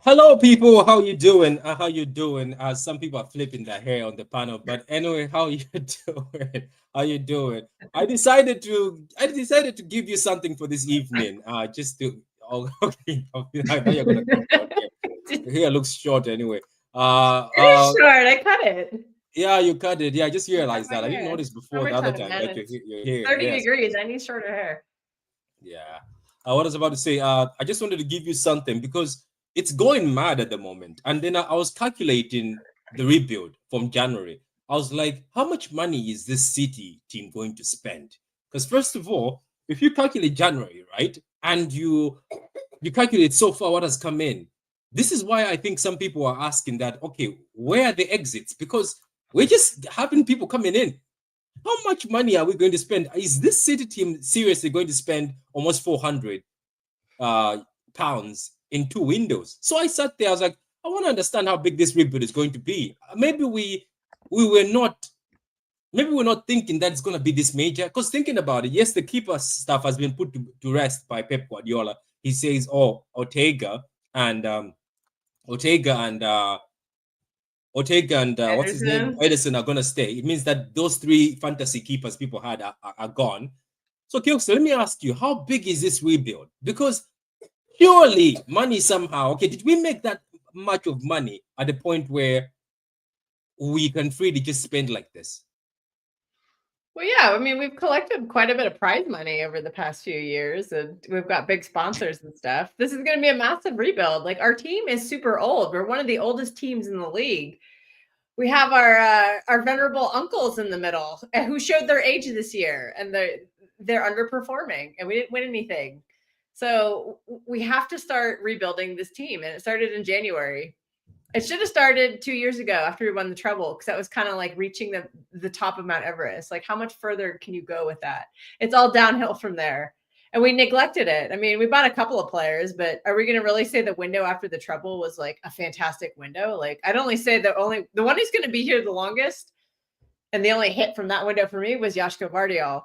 Hello, people. How you doing? How you doing? Some people are flipping their hair on the panel, but anyway, how you doing? How you doing? I decided to give you something for this evening. Just to oh, okay. I thought you're gonna cut short hair. Your hair looks short anyway. Uh, It is uh, short. I cut it. yeah, you cut it. Yeah, I just I cut realized my that. I didn't hair. notice before the other Summertime, time man. that It's your hair. 30 Yes. degrees. I need shorter hair. Yeah. What I was about to say, I just wanted to give you something because it's going mad at the moment. And then I was calculating the rebuild from January. I was like, how much money is this City team going to spend? Because first of all, if you calculate January, right, and you calculate so far what has come in, this is why I think some people are asking that, okay, where are the exits? Because we're just having people coming in. How much money are we going to spend? Is this City team seriously going to spend almost 400 uh, pounds in 2 windows? So I sat there. I was like, I want to understand how big this rebuild is going to be. We were not maybe we're not thinking that it's going to be this major. Because thinking about it, yes, the keeper stuff has been put to rest by Pep Guardiola. He says, oh, and Ortega and what's his name? Ederson. Ederson are gonna stay. It means that those three fantasy keepers people had are gone. So, Kilster, let me ask you, how big is this rebuild? Because surely money somehow, okay, did we make that much of money at the point where we can freely just spend like this? Well, yeah, I mean, we've collected quite a bit of prize money over the past few years, and we've got big sponsors and stuff. This is going to be a massive rebuild. Like, our team is super old. We're one of the oldest teams in the league. We have our venerable uncles in the middle who showed their age this year, and they're underperforming, and we didn't win anything. So we have to start rebuilding this team, and it started in January. It should have started 2 years ago after we won the treble, because that was kind of like reaching the top of Mount Everest. Like, how much further can you go with that? It's all downhill from there. And we neglected it. I mean, we bought a couple of players, but are we going to really say the window after the treble was like a fantastic window? Like, I'd only say the one who's going to be here the longest, and the only hit from that window for me was Joško Gvardiol.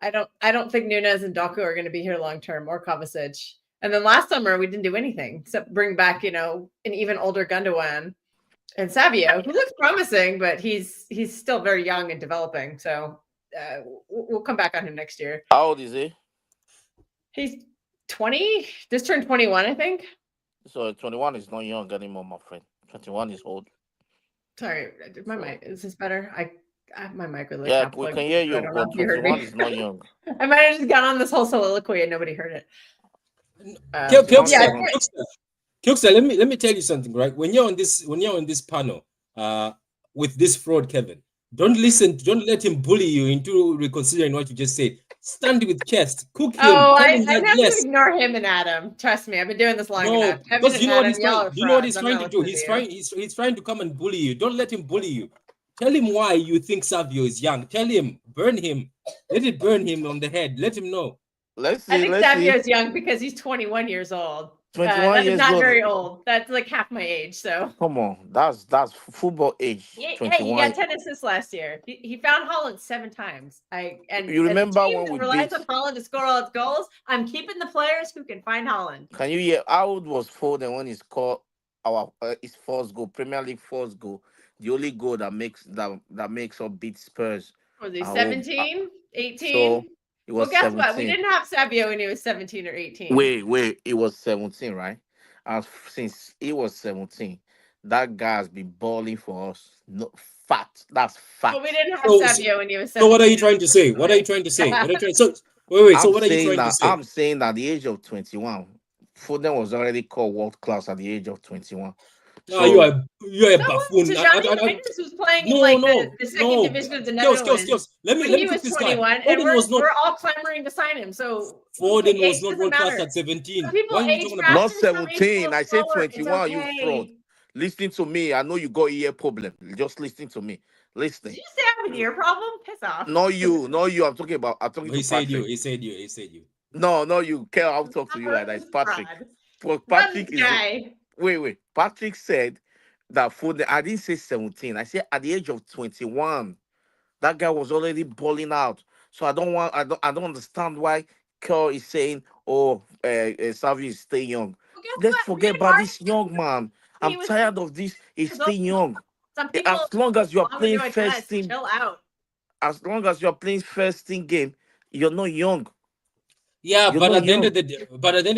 I don't think Nunes and Doku are going to be here long term, or Kovacic. And then last summer we didn't do anything except bring back, an even older Gundogan and Savio, who looks promising, but he's still very young and developing. So we'll come back on him next year. How old is he? He's 20, just turned 21, I think. So 21 is not young anymore, my friend. 21 is old. Sorry, my mic, is this better? My mic was like Yeah, half we plugged can in, hear so I you, don't know but if you heard 21 me. is not young. I might have just gone on this whole soliloquy and nobody heard it. Twenty-one is Yeah, not. Kilster, let me tell you something, right? When you're on this panel, with this fraud, Kevin, don't let him bully you into reconsidering what you just said. Stand with chest, cook him, Oh, tell I him that have to yes, ignore him and Adam. Trust me, I've been doing this long enough. no, Kevin because and you know what Adam, he's y'all trying. are Do you know what frauds. he's I'm trying not to do? listening to you. He's trying to come and bully you. Don't let him bully you. Tell him why you think Savio is young. Tell him, burn him. Let it burn him on the head. Let him know. Let's I see. think Let's see. Savio's young because he's 21 years old. 21 That is years not old. very old. That's like half my age. So, Come on, that's football age. hey, he 21. got 10 assists last year. He found Holland 7 times. And You as a remember team when that we relies on beat? Holland to score all its goals, I'm keeping the players who can find Holland. Can you hear how old was Foden when he scored our his first goal, Premier League first goal, the only goal that makes us beat Spurs Was he at home. 17, So 18? it Well, was guess what? We 17. didn't have Savio when he was 17 or 18. Wait, it was 17, right? And since it was 17, that guy has been balling for us. No fact. That's Well, we fact. didn't have So, so, Savio when he was so what are you 17 in trying the to first say? What are you trying to say? What are you place. trying? So wait. So I'm what are you saying trying to that say? at the age of 21, Foden was already called world class at the age of 21. No, you So are you are a So was buffoon. Tijani Reinders, who's playing in No, like no, the second no. division of the Skills. Netherlands Let me when let he me cook was this guy. 21, and Foden was not we're all clamoring to sign him. So Foden was age not doesn't world class matter. at Some 17. people What are you age talking about? not faster, some age a 17. little I said slower. It's 21, you fraud. okay. Listen to me. I know you got ear problem. Just listen to me. Did Listen. you say I have an ear problem? Piss off. Not you, not you. I'm talking No, to he said you. Patrick. He said you. No, no, you. Care, I'll talk to you like that. It's This Patrick. fraud. But Run Patrick this is guy. wait. Patrick said that for the I didn't say 17. I said at the age of 21, that guy was already balling out. So I don't understand why Kerr is saying, oh, Savio is stay young. let's forget about this young man. He I'm was tired of this. He's years still old. young. Some people As long as you're want to playing do it first best. team, Chill out. as long as you're playing first team game, you're not young. Yeah, You're but not at the end young.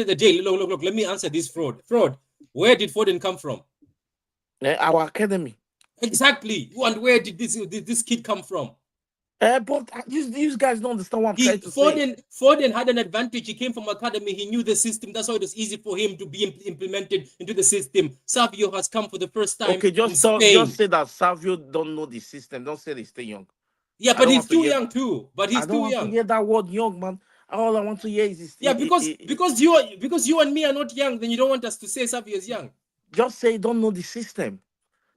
of the day, look. Let me answer this fraud. Fraud. Where did Foden come from? Our academy. Exactly. And where did this kid come from? But these guys don't understand what I'm trying to say. Foden had an advantage. He came from academy. He knew the system. That's why it was easy for him to be implemented into the system. Savio has come for the first time Okay, in just Spain. say that Savio don't know the system. Don't say they stay young. Yeah, I but don't he's want to too hear. young too. But I he's don't too want to young. hear that word young, man. All I want to hear is Yeah, because you and me are not young, then you don't want us to say Savio is young. just say you don't know the system.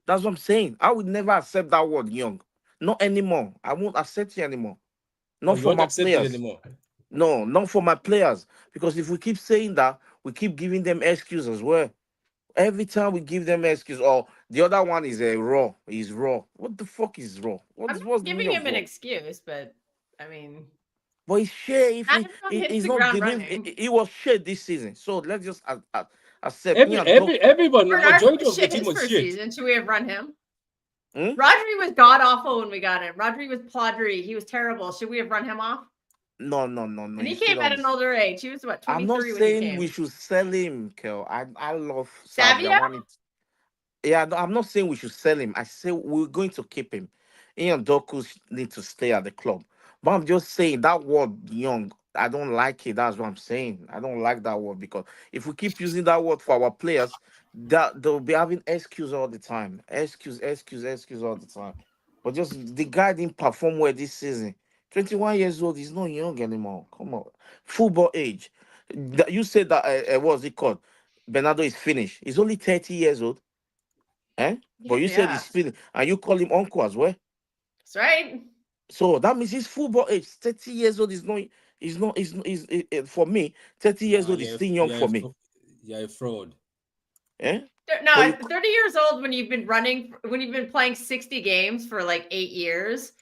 That's what I'm saying. I would never accept that word young. Not anymore. I won't accept it anymore. Oh, Not you for won't my accept it players. anymore. No, not for my players. Because if we keep saying that, we keep giving them excuse as well. Every time we give them excuse, or the other one is a raw. He's raw. What the fuck is raw? I'm What's not the giving meaning of him an raw? excuse, but I mean, But he's shit. If hit he's the not ground delivering, running. he was shit this season. So let's just accept me and talk. Everyone, Bernardo majority was of the shit team his was first shit. season. Should we have run him? Hmm? Rodri was god awful when we got him. Rodri was ploddery. He was terrible. Should we have run him off? No. And You he still came at don't. an older age. He was what, I'm not 23 when he saying we came. should sell him, Kel. I love Savio. I Savio? want it. Yeah, no, I'm not saying we should sell him. I say we're going to keep him. Ian Doku need to stay at the club. But I'm just saying that word young, I don't like it. That's what I'm saying. I don't like that word because if we keep using that word for our players, that they'll be having excuse all the time. Excuse all the time. But just the guy didn't perform well this season. 21 years old, he's not young anymore. Come on. Football age. You said that what was it called? Bernardo is finished. He's only 30 years old. Eh? But you said Yeah, he's finished, and you call him uncle as well. that's right. So that means his football age, 30 years old is not, for me, 30 years Nah, old is still young for me. you're a fraud. Eh? No, But at 30 years old, when you've been playing 60 games for like 8 years,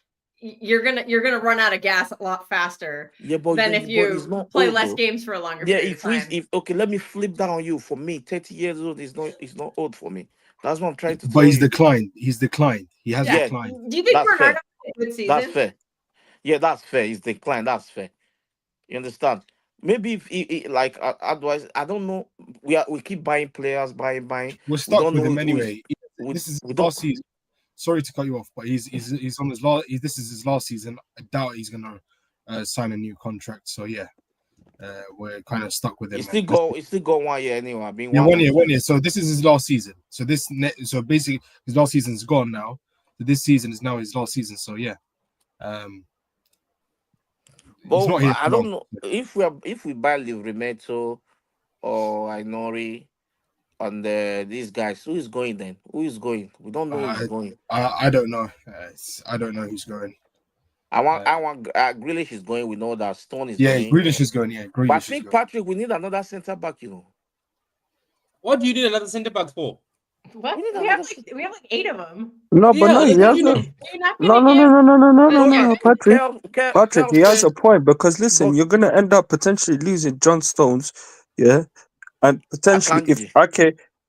you're gonna run out of gas a lot faster yeah, than if but he's you not play old less though. games for a longer Yeah, period of time. if okay, let me flip that on you. For me, 30 years old is not old for me. That's what I'm trying to But tell he's you. declined. He's declined. He has Yeah. Yeah, declined. Do you think that's Bernardo fair. had a good That's season? fair. Yeah, that's fair. He's declined. That's fair. You understand? Maybe if like otherwise, I don't know. We keep buying players, buying. We're We stuck don't with know him anyway. This is we his don't. last season. Sorry to cut you off, but he's on his last. This is his last season. I doubt he's gonna sign a new contract. So yeah, we're kind of stuck with him. It's still go 1 year anyway. I've been Yeah, 1 year. 1 year. So this is his last season. So so basically his last season's gone now. So this season is now his last season. So yeah, um, he's But not here I for don't long. know if we buy Livremeto or Ainori and these guys. Who is going then? Who is going? We don't know who is Uh, going. I don't know. I don't know who's going. I want Grealish is going. We know that Stone is Yeah, going. Grealish is going. Yeah, But I Grealish is think going. Patrick, we need another centre back. What do you need another centre back for? What? We need We have another. like 8 of them. No, but Yeah, no, he what do has you a need? You're not no, gonna no, no, give no, no, no, no, no, no, okay. no, Patrick. Patrick, Kel he has said, a point because listen, but you're gonna end up potentially losing John Stones, yeah, and potentially Akanji.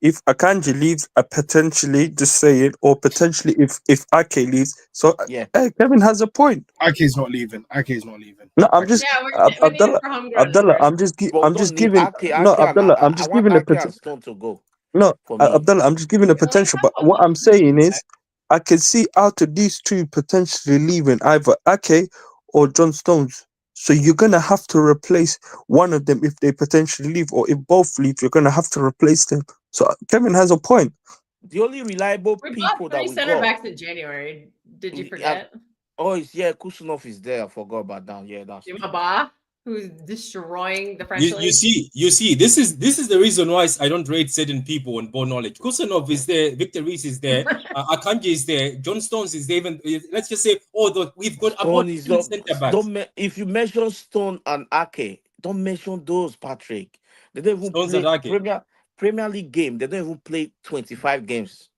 if Akanji leaves, potentially just say it, or potentially if Ake leaves, so Yeah. Kevin has a point. Ake's not leaving. Ake's not leaving. No, I'm Ake's just Yeah, we need it Abdullah, for homegrown Abdullah, numbers. But we I'm don't just need giving Ake. no Abdullah, I'm I just want giving a Ake potential. and Stone to go No, for me. Abdullah, I'm just giving a Well, we potential. have But a what lot I'm saying is, I can see out of these two potentially leaving either Ake or John Stones. So you're gonna have to replace one of them if they potentially leave, or if both leave, you're gonna have to replace them. So Kevin has a point. The only reliable We bought people that 3 we center got. backs in January. Did you uh, forget? Oh, it's yeah, Kusunov is there. I forgot about that. Yeah, that's true. Dimaba, who's destroying the French league. You see, this is the reason why I don't rate certain people on ball knowledge. Kusanov is there, Victor Reese is there, Akanji is there, John Stones is there. Even let's just say, we've got Stone about is 10 up. centre backs. If you mention Stone and Ake, don't mention those, Patrick. They don't even Stones and play Ake. Premier League game. They don't even play 25 games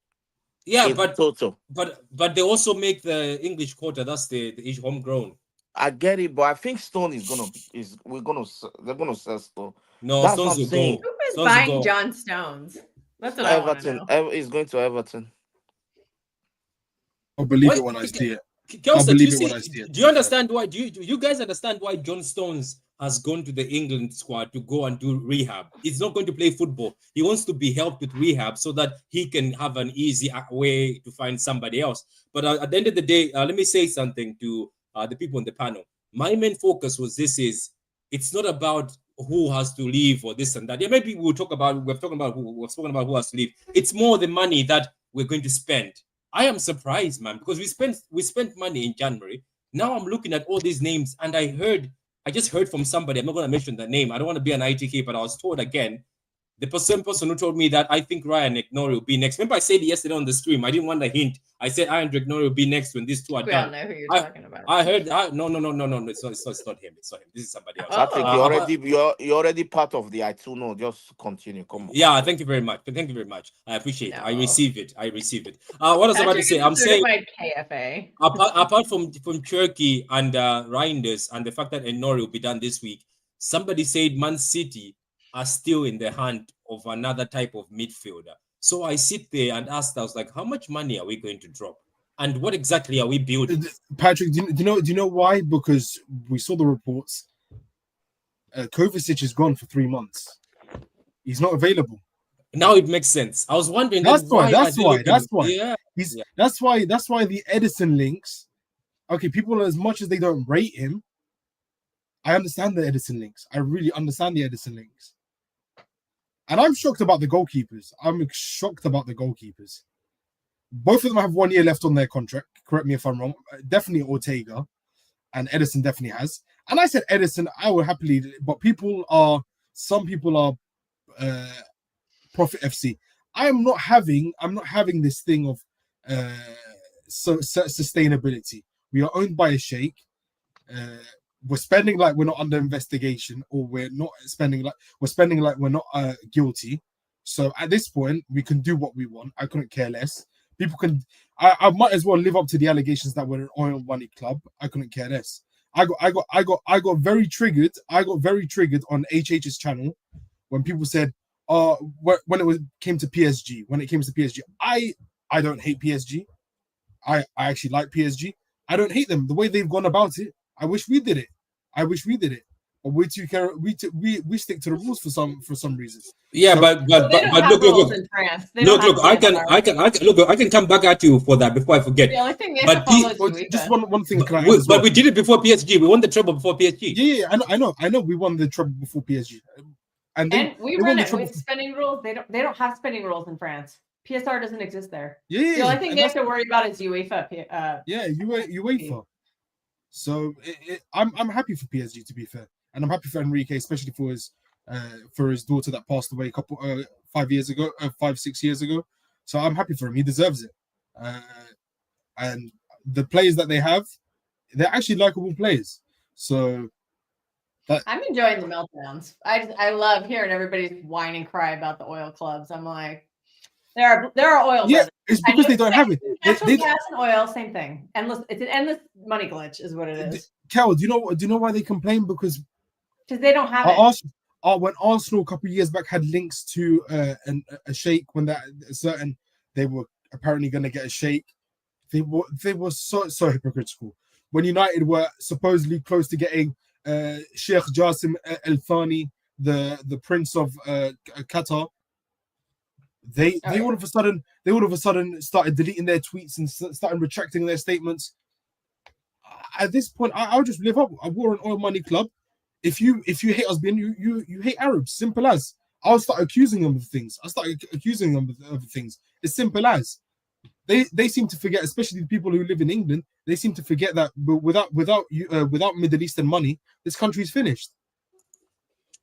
Yeah, in total. but they also make the English quarter. That's the homegrown. I get it, but I think Stone is gonna be is we're gonna they're gonna sell Stone. No, That's what Stones I'm will saying. go. Who Stones buying go. John Stones? That's what I want to Everton. know. He's going to Everton. I'll believe What? it when I see it. Kelsa, do believe you it when see? I see it, Do you understand why? Do you guys understand why John Stones has gone to the England squad to go and do rehab? He's not going to play football. He wants to be helped with rehab so that he can have an easy way to find somebody else. But at the end of the day, let me say something to the people on the panel. My main focus was it's not about who has to leave or this and that. Yeah, maybe we've spoken about who has to leave. It's more the money that we're going to spend. I am surprised, man, because we spent money in January. Now I'm looking at all these names, and I just heard from somebody. I'm not going to mention the name. I don't want to be an ITK, but I was told again. The same person who told me that I think Ryan Ignore will be next. Remember, I said yesterday on the stream. I didn't want a hint. I said Ryan Ignore will be next when these two are We all done. know who you're talking about. I heard. No. It's not him. It's not him. This is somebody else. Patrick, you're already part of the I too know. Just continue. Come on. Yeah, thank you very much. Thank you very much. I appreciate it. I No. receive it. What I was about to say, I'm saying KFA. apart from Turkey and Reinders and the fact that Enori will be done this week, somebody said Man City are still in the hand of another type of midfielder. So I sit there and ask, I was like, how much money are we going to drop? And what exactly are we building? Patrick, do you know why? Because we saw the reports. Kovacic is gone for 3 months. He's not available. Now it makes sense. I was wondering. That's why. Yeah. That's why the Ederson links. Okay, people, as much as they don't rate him, I understand the Ederson links. I really understand the Ederson links. And I'm shocked about the goalkeepers. Both of them have 1 year left on their contract. Correct me if I'm wrong. Definitely Ortega, and Ederson definitely has. And I said Ederson, I would happily, but some people are Profit FC. I'm not having this thing of sustainability. We are owned by a sheikh. We're spending like we're not under investigation, or we're spending like we're not guilty. So at this point, we can do what we want. I couldn't care less. People can. I might as well live up to the allegations that we're an oil money club. I couldn't care less. I got very triggered. I got very triggered on HH's channel when people said, when it came to PSG. When it came to PSG, I don't hate PSG. I actually like PSG. I don't hate them. The way they've gone about it, I wish we did it. But we stick to the rules for some reason. Yeah, So- but look. I can come back at you for that before I forget. The only thing they But have to follow is Well, UEFA. just one thing. Can I add as well? But we did it before PSG. We won the treble before PSG. Yeah, I know. We won the treble before PSG, and we they won run the it treble. with spending rules. They don't have spending rules in France. PSR doesn't exist there. Yeah, The only thing and they have to worry about is UEFA. UEFA. So I'm happy for PSG, to be fair, and I'm happy for Enrique, especially for his daughter that passed away 5-6 years ago. So I'm happy for him. He deserves it. And the players that they have, they're actually likable players. So I'm enjoying the meltdowns. I love hearing everybody whine and cry about the oil clubs. I'm like, there are oil. yeah, brothers. it's because they don't have it. Natural gas and oil, same thing. It's an endless money glitch, is what it is. Kel, do you know why they complain? Because They don't have it. when Arsenal a couple of years back had links to a sheikh, when they were apparently going to get a sheikh, they were so hypocritical. When United were supposedly close to getting Sheikh Jassim Al Thani, the Prince of Qatar, they all of a sudden started deleting their tweets and started retracting their statements. At this point, I'll just live up. We're an oil money club. If you hate us, you hate Arabs. Simple as. I'll start accusing them of things. It's simple as. They seem to forget, especially the people who live in England. They seem to forget that without Middle Eastern money, this country's finished.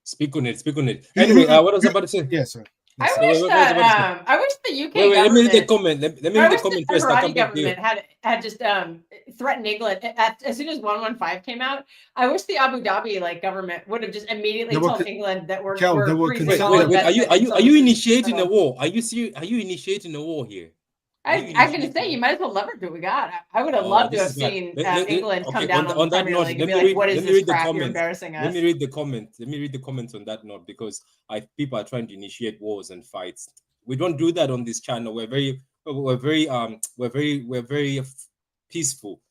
Speak on it. Anyway, what was I about to say? Yeah, sorry. I wish that I wish the UK Wait, let government. me read the comment. Let me read the comment the first. I'll come Emirati back to you. government had just threatened England as soon as 115 came out. I wish the Abu Dhabi government would have just immediately told England that we're Wait, are you initiating a war? Are you initiating a war here? Maybe I'm going to initiate say you war. might as well leverage what we got. I would have Oh, loved to this have is bad. seen England come Okay, down on the on that Premier note, League and be like, "What is let me this read the crap? You're comments. embarrassing Let us." me read the comments. Let me read the comments on that note because people are trying to initiate wars and fights. We don't do that on this channel. We're very peaceful.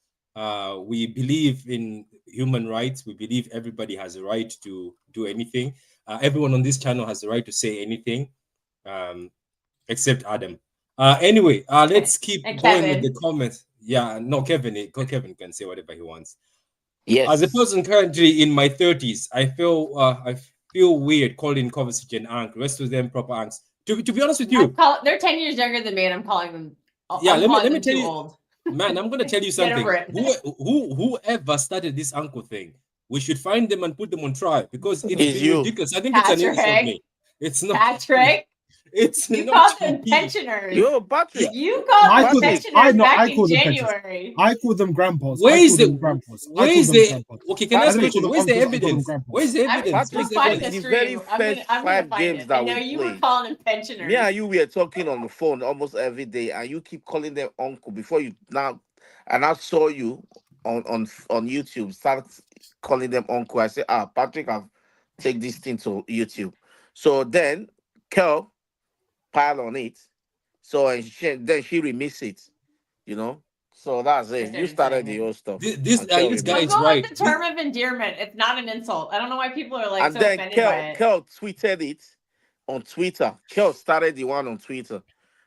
We believe in human rights. We believe everybody has a right to do anything. Everyone on this channel has the right to say anything, except Adam. Anyway, let's keep And going with the Kevin. comments. Yeah, no, Kevin can say whatever he wants. As a Yes. person currently in my 30s, I feel weird calling Kovacic an ank. Rest of them proper anks. To be honest with you, They're 10 years younger than me, and I'm calling them. yeah. I'm Let calling me them tell too you, old. man. I'm gonna tell you Get something. over it. Whoever started this uncle thing, we should find them and put them on trial because it's It's been you. ridiculous. I think it's an insult, Patrick. me. It's not. Patrick, It's you not called them me. pensioners. Yo, Patrick. You called I them call them- pensioners back I in call them pensioners. January. I call them grandpas. Where I is call them the grandpas. I where call is them the grandpas. okay? Can I I ask a don't call question? them Where's the uncles, I call them evidence? grandpas. Where's the I'm evidence? still Where's the fighting evidence? this The for very you. first I'm gonna 5 find games it. that I know we you were played, calling them pensioners. me and you were talking on the phone almost every day, and you keep calling them uncle before you now. And I saw you on YouTube start calling them uncle. I said, Patrick, I've take this thing to YouTube. So then Kel pile on it. So and then she remix it, you know. So that's I it. You started started saying the it. old stuff, This and Kel this guy remixed is Uncle it. right. is a term of endearment. It's not an insult. I don't know why people are like And so then offended by Kel it. Kel tweeted it on Twitter. Kel started the one on Twitter.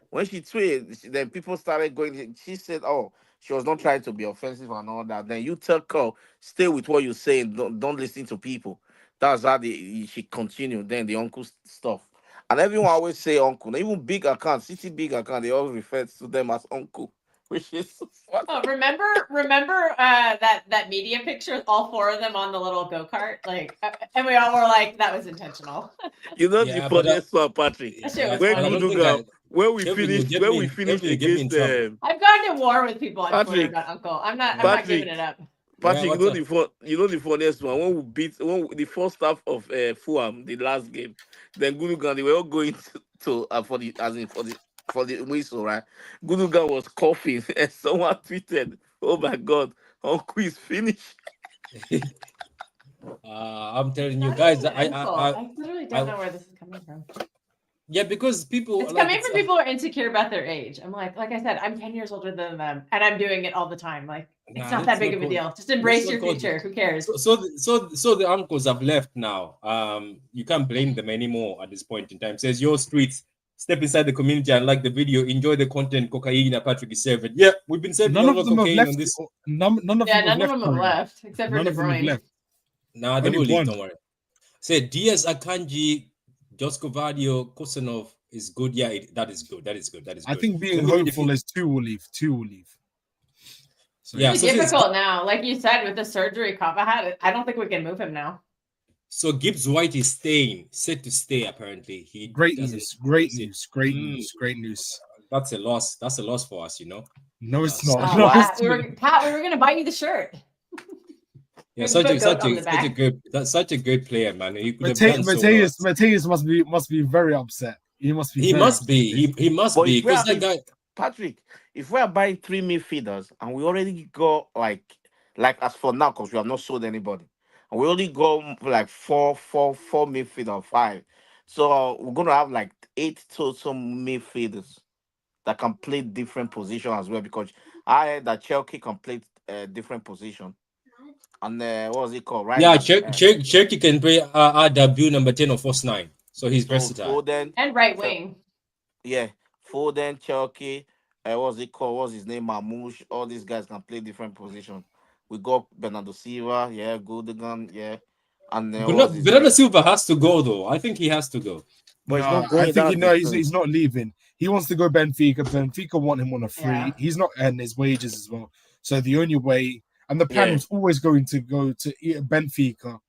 When she tweeted, then people started going. She said, "Oh, she was not trying to be offensive and all that." Then you tell Kel, stay with what you're saying. Don't listen to people. That's how she continued. Then the uncle stuff, and everyone always say uncle. Even big account, city big account, they all refer to them as uncle, which is funny. Oh, remember that media picture with all four of them on the little go-kart? Like and we all were like, that was intentional. You know the Yeah, but funniest one, Patrick. That shit was When but I don't funny. think Gunuga, when we Kevin, you finished, get when me we in finished Kevin, you get me in against trouble. I've gone to war with people on Twitter Patrick, about Uncle. I'm not Patrick, giving it up. Yeah, Patrick, what's up? you know the funniest one when we beat the first half of Fulham, the last game. Then Gunugan, they were all going to for the as in for the whistle, right? Gunugan was coughing, and someone tweeted, "Oh my God, Uncle is finished." I'm telling you Not guys, even an insult. I literally don't know where this is coming from. yeah, because people It's like coming from people who are insecure about their age. I'm like I said, I'm 10 years older than them, and I'm doing it all the time. Like it's nah, not that let's big not of a call deal. Just let's embrace not your call future. Who cares? so the uncles have left now. You can't blame them anymore at this point in time. Says your streets. Step inside the community and like the video. Enjoy the content. Cocaine and Patrick is serving. Yeah, we've been serving None a of lot of them have cocaine left. on this. None of Yeah, them have none of left. them have Currently. left except for None De of them have Bruyne. left. Nah, they Only will leave. one. Don't worry. Say Diaz, Akanji, Josko Vadio, Kosanov is good. Yeah, that is good. That is good. That is I good. think being Let me read a hopeful few- is two will leave. Two will leave. So Yeah, It's so since difficult now. Like you said, with the surgery Kava had, I don't think we can move him now. so Gibbs White is staying, set to stay. Apparently, he great doesn't. news. Great see- news. Great Mm, news. Great news. That's a loss. That's a loss for us, you know. No, it's So- not. Oh, No, Pat, it's we not. were gonna buy you the shirt. Yeah, Maybe such put a goat such on a the such a back. good such a good player, man. He could have done so well. Mateus must be very upset. He must be. He very must upset. be. He must But be if we because are, that guy. Patrick, if we are buying 3 midfielders and we already got like as for now, because we have not sold anybody, and we only go like four midfield or 5, so we're gonna have like 8 total midfielders that can play different positions as well. Because I heard that Chelsea can play different position, and what was it called? Right Yeah, back. Cherky can play RW number 10 or false 9, so he's So versatile. Foden, And right so wing. yeah, Foden, Chelsea, what's it called? What's his name? Mamouche. All these guys can play different positions. We got Bernardo Silva, yeah, Gundogan, yeah, and then But what's not his name? Bernardo Silva has to go though. I think he has to go. But he's No, not I going. think That's the he's thing. not leaving. He wants to go Benfica. Benfica want him on a free. Yeah. He's not earning his wages as well. So the only way, and the plan Yeah. was always going to go to Benfica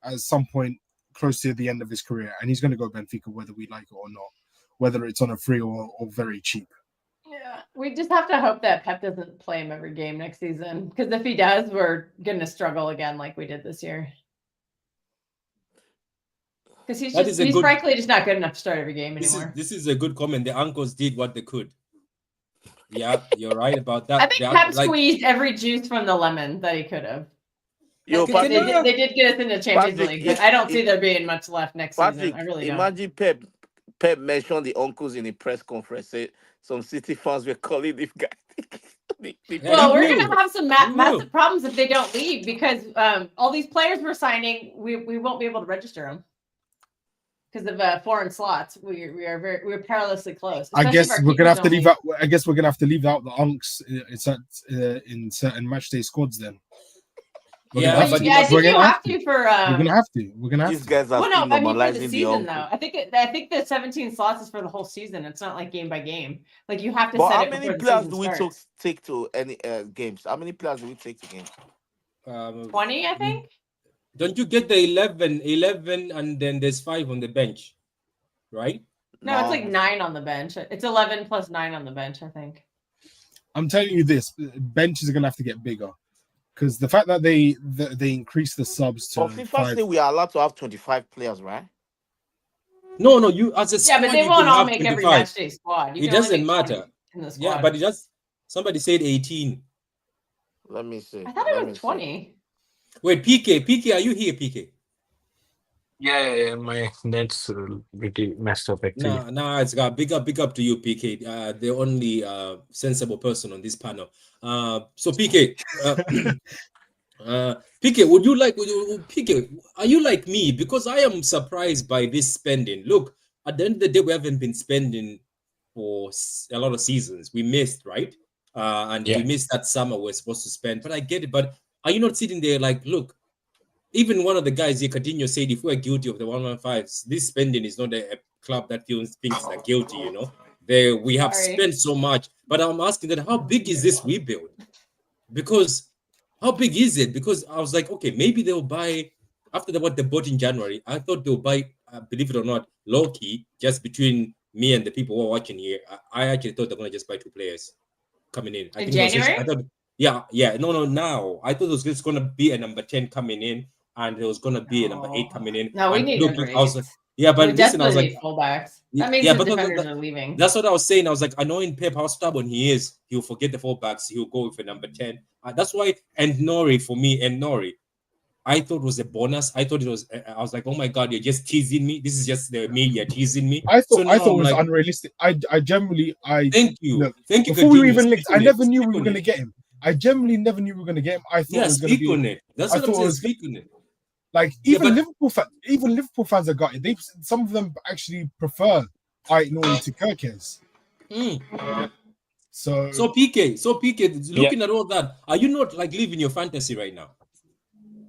at some point close to the end of his career, and he's going to go Benfica whether we like it or not, whether it's on a free or very cheap. Yeah, we just have to hope that Pep doesn't play him every game next season. Because if he does, we're gonna struggle again like we did this year. Because he's frankly just not good enough to start every game anymore. This is a good comment. The uncles did what they could. Yeah, you're right about I that. think That Pep like squeezed every juice from the lemon that he could have. Yo, can Patrick, They did get us into Champions Patrick, League, but I don't see there being much left next season. I really don't. imagine Pep mentioned the uncles in the press conference. Say some City fans were calling this guy. the yeah, he Well, we're president. going will. to have some He will. massive problems if they don't leave because all these players we're signing, we won't be able to register them because of foreign slots. We're perilously close. I Especially if guess our we're gonna keepers have to don't leave leave. out. I guess we're gonna have to leave out the unks in certain match day squads. Then we're gonna Yeah, have Well, but to. you yeah, I must. We're think you gonna have have to. to for We're gonna have to. We're gonna have These to. guys are well, still no, I mean for the normalizing the season though. uncle. I think the 17 slots is for the whole season. It's not like game by game. Like you have to But set how it many before the players season do we starts. take to any games? How many players do we take to games? 20, I think. Don't you get the 11, and then there's 5 on the bench, right? No, it's like No. 9 on the bench. It's 11 plus 9 on the bench, I think. I'm telling you this: benches are gonna have to get bigger because the fact that they increase the subs But to FIFA 5. say we are allowed to have 25 players, right? No, you as a Yeah, but squad they you won't can all have make every 25. match day squad. You It can only doesn't make 20 matter. in the Yeah, squad. but it just somebody said 18. Let me see. I thought Let it me was see. 20. Wait, PK, are you here, PK? Yeah. My net's pretty messed up actually. Nah, it's got big up to you, PK. The only sensible person on this panel. So PK, PK, PK, are you like me? Because I am surprised by this spending. Look, at the end of the day, we haven't been spending for a lot of seasons. We missed, right? And we Yeah. missed that summer we're supposed to spend. But I get it. But are you not sitting there like, look, even one of the guys here, Coutinho, said if we're guilty of the 115s, this spending is not a club that thinks they're guilty, you know. We have Sorry. spent so much. But I'm asking that how big is this rebuild? Because how big is it? Because I was like, okay, maybe they'll buy after what they bought in January. I thought they'll buy, believe it or not, low key, just between me and the people who are watching here. I actually thought they're gonna just buy 2 players coming in. I In think it was just, I January? thought, yeah, no, now I thought it was just gonna be a number 10 coming in, and there was gonna be a number 8 coming in. No, we And need look, number I was like, 8s. yeah, We but listen, I was desperately like, need fullbacks. That means yeah, the but defenders are leaving. that's what I was saying. I was like, annoying Pep, how stubborn he is. He'll forget the fullbacks. He'll go with a number 10. That's why, and Nori, for me, I thought was a bonus. I thought it was, I was like, oh my God, you're just teasing me. This is just the media teasing me. I So thought now it I'm was like, unrealistic. I generally thank you. look Thank you, before we were continue. even linked. Speak I on never it. knew Speak we were on gonna it. get him. I generally never knew we were gonna get him. I thought Yeah, it was gonna speak be. on it. That's I what I'm thought it saying. was Speak on it. like Yeah, but even Liverpool fans are gutted. Some of them actually prefer Ait Nori to Kirkes. So so PK, Yeah. looking at all that, are you not like living your fantasy right now?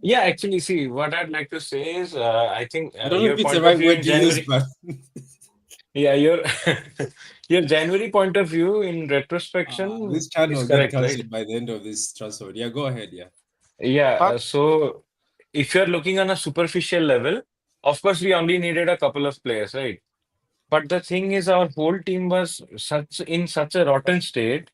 Yeah, actually, see, what I'd like to say is, I think I don't know if your it's the point of right view word in to use, January, but yeah, your your January point of view in retrospection this channel is will get correct, right? cancelled by the end of this transfer. Yeah, go ahead. Yeah. Yeah. Pat, So if you're looking on a superficial level, of course, we only needed a couple of players, right? But the thing is, our whole team was such a rotten state.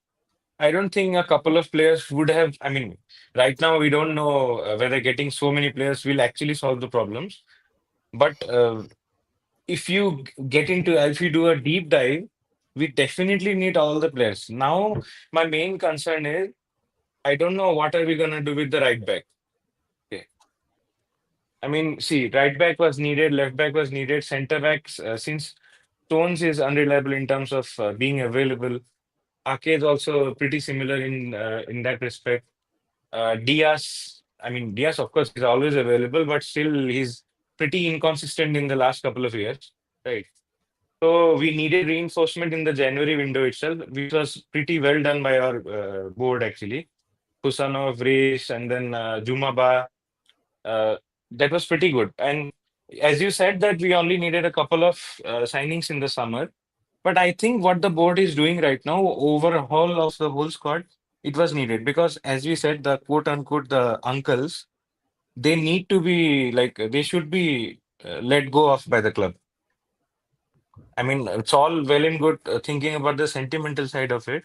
I don't think a couple of players would have. I mean, right now we don't know whether getting so many players will actually solve the problems. But if you do a deep dive, we definitely need all the players. Now, my main concern is I don't know what are we gonna do with the right back. Okay. I mean, see, right back was needed, left back was needed, center backs. Since Stones is unreliable in terms of being available, Ake is also pretty similar in that respect. Diaz, I mean, Diaz, of course, is always available, but still he's pretty inconsistent in the last couple of years, right? So we needed reinforcement in the January window itself, which was pretty well done by our board actually. Kusanov, Reis, and then Jumaba. Uh, that was pretty good. And as you said, that we only needed a couple of signings in the summer. But I think what the board is doing right now, overhaul of the whole squad, it was needed because, as we said, the quote unquote the uncles, they need to be like they should be let go of by the club. I mean, it's all well and good thinking about the sentimental side of it,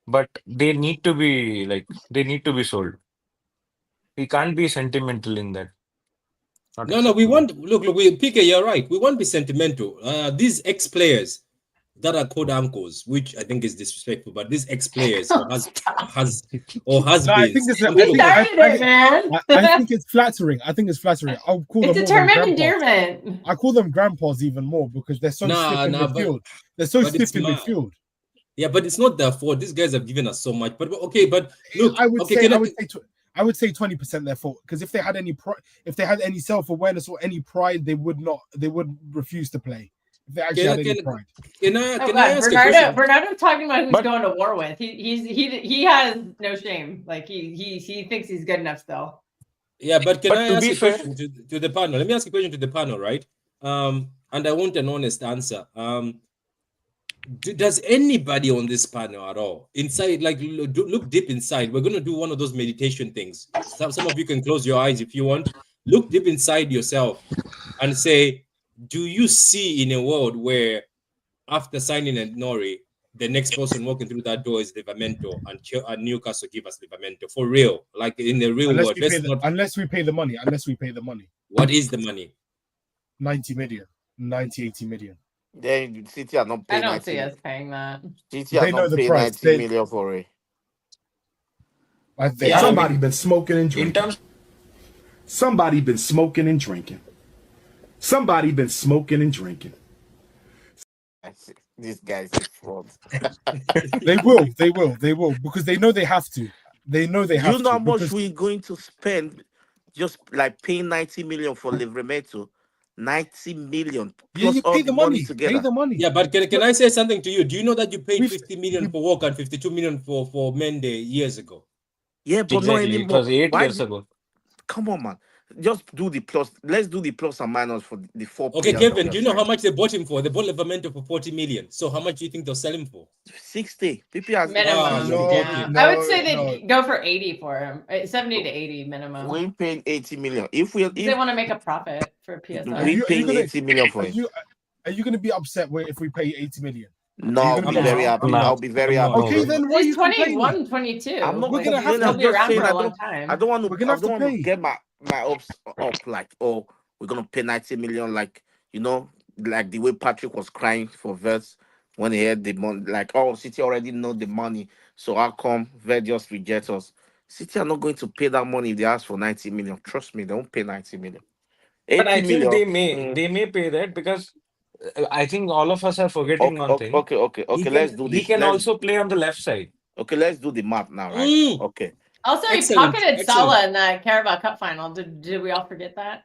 but they need to be they need to be sold. We can't be sentimental in that. Not No, we acceptable. want look, PK, you're right. We won't be sentimental. These ex-players, that are called uncles, which I think is disrespectful, but these ex-players or has No, I been think it's. some You people. started it, man. I think it's flattering. I think it's flattering. I'll call It's them a more term than of grandpas. endearment. I call them grandpas even more because they're so stiff in Nah, midfield. They're so but it's stiff in mad. midfield. Yeah, but it's not their fault. These guys have given us so much. But okay, but look, I would okay, say can I would say 20% their fault because if they had any self-awareness or any pride, they would refuse to play. If they actually had any pride. Can Oh I God, ask a question? Bernardo talking about who's But- going to war with. He has no shame. Like he thinks he's good enough still. Yeah, but can But I to ask be a fair- question to the panel? Let me ask a question to the panel, right? And I want an honest answer. Does anybody on this panel at all inside, like, look deep inside? We're going to do one of those meditation things. Some of you can close your eyes if you want. Look deep inside yourself and say, do you see in a world where after signing a Nori, the next person walking through that door is Livamento and Newcastle give us Livamento for real, like in the real world? Unless we pay the money. What is the money? 90 million, 90, 80 million. Then City are not I paying. don't see us paying that. City are They know not the paying price. 90 million for it. Yeah, Somebody been smoking and in drinking. terms Somebody been smoking and drinking. Somebody been smoking and drinking. These guys is fraud. They will because they know they have to. They know they have You know how to. much because we're going to spend just like paying 90 million for Livramento? 90 million yeah, plus you all pay the the money money. together. Pay the money. Yeah, but can I say something to you? Do you know that you paid We've- 50 million for Walker and 52 million for Mende years ago? Yeah, but not exactly, it anymore. was 8 Why years do- ago. Come on, man. Just do the plus. Let's do the plus and minus for the four Okay, players. Kevin, do you know how much they bought him for? They bought Livramento for 40 million. So how much do you think they'll sell him for? 60. People has Minimum. you're Yeah. joking. I would say No. they go for 80 for him. 70 to 80 minimum. we paying 80 million. They want to make a profit for PSR. we paying 80 million for it. Are you going to be upset if we pay 80 million? No, Are you I'll gonna be be very upset? happy. No. I'll be very happy. No, Okay, no. then why are He's you complaining? 21, 22. I'm not We're gonna have complaining. to- I'm He'll be just around saying for a I long don't. time. I don't want to. We're gonna I have to don't want to pay. get my hopes up like, oh, we're gonna pay 90 million, like, like the way Patrick was crying for Vets when he had the money. Like, oh, City already know the money, so how come Vets just reject us? City are not going to pay that money if they ask for 90 million. Trust me, they won't pay 90 million. But 80 I think million. they may pay that because I think all of us are forgetting one thing. Okay. Let's do He this. can also play on the left side. Okay, let's do the math now, right? Mm. Okay. Also, he Excellent, pocketed excellent. Salah in that Carabao Cup final. Did we all forget that?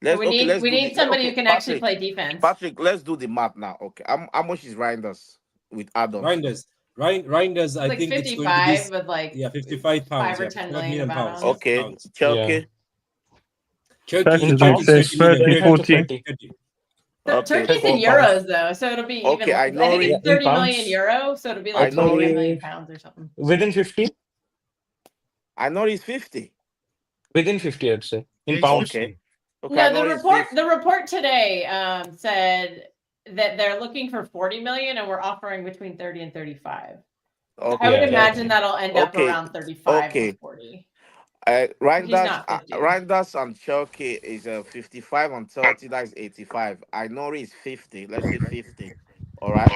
We need somebody who can actually play defense. Patrick, let's do the math now. Okay. How much is Reinders with add-ons? Reinders, I Like think it's going to 55 be with like 55 pounds. 5 or Yeah, 10 55 million million about pounds. on. Okay. Pounds. Chelsea. Turkey Turkey's pounds? says 30, 40. 30. Okay. Turkey's in 4 pounds. euros though, so it'll be even. Okay, I I know think it. it's Yeah, in 30 million pounds. euro, so it'll be I like know 28 it. million pounds or something. Within 50? I know it's 50. Within 50, I'd say. In Yeah, pounds. Okay. Okay. I No, know it's the report today said that they're looking for 40 million and we're offering between 30 and 35. Okay. I would Yeah, imagine that'll end up Okay, around 35 okay. or 40. Reinders, not 50. Reinders and Chelsea is 55 and 30. That is 85. I know it's 50. Let's say 50. All right.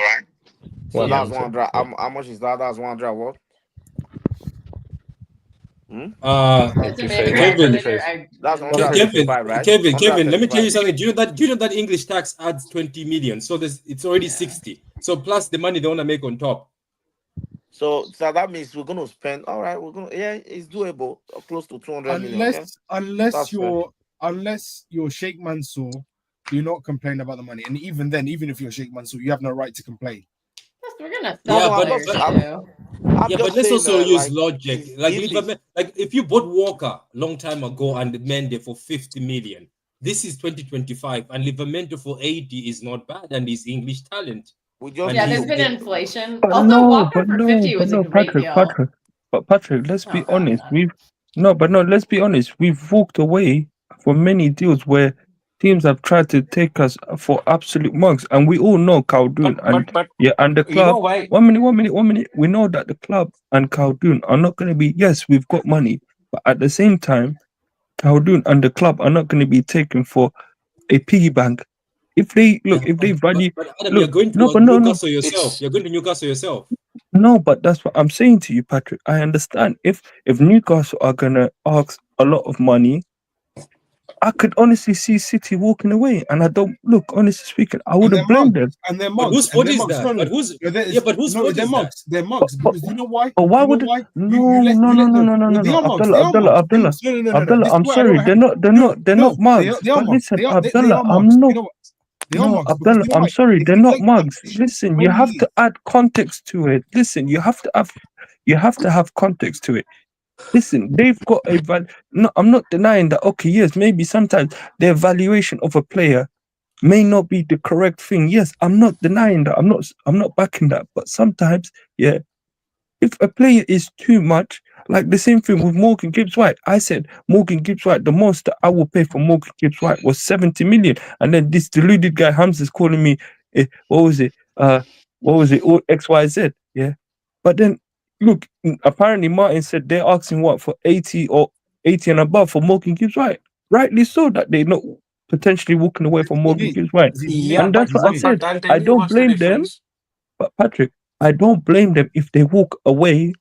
So that's 100. How much is that? That's 100 what? It's a 55, manufacturer. 125. That's Yeah. Kevin, 135, right? Kevin, let me tell you 135. something. Do you know that English tax adds 20 million? So it's already 60. So plus the money they want to make on top. So that means we're gonna spend. All right, it's doable. Close to 200 million. Yeah? That's Unless you're Sheikh Mansour, do not complain about the money. And even then, even if you're Sheikh Mansour, you have no right to complain. Yes, we're gonna No, sell no, I'm players not- too. I'm Yeah, just but let's saying, also use like, logic. Like if you bought Walker long time ago and Mende for 50 million, this is 2025, and Livramento for 80 is not bad, and he's English talent. we just And Yeah, he's- there's been inflation. But Also, no, Walker but for no, 50 but was a no, great deal. Patrick, let's Oh, be God, honest. no. Let's be honest. We've walked away from many deals where teams have tried to take us for absolute mugs, and we all know Khaldoon and the you know club. why? 1 minute, 1 minute, 1 minute. We know that the club and Khaldoon are not going to be. Yes, we've got money, but at the same time, Khaldoon and the club are not going to be taken for a piggy bank if they look, if they value, but Adam, look, you're going to no, but no, Newcastle yourself. It's You're going to Newcastle yourself. no, but that's what I'm saying to you, Patrick. I understand if Newcastle are gonna ask a lot of money, I could honestly see City walking away, and I don't look. Honestly speaking, I And they're wouldn't blame mugs. them. And they're But mugs. whose And fault they're is mugs. that? No, no. But who's No, there yeah? is, But whose no, fault they're is that? mugs. They're mugs. Because you know why? But why You know would why? no, You no, let no, no, no, no. no, They no, are mugs. They are Abdullah, mugs. Abdullah, No. Abdullah. This is I'm why I don't sorry, have. they're No, not they mugs. are But mugs. listen, They Abdullah, are mugs. I'm You not. know what? They are No, mugs because Abdullah, you know I'm why? sorry, They they're not deflate mugs. competition for Listen, you many have years. to add context to it. Listen, you have to have context to it. Listen, they've got a no, I'm not denying that. Okay, yes, maybe sometimes the evaluation of a player may not be the correct thing. Yes, I'm not denying that. I'm not backing that. But sometimes, yeah, if a player is too much, like the same thing with Morgan Gibbs White. I said Morgan Gibbs White, the most that I will pay for Morgan Gibbs White was 70 million. And then this deluded guy Hamza's calling me what was it? All XYZ. Yeah. But then look, apparently Martin said they're asking what for 80 or 80 and above for Morgan Gibbs White. Rightly so that they're not potentially walking away from He Morgan did. Gibbs White. Because he's yeah, And linked. that's but what He's I but linked. said. but I'll tell I you don't what's the blame them, difference. but Patrick, I don't blame them if they walk away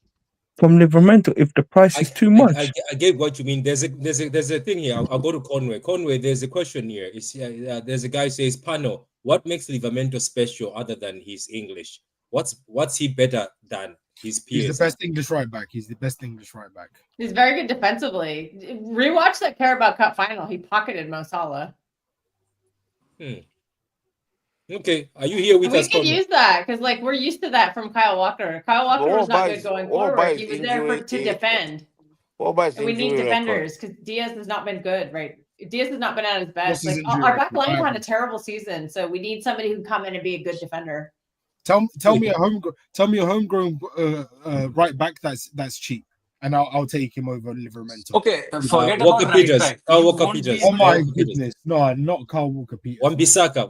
from Livermore if the price is too much. I get what you mean. There's a thing here. I'll go to Conway. Conway, there's a question here. There's a guy says, Pano, what makes Livramento special other than his English? What's he better than his He's the peers? best English right back. He's the best English right back. He's very good defensively. Rewatch that Carabao Cup final. He pocketed Mo Salah. Okay, are you here with And we us, could Conway? use that because, like, we're used to that from Kyle Walker. Kyle Walker But was not good going what about forward. his He was there injury? to defend. What about his And we need injury record? defenders because Diaz has not been good, right? Diaz has not been at his What's best. his Like injury our back record? line had a terrible season, so we need somebody who can come in and be a good defender. Tell me a homegrown right back that's cheap, and I'll take him over Livramento. Okay, forget Walker about right Peters. back. Carl You Walker won't Peters. be Oh able my to. Walker Peters. goodness, no, not Carl Walker Peters. Wan-Bissaka.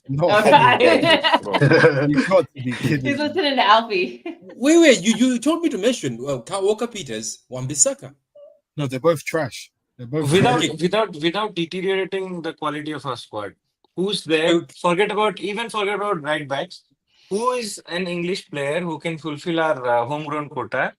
No, Oh, God. you've got to be kidding He's me. listening to Alfie. Wait, you told me to mention Carl Walker Peters, Wan-Bissaka. No, they're both trash. They're both without trash. Okay. without deteriorating the quality of our squad. Who's there? Forget about right backs. Who is an English player who can fulfill our homegrown quota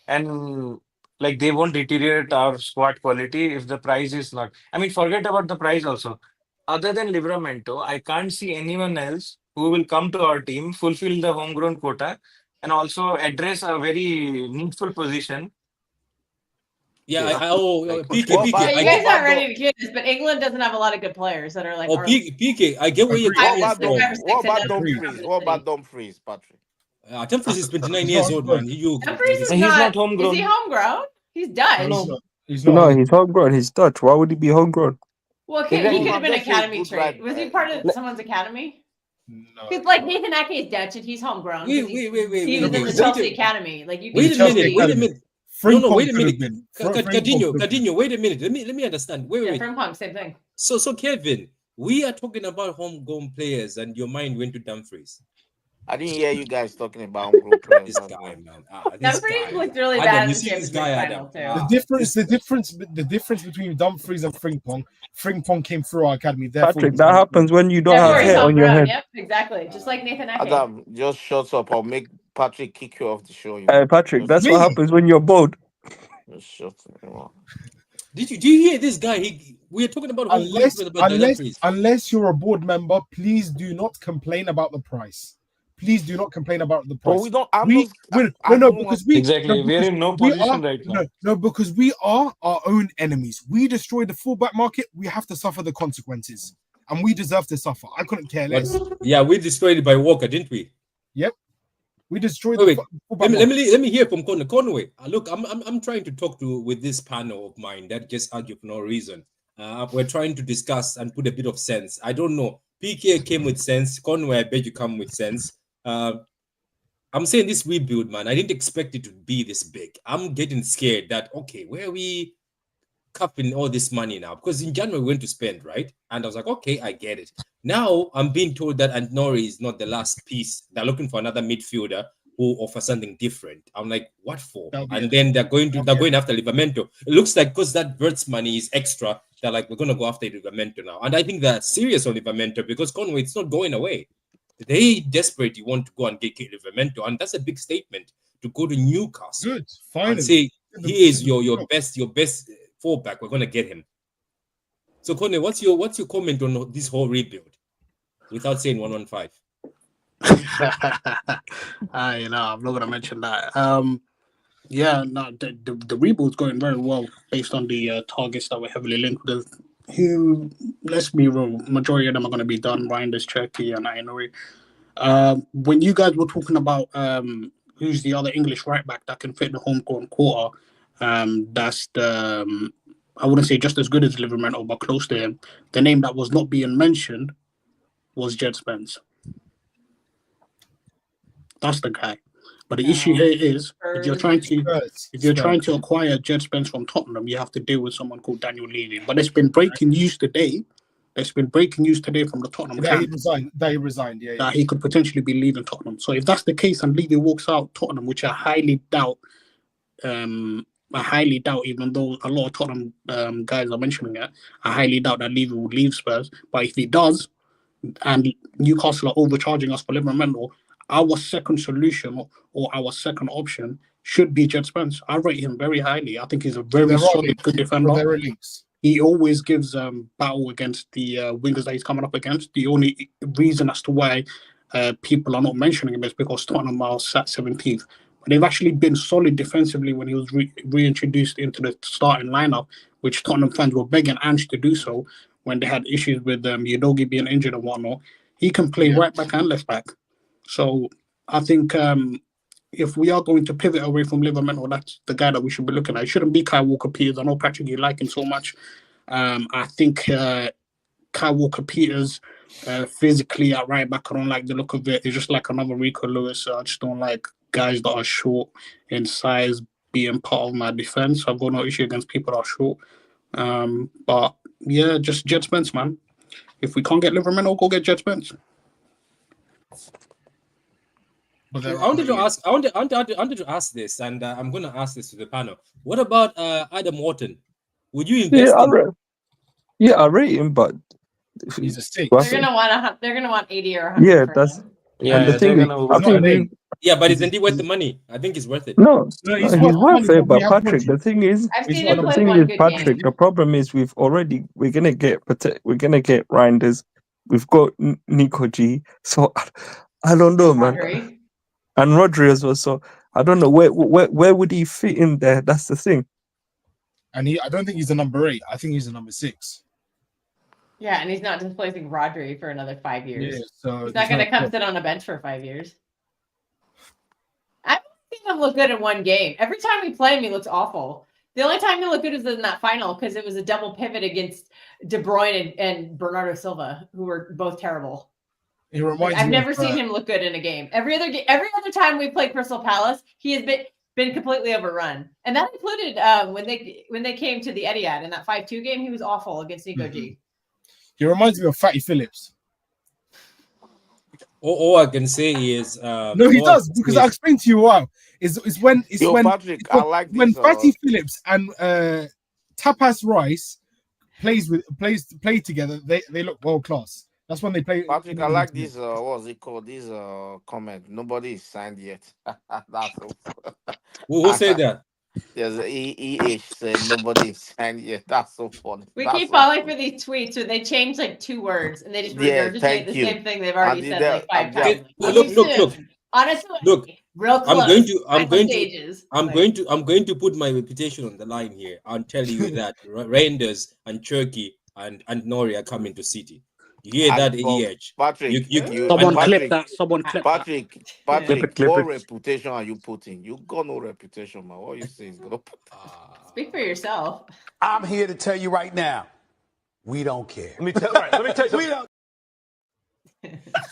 and like they won't deteriorate our squad quality if the price is not. I mean, forget about the price also. Other than Livramento, I can't see anyone else who will come to our team, fulfill the homegrown quota, and also address a very needful position. Yeah, Okay. PK, What PK. about- Yeah, I you get guys aren't ready to kill this, but England doesn't have a lot of good players that are like. our PK. I get where you're Agreed. What coming about from. What about Agreed. Dumfries? What about Dumfries, Patrick? Dumfries is 29 He's years not old, good. man. You Dumfries is And he's not not. Is homegrown. he homegrown? He's No, Dutch. he's No. not. He's not. No, he's homegrown. He's Dutch. Why would he be homegrown? Well, he Exactly. could have been I'm just saying academy good trained. right Was he back. part of Le- someone's academy? No. Because like Nathan Ake is Dutch and he's homegrown. 'cause he was in the wait. Chelsea academy. Like you. Wait can a Chelsea minute. Wait a Academy. minute. No, Frimpong wait a could have minute. been. Continue. Wait a minute. Let me understand. Yeah, Wait. Frimpong, same thing. So Kevin, we are talking about homegrown players, and your mind went to Dumfries. I didn't hear you guys talking about homegrown players. This That's guy, why. man. This Dumfries guy. looked really Adam, bad in you the see this Champions guy, League Adam. final too. The difference between Dumfries and Frimpong came through our academy. Therefore, Patrick, he's that homegrown. happens when you don't Therefore, have he's hair on your homegrown. head. Yep, exactly. Just like Nathan Ake. Adam, just shut up. I'll make Patrick kick you off the show. Patrick, that's Me? what happens when you're bold. Just shut up. Do you hear this guy? We are talking about homegrown players about Dumfries. Unless you're a board member, please do not complain about the price. Please do not complain about the But price. we don't. Exactly. We're in no position right now. Because we are our own enemies. We destroy the fullback market. We have to suffer the consequences, and we deserve to suffer. I couldn't care less. Yeah, we destroyed it by Walker, didn't we? Yep, we destroyed Wait, the fullback let market. me hear from Conway. Look, I'm trying to talk with this panel of mine that just argue for no reason. We're trying to discuss and put a bit of sense. I don't know. PK came with sense. Conway, I bet you come with sense. I'm saying this rebuild, man. I didn't expect it to be this big. I'm getting scared that where are we cupping all this money now? Because in January we went to spend, right? And I was like, okay, I get it. Now I'm being told that Nori is not the last piece. They're looking for another midfielder who offer something different. I'm like, what for? That'll be And it. then they're going Okay. after Livramento. It looks like because that Verts money is extra, they're like, we're gonna go after Livramento now. And I think they're serious on Livramento because Conway, it's not going away. They desperately want to go and get Livramento, and that's a big statement to go to Newcastle Good. Finally. and say Good. he is your best fullback. We're gonna get him. So Conway, what's your comment on this whole rebuild? Without saying 115. I'm not gonna mention that. The rebuild's going very well based on the targets that we're heavily linked with. Who, let's be real, majority of them are going to be done. Reinders, Cherky, and Ainuri. When you guys were talking about who's the other English right back that can fit the homegrown quarter, that's the I wouldn't say just as good as Livramento, but close to him. The name that was not being mentioned was Jed Spence. That's the guy. But the issue here is if you're trying to acquire Jed Spence from Tottenham, you have to deal with someone called Daniel Levy. But it's been breaking news today. There's been breaking news today from the Tottenham That he camp resigned. Yeah. that he could potentially be leaving Tottenham. So if that's the case and Levy walks out Tottenham, which I highly doubt, even though a lot of Tottenham guys are mentioning it, I highly doubt that Levy will leave Spurs. But if he does, and Newcastle are overcharging us for Livramento, our second solution or our second option should be Jed Spence. I rate him very highly. I think he's a very solid, good defender. He always gives battle against the wingers that he's coming up against. The only reason as to why people are not mentioning him is because Tottenham are sat 17th. But they've actually been solid defensively when he was reintroduced into the starting lineup, which Tottenham fans were begging Ange to do so when they had issues with Udogie being injured and whatnot. He can play right back and left back. So I think if we are going to pivot away from Livramento, that's the guy that we should be looking at. It shouldn't be Kyle Walker-Peters. I know, Patrick, you like him so much. I think Kyle Walker-Peters physically at right back, I don't like the look of it. It's just like another Rico Lewis. I just don't like guys that are short in size being part of my defense. I've got no issue against people that are short. But yeah, just Jed Spence, man. If we can't get Livramento, go get Jed Spence. I wanted to ask this, and I'm going to ask this to the panel. What about Adam Wharton? Would you invest in? I rate him, but he's a stick. They're gonna want 80 or 100. Yeah, that's and the thing. But isn't he worth the money? I think he's worth it. No, he's worth it. But Patrick, the thing is, Patrick, the problem is we're gonna get Reinders. We've got Nico G. So I don't know, man. Rodri. And Rodri as well. So I don't know where would he fit in there. That's the thing. And I don't think he's a number 8. I think he's a number 6. Yeah, and he's not displacing Rodri for another 5 years. Yeah, so he's not going to come sit on a bench for 5 years. I don't think him look good in one game. Every time we play him, he looks awful. The only time he looked good was in that final because it was a double pivot against De Bruyne and Bernardo Silva, who were both terrible. I've never seen him look good in a game. Every other time we played Crystal Palace, he has been completely overrun, and that included when they came to the Etihad in that 5-2 game. He was awful against Nico G. He reminds me of Fatty Phillips. All I can say is no, he does, because I'll explain to you why. When Fatty Phillips and Tapas Rice play together, they look world class. That's when they play. Patrick, I like this. What's it called? This comment. Nobody is signed yet. That's so. Who said that? There's EH said nobody is signed yet. That's so funny. We keep falling for these tweets where they change like 2 words and they just regurgitate the same thing they've already said like 5 times. Look. Honestly, look. Real close. I'm going to put my reputation on the line here. I'm telling you that Rangers and Turkey and Nori are coming to City. You hear that, EH? Patrick, someone clip that. Someone clip Patrick, that. Patrick, what reputation are you putting? You got no reputation, man. What you say is gonna put. Speak for yourself. I'm here to tell you right now, we don't care. Let me tell you.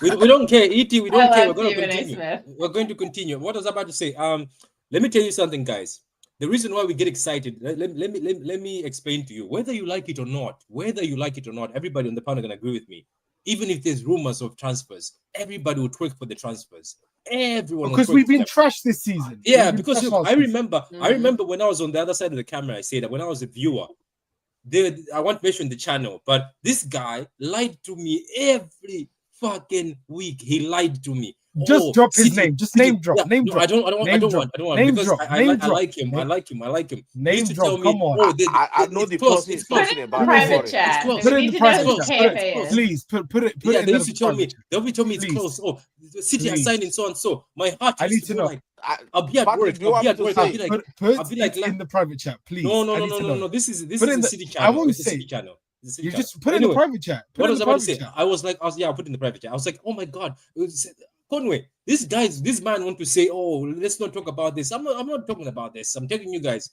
We don't care, ET. We don't care. We're going to Stephen A. continue. Smith. We're going to continue. What I was about to say. Let me tell you something, guys. The reason why we get excited, let me explain to you. Whether you like it or not, everybody on the panel can agree with me. Even if there's rumors of transfers, everybody will twerk for the transfers. everyone was Because we've been praising them. trashed this season. Yeah, We've been because trashed look, last I season. remember, I remember when I was on the other side of the camera, I said that when I was a viewer, I won't mention the channel, but this guy lied to me every fucking week. He lied to me. Just drop his City, name. Just City. name drop. Yeah, Name no, drop. I don't Name drop. want Name because drop. I Name like drop. him. I like him. He Name used to drop. tell me, Come on. oh, I know it's the close. person It's he's close. talking Put it in about. the Put it in Don't private worry. It's chat. close. Put it We in need the to know private who close. chat. KFA It's is. close. Please put it Yeah, in they the used to tell private me. chat. They'll be telling me it's Please. close. Oh, City are Please. signing so and so. My heart I used need to to go know. like, I'll be at Patrick, work. do you I'll want be me at to work. I'll say? be like, Put I'll be like, it in the private chat, please. no. I need to know. This is Put it in the the. City I channel. won't It's the say. City channel. It's the City You channel. just put it in the Anyway, private chat. Put what it in was the I about to private say? chat. I was yeah, I put it in the private chat. I was like, oh my god, Conway, this man want to say, oh, let's not talk about this. I'm not talking about this. I'm telling you guys,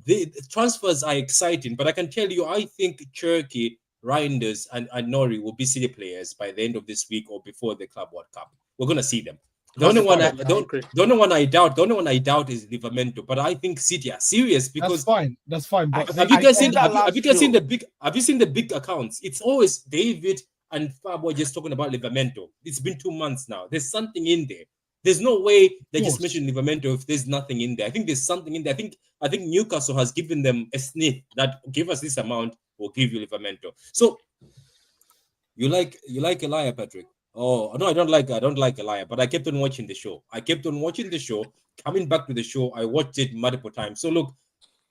the transfers are exciting, but I can tell you, I think Cherky, Reinders, and Nori will be City players by the end of this week or before the Club World Cup. We're gonna see them. The only one I doubt is Livramento, but I think City are serious because That's fine. But have you guys seen that have you guys last seen show. the big accounts? It's always David and Fabo just talking about Livramento. It's been 2 months now. There's something in there. There's no way they just mention Livramento if there's nothing in there. I think there's something in there. I think Newcastle has given them a sniff that give us this amount, we'll give you Livramento. So you like a liar, Patrick? Oh no, I don't like a liar, but I kept on watching the show. Coming back to the show, I watched it multiple times. So look,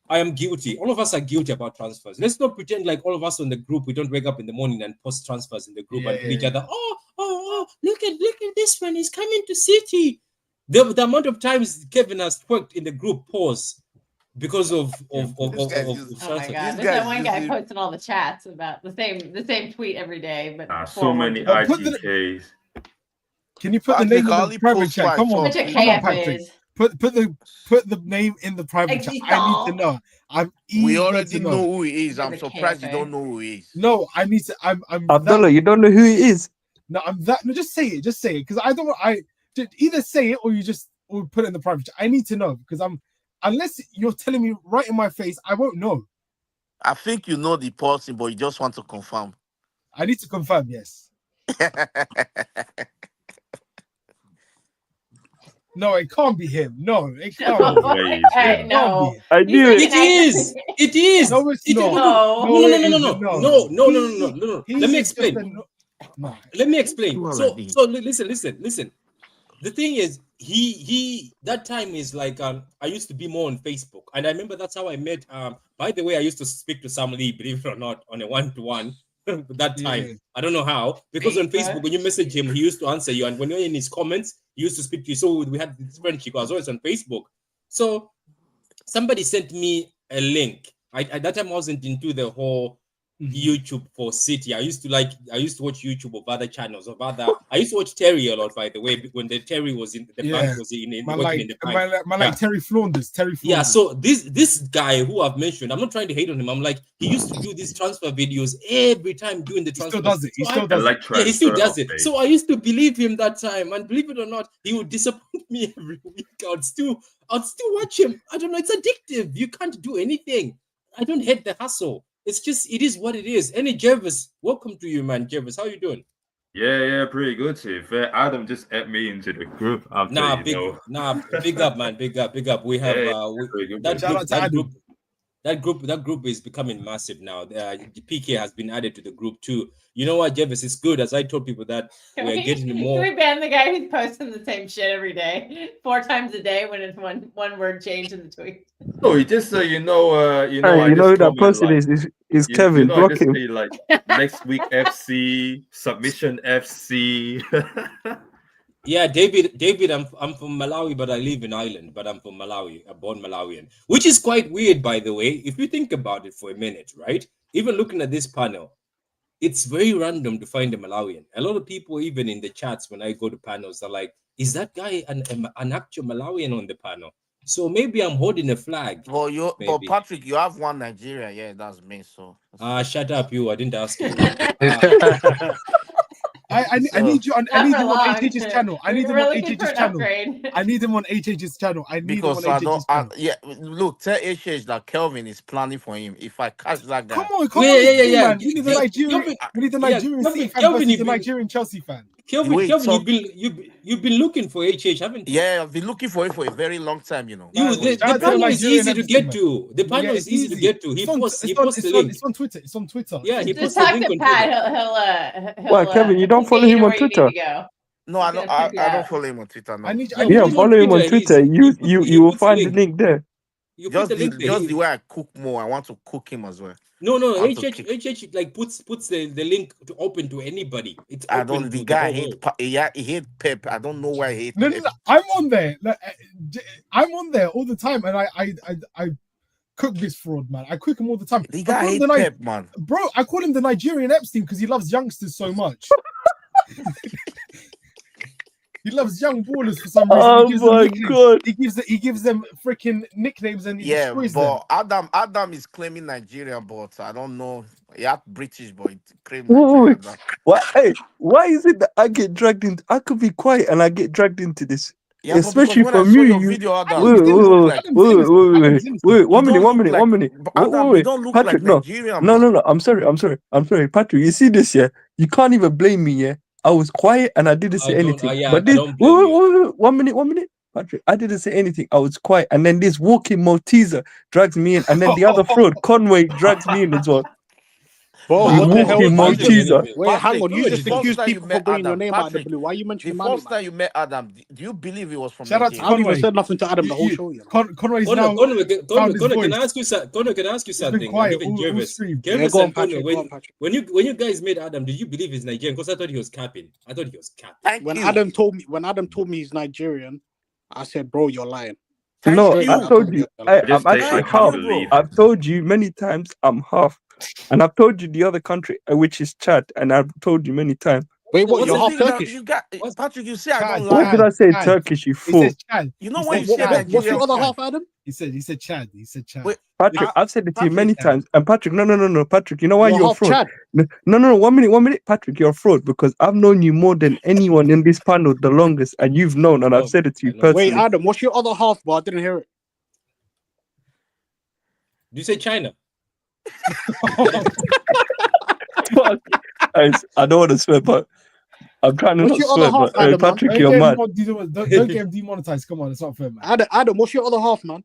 I am guilty. All of us are guilty about transfers. Let's not pretend like all of us on the group, we don't wake up in the morning and post transfers in the group and tell each other, oh, look at this one, he's coming to City. The amount of times Kevin has worked in the group pause because of Oh my god! There's that one guy posting all the chats about the same tweet every day, but so many ITKs. Can you put the name in the private chat? Come on, Patrick. Put the name in the private chat. I need to know. We already know who he is. I'm surprised you don't know who he is. No, I need to. I'm Abdullah, you don't know who he is. No, I'm that. No, just say it. Just say it, because I don't. Either say it or you just put it in the private chat. I need to know because unless you're telling me right in my face, I won't know. I think you know the person, but you just want to confirm. I need to confirm. Yes. No, it can't be him. No, it can't be. No. I knew it. It is. It is. No, it's not. No. Let me explain. Let me explain. So listen. The thing is, he that time is like I used to be more on Facebook, and I remember that's how I met. By the way, I used to speak to Sam Lee, believe it or not, on a 1-to-1. That time, I don't know how, because on Facebook when you message him, he used to answer you, and when you're in his comments, he used to speak to you. So we had this friendship. I was always on Facebook. So somebody sent me a link. At that time I wasn't into the whole YouTube for City. I used to watch YouTube of other channels I used to watch Terry a lot, by the way, when the Terry was in the bank, was in working in the bank. Like Terry Flaunders. Yeah, so this guy who I've mentioned, I'm not trying to hate on him. I'm like, he used to do these transfer videos every time doing the transfer. He still does it. Yeah, he still does it. So I used to believe him that time, and believe it or not, he would disappoint me every week. I'd still watch him. I don't know, it's addictive. You can't do anything. I don't hate the hustle. It's just, it is what it is. Any Jervis, welcome to you, man. Jervis, how you doing? Yeah, pretty good. To be fair, Adam just add me into the group. Big up, man. Big up. We have that group is becoming massive now. The PK has been added to the group too. You know what, Jervis? It's good. As I told people that we're getting more. Can we ban the guy who's posting the same shit every day, 4 times a day when it's one word change in the tweet? No, just so you know, who that person is Kevin. Block him. Say, like next week FC submission FC. Yeah, David, I'm from Malawi, but I live in Ireland. But I'm from Malawi, a born Malawian, which is quite weird, by the way. If you think about it for a minute, right? Even looking at this panel, it's very random to find a Malawian. A lot of people, even in the chats, when I go to panels, are like, "Is that guy an actual Malawian on the panel?" So maybe I'm holding a flag. Well, but Patrick, you have one Nigeria. Yeah, that's me. So shut up, you. I didn't ask you. I need you on. I need him on HH's channel. I need him on HH's channel. I need him on HH's channel. Look, tell HH that Kelvin is planning for him. If I catch that guy, come on, man. We need the Nigerian. We need the Nigerian City fan versus the Nigerian Chelsea fan. Kelvin, talk, you've been looking for HH, haven't you? yeah, I've been looking for it for a very long time. You know. You Man, the shout out to the panel is Nigerian easy to MC, get man. to. The panel Yeah, is it's easy to easy. get to. He posts the link. It's on Twitter. It's on Twitter. Yeah, he It's posts Just the talk link to on Pat. Twitter. Why, Kevin? You don't he'll follow get you him to on where you need Twitter? to go. No, He's I don't. gonna figure I don't out. follow him on Twitter. No. I need. Yeah, I put Yeah, him need. follow him on Twitter. Twitter. You He will puts the find the link. link there. You put the link there. Just the way I cook more. I want to cook him as well. No. I want to keep. HH like puts the link to open to anybody. It's I open don't. to The the guy whole hate. world. He hate Pep. I don't know why he hate No, Pep. I'm on there. Like, I'm on there all the time, and I cook this fraud, man. I cook him all the time. The I guy call him hate the Pep, man. Bro, I call him the Nigerian Epstein because he loves youngsters so much. He loves young ballers for some reason. Oh He gives them my nicknames. god. He gives them freaking nicknames and he Yeah, destroys them. but Adam is claiming Nigeria, but I don't know. He had British, but he claimed Wait, Nigeria. wait. Why is it that I get dragged into? I could be quiet and I get dragged into this, Yeah, but especially because when I from saw you. your You video, Adam, wait, you don't look like Adam's innocent. wait. you don't look like 1 minute. Adam, you don't look Patrick, like Nigerian, bro. no. I'm sorry, Patrick. You see this, yeah? You can't even blame me, yeah? I was quiet and I didn't say anything. I don't blame you. Wait, 1 minute, Patrick. I didn't say anything. I was quiet, and then this walking Malteser drags me in, and then the other fraud Conway drags me in as well. Bro, The what the hell? walking Patrick? Malteser. Wait, hang on. You the just first accused time you people met for bringing your Adam, name out of the Patrick, blue. Why you the mentioning my name? first time you met Adam, do you believe he was from Shout out to Nigeria? I haven't even Conway. said nothing to Adam the whole show. You know? Conway's Connor, now found his can voice. I ask you Connor, can I ask you He's been something? quiet Even all Jervis. stream. Yeah, Jervis go on, and Connor, Patrick. when you guys met Adam, did you believe he's Nigerian? Because I thought he was capping. When Adam told me he's Nigerian, I said, bro, you're lying. No, you. I told you. I'm actually half. I've told you many times I'm half. And I've told you the other country, which is Chad, and I've told you many times. Wait, what? What's You're the half thing now? Turkish? You got Patrick. You say I Chad, don't What lie. did I say? Chad. Turkish, you He fool. says Chad. You know He when said you say Chad. What's Nigerian, your other Chad. half, Adam? He said Chad. He said Chad. Wait, Patrick, I've said it to you many Patrick, times. And Patrick, no, Patrick, you know why You're you're a half fraud? Chad. No, 1 minute, Patrick, you're a fraud because I've known you more than anyone in this panel the longest, and you've known, and I've said it to you I know. personally. Wait, Adam, what's your other half? But I didn't hear it. Do you say China? Fuck. I don't want to swear, but I'm trying to What's not your swear. other half, But Adam, man? Patrick, you're mad. Don't get him demonetized. Come on, it's not fair, man. Adam, what's your other half, man?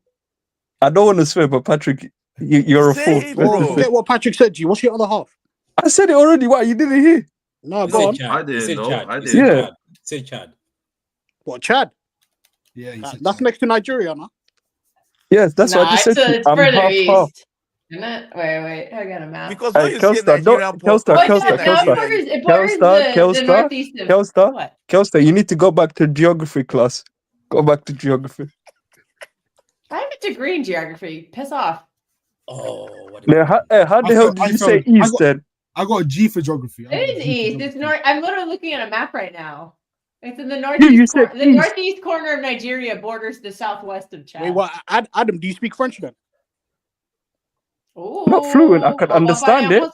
I don't want to swear, but Patrick, you're a fool. Say it, Bro, bro. forget what Patrick said to you. What's your other half? I said it already. Why you didn't hear? No, You go said on. Chad. I You didn't said know. Chad. I You didn't. said Yeah. Chad. Say Chad. What, Chad? Yeah, he said That's Chad. next to Nigeria, no? Yes, that's what I just said. To you. It's I'm further half. east. Isn't it? Wait, I got a map. Because when Hey, you say Kelstar, Nigerian, Kelstar, Oh, Kelstar, yeah, no, Kelstar. it borders the northeast of Kelstar, what? Kelstar, you need to go back to geography class. Go back to geography. I have a degree in geography. Piss off. Oh, what Now, how the hell did you say east then? I got a G for geography. It is east. It's north. I'm literally looking at a map right now. It's in the you northeast. said The east. northeast corner of Nigeria borders the southwest of Chad. Wait, what? Adam, do you speak French then? Not fluent, I can understand it. Look,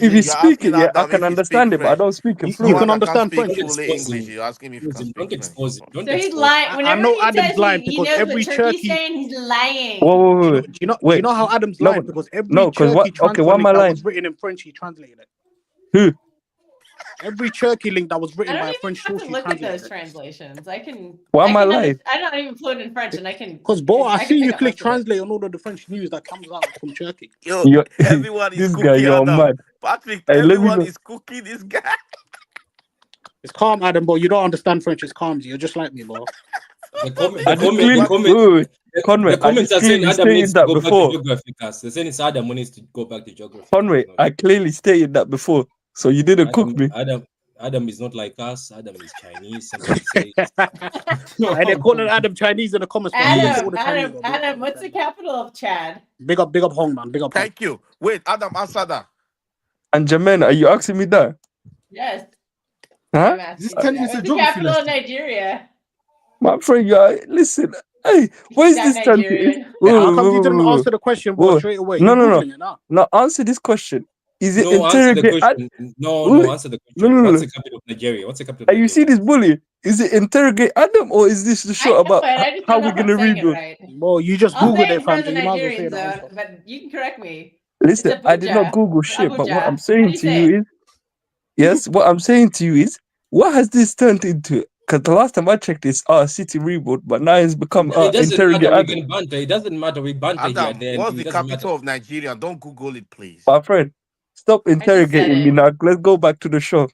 if you speak it, yeah, I can understand it, but I don't speak it You fluent. can understand speak French. fully English. You're asking me if you can speak French. So he's lying. Whenever know he Adam's says lying he because knows every what Turkey's Turkey- saying, he's lying. Whoa. Do you know how Adam's lying? Because every Turkey transfer why am link I that lying? was written in French, he translated it. Who? Every Turkey link that was I written don't by a even French have source, to he look at translated those it. translations. I can. Why am I lying? I'm not even fluent in French, and I can. Because, bro, I can see you pick up click most of it. translate on all of the French news that comes out from Turkey. Yo, everyone is This cooking guy, you're Adam. mad. Patrick, Hey, let me everyone know. is cooking this guy. It's calm, Adam, but you don't understand French. It's calm. You're just like me, bro. The comment, I the just comment, the clearly, comment, Conway, the comments I are just saying clearly Adam needs stated to that go back to before. geography class. They're saying it's Adam who needs to go back to geography. Conway, I clearly stated that before, so you didn't cook me. Adam is not like us. Adam is Chinese. Somebody says. And they're calling Adam Chinese in the comments. Adam, what's the capital of Chad? Big up Hong, man. Big up Hong. Thank you. Wait, Adam, answer that. And Jermaine, are you asking me that? Yes. Huh? Just tell you it's a What's the geography capital of lesson. Nigeria? My friend, listen. Hey, where's this country? Nigerian. How come you didn't answer the question, bro, straight away? No. You're Googling it now. Now answer this question. Is it No, answer the interrogate? question. No, answer the question. What's the capital of Nigeria? What's the capital of Nigeria? You see this bully? Is it interrogate Adam or is this the show about how we're gonna rebuild? Right. Well, you just I'll Googled say it, in front fam. of the You might as well say Nigerians, the though, answer. but you can correct me. Listen, It's I did not Abuja. Google shit, but what Abuja. I'm saying How do to you you is Yes, what I'm saying to you is, what has this turned into? Because the last time I checked, it's City reboot, but now it's become It doesn't interrogate matter. We Adam. can banter. It doesn't matter. We banter here and Adam, then what's it the doesn't matter. capital of Nigeria? Don't Google it, please. My friend, stop I just said interrogating me it. now. Let's go back to the show.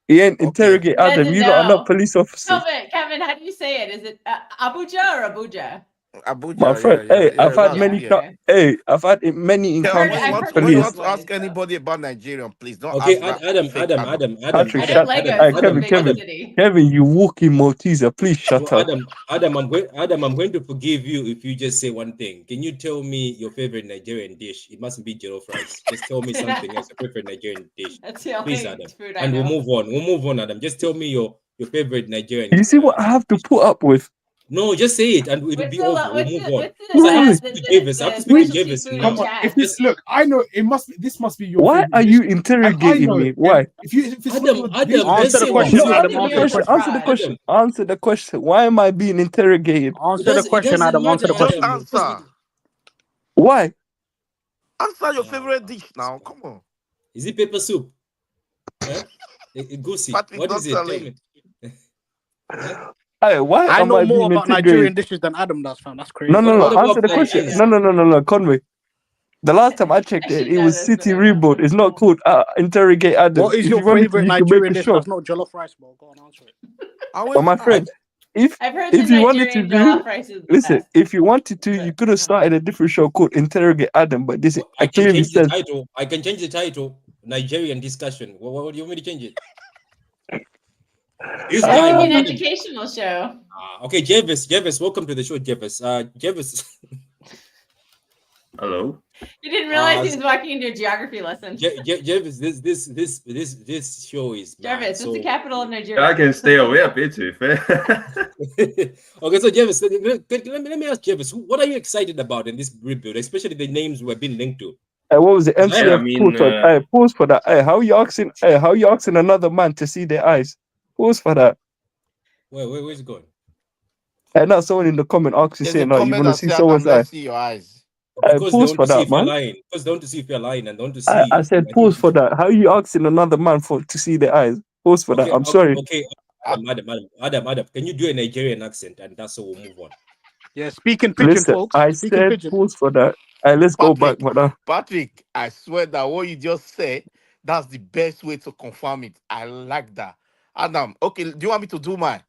He ain't Okay. interrogate He Adam. doesn't You lot are not know. police officers. Kevin, how do you say it? Is it Abuja or Abuja? My Abuja, friend, hey, I've had that's many, yeah. Okay. I've had many Kel, encounters I've with heard when you both want police. to ask ways. So. anybody about Nigerian, please don't Okay, ask that Adam, fake Adam. Patrick, I shut. don't like Hey, us. It's a Kevin, big Kevin, city. Kevin, you walking Malteser. Please shut So up. Adam, I'm going to forgive you if you just say one thing. Can you tell me your favorite Nigerian dish? It mustn't be jollof rice. Just tell me something else. Your favorite Nigerian dish, That's the please, only Adam. food I And know. we'll move on. We'll move on, Adam. Just tell me your favorite Nigerian. You see what I have to dish. put up with? No, just say it, and it'll What's be the over. We'll move on. what's Because I have to Really? speak to Javis. I have to the speak to specialty Javis food now. Come on. If chat? this look, I know it must be. This must be your Why favorite are dish. you And I interrogating know me? Why? if it's not Adam, your dish, Adam, Answer just the say one. question, No, Say Adam. answer the Answer the Here for question. question. Answer the fraud. question. Adam. Answer the question. Why am I being interrogated? Answer the It question, doesn't Adam. matter, Answer the Just question. Adam. Because answer. Why? Answer your oh, favorite dish now. Come on. is it pepper soup? Huh? Goosey. Patrick, What is don't it? tell Tell him. me. Huh? Hey, why I am know I more being about interrogated? Nigerian dishes than Adam does, fam. That's No, crazy. no, What no. about Answer the fried question. rice? No, Conway. The last time I checked I it, should it know was this, but City I don't. Reboot. It's not called Interrogate Adam. What is If your you wanted to, favorite you could make Nigerian a dish show. that's not jollof rice, bro? Go on, answer it. But my I, friend, I've heard the if you wanted to Nigerian do, jollof rice is the listen, best. if you wanted to, But you could have started a different show called Interrogate Adam. But this I can clearly change the says, title. I can change the title. Nigerian discussion. What do you want me to change it? This that guy, could be an Adam. educational show. Okay, Javis, welcome to the show, Javis. Javis, Hello. You didn't realize he was walking into a geography lesson. Javis, this show is mad. Jarvis, what's the So capital of I Nigeria? can stay away a bit, to be fair. okay, so Javis, let me ask Javis, what are you excited about in this rebuild, especially the names we've been linked to? what was it? Because I Yeah, I have, MCF mean, pause for pause for that. Hey, how you asking? Hey, how you asking another man to see their eyes? Pause for that. where's it going? And now someone in the comment asks you there's a saying, "No, you comment want to that see said, Adam, someone's eye." let's see your eyes. Because they Pause want for to see that, if you're man. lying. Because they want to see if you're lying and they want to I see. said pause for that. How you asking another man to see their eyes? Pause for that. I'm sorry. Okay. Adam, can you do a Nigerian accent and that's how we'll move on? Yeah, speaking pigeon, Listen, folks. I Speaking said pigeon. pause for that. Let's go back, madam. Patrick, I swear that what you just said, that's the best way to confirm it. I like that. Adam, okay, do you want me to do mine?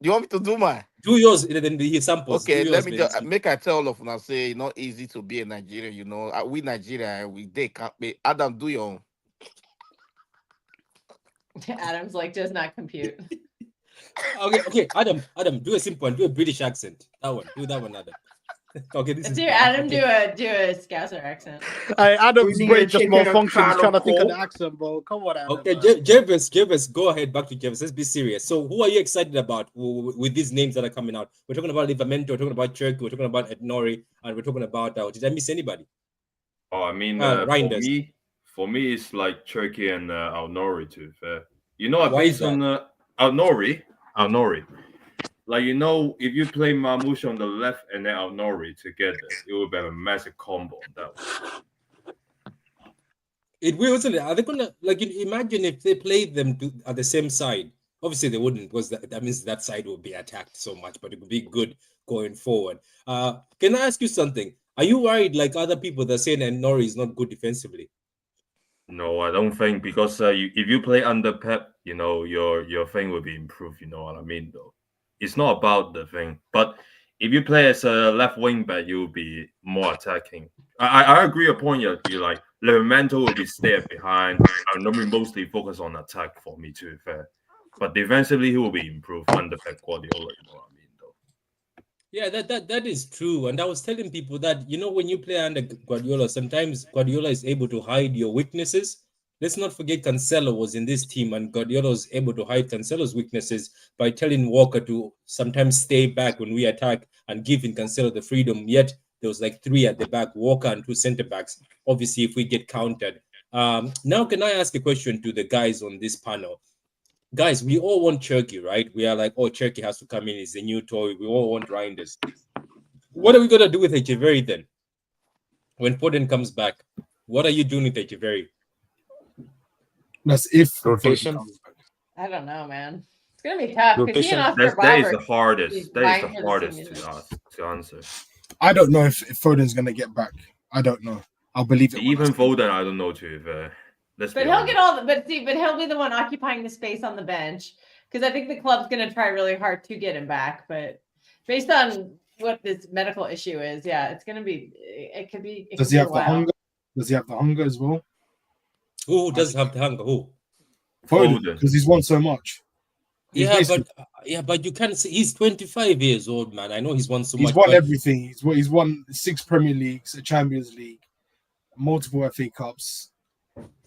Do you want me to do mine? Do yours, then the samples. Do Okay, let yours, me then just make I tell all of now say it's not easy to be a Nigerian, you know. We Nigeria, they can't be. Adam, do your own. Adam's like does not compute. Okay, Adam, do a simple one. Do a British accent. That one. Do that one, Adam. Okay, this Let's is do bad. Adam Okay. do a Scouser accent. Adam's We need brain a just chicken and malfunctioned. He's can trying to of think of the Coke. accent, bro. Come on, Adam. Okay, Jervis, go ahead. Back to Jervis. Let's be serious. So, who are you excited about with these names that are coming out? We're talking about Livamento, we're talking about Cherky, we're talking about Ednori, and we're talking about. Did I miss anybody? oh, I mean, Reinders. for me, it's like Turkey and Al-Nori, to be fair. You know, Why is based on Al-Nori, like, you know, if you play Marmoush on the left and then Al-Nori together, it would be a massive combo on that one. It will, isn't it? Are they gonna imagine if they played them at the same side? Obviously, they wouldn't, because that means that side will be attacked so much, but it would be good going forward. Can I ask you something? Are you worried, like other people that are saying that Nori is not good defensively? No, I don't think, because if you play under Pep, you know, your thing will be improved. You know what I mean, though. It's not about the thing, but if you play as a left wing back, you'll be more attacking. I agree your point. You like Levenmental will be stay behind. I'll normally mostly focus on attack for me, to be fair. But defensively, he will be improved under Pep Guardiola. You know what I mean, though. Yeah, that is true. And I was telling people that, when you play under Guardiola, sometimes Guardiola is able to hide your weaknesses. Let's not forget Cancelo was in this team, and Guardiola was able to hide Cancelo's weaknesses by telling Walker to sometimes stay back when we attack and giving Cancelo the freedom. Yet there was like three at the back, Walker and two center backs. Obviously, if we get countered. Now, can I ask a question to the guys on this panel? Guys, we all want Cherky, right? We are like, oh, Cherky has to come in. It's a new toy. We all want Reinders. What are we going to do with Echeverry then? When Foden comes back, what are you doing with Echeverry? That's if Rotation? Foden comes back. I don't know, man. It's gonna be tough because he and Rotation. Oscar That Bob is are the hardest. That is vying the for the hardest same to minutes. ask to answer. I don't know if Foden's gonna get back. I don't know. I'll believe it. when I Even see it. Foden, I don't know too. Let's But be he'll honest. get all the, but he'll be the one occupying the space on the bench because I think the club's going to try really hard to get him back. But based on what this medical issue is, yeah, it's going to be. It could be. It Does could he be a have the while. hunger? Does he have the hunger as well? Who does have the hunger? Who? Foden, Foden. because he's won so much. He's But you can't say he's 25 years old, man. I know he's won so he's much. won but everything. He's won 6 Premier Leagues, a Champions League, multiple FA Cups.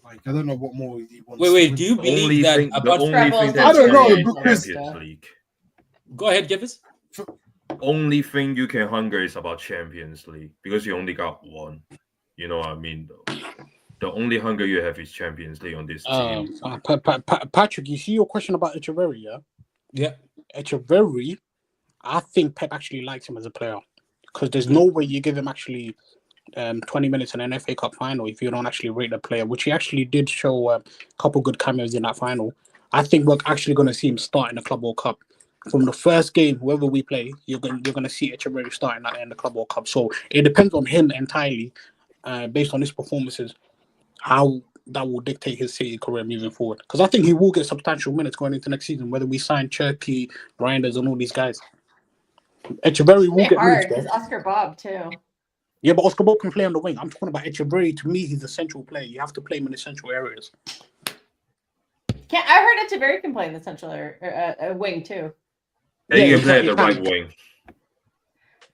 Like I don't know what more he wants. Wait. to Do you The only believe that thing, the apart only Trebles, thing I that don't know, can win because- Champions League. Go ahead, Jeffers. Only thing you can hunger is about Champions League because you only got one. You know what I mean, though. The only hunger you have is Champions League on this team. Patrick, you see your question about Echeverry, yeah? Yeah. Echeverry, I think Pep actually likes him as a player because there's no way you give him actually 20 minutes in an FA Cup final if you don't actually rate the player, which he actually did show a couple good cameos in that final. I think we're actually going to see him start in the Club World Cup. From the first game, whoever we play, you're going to see Echeverry starting in the Club World Cup. So it depends on him entirely, based on his performances, how that will dictate his City career moving forward. Because I think he will get substantial minutes going into next season, whether we sign Cherky, Reinders, and all these guys. Echeverry will It's get hard minutes, because bro. Oscar Bob too. Yeah, but Oscar Bob can play on the wing. I'm talking about Echeverry. To me, he's a central player. You have to play him in the central areas. I heard Echeverry can play in the central wing too. And you Yeah, can play at he the can. right wing.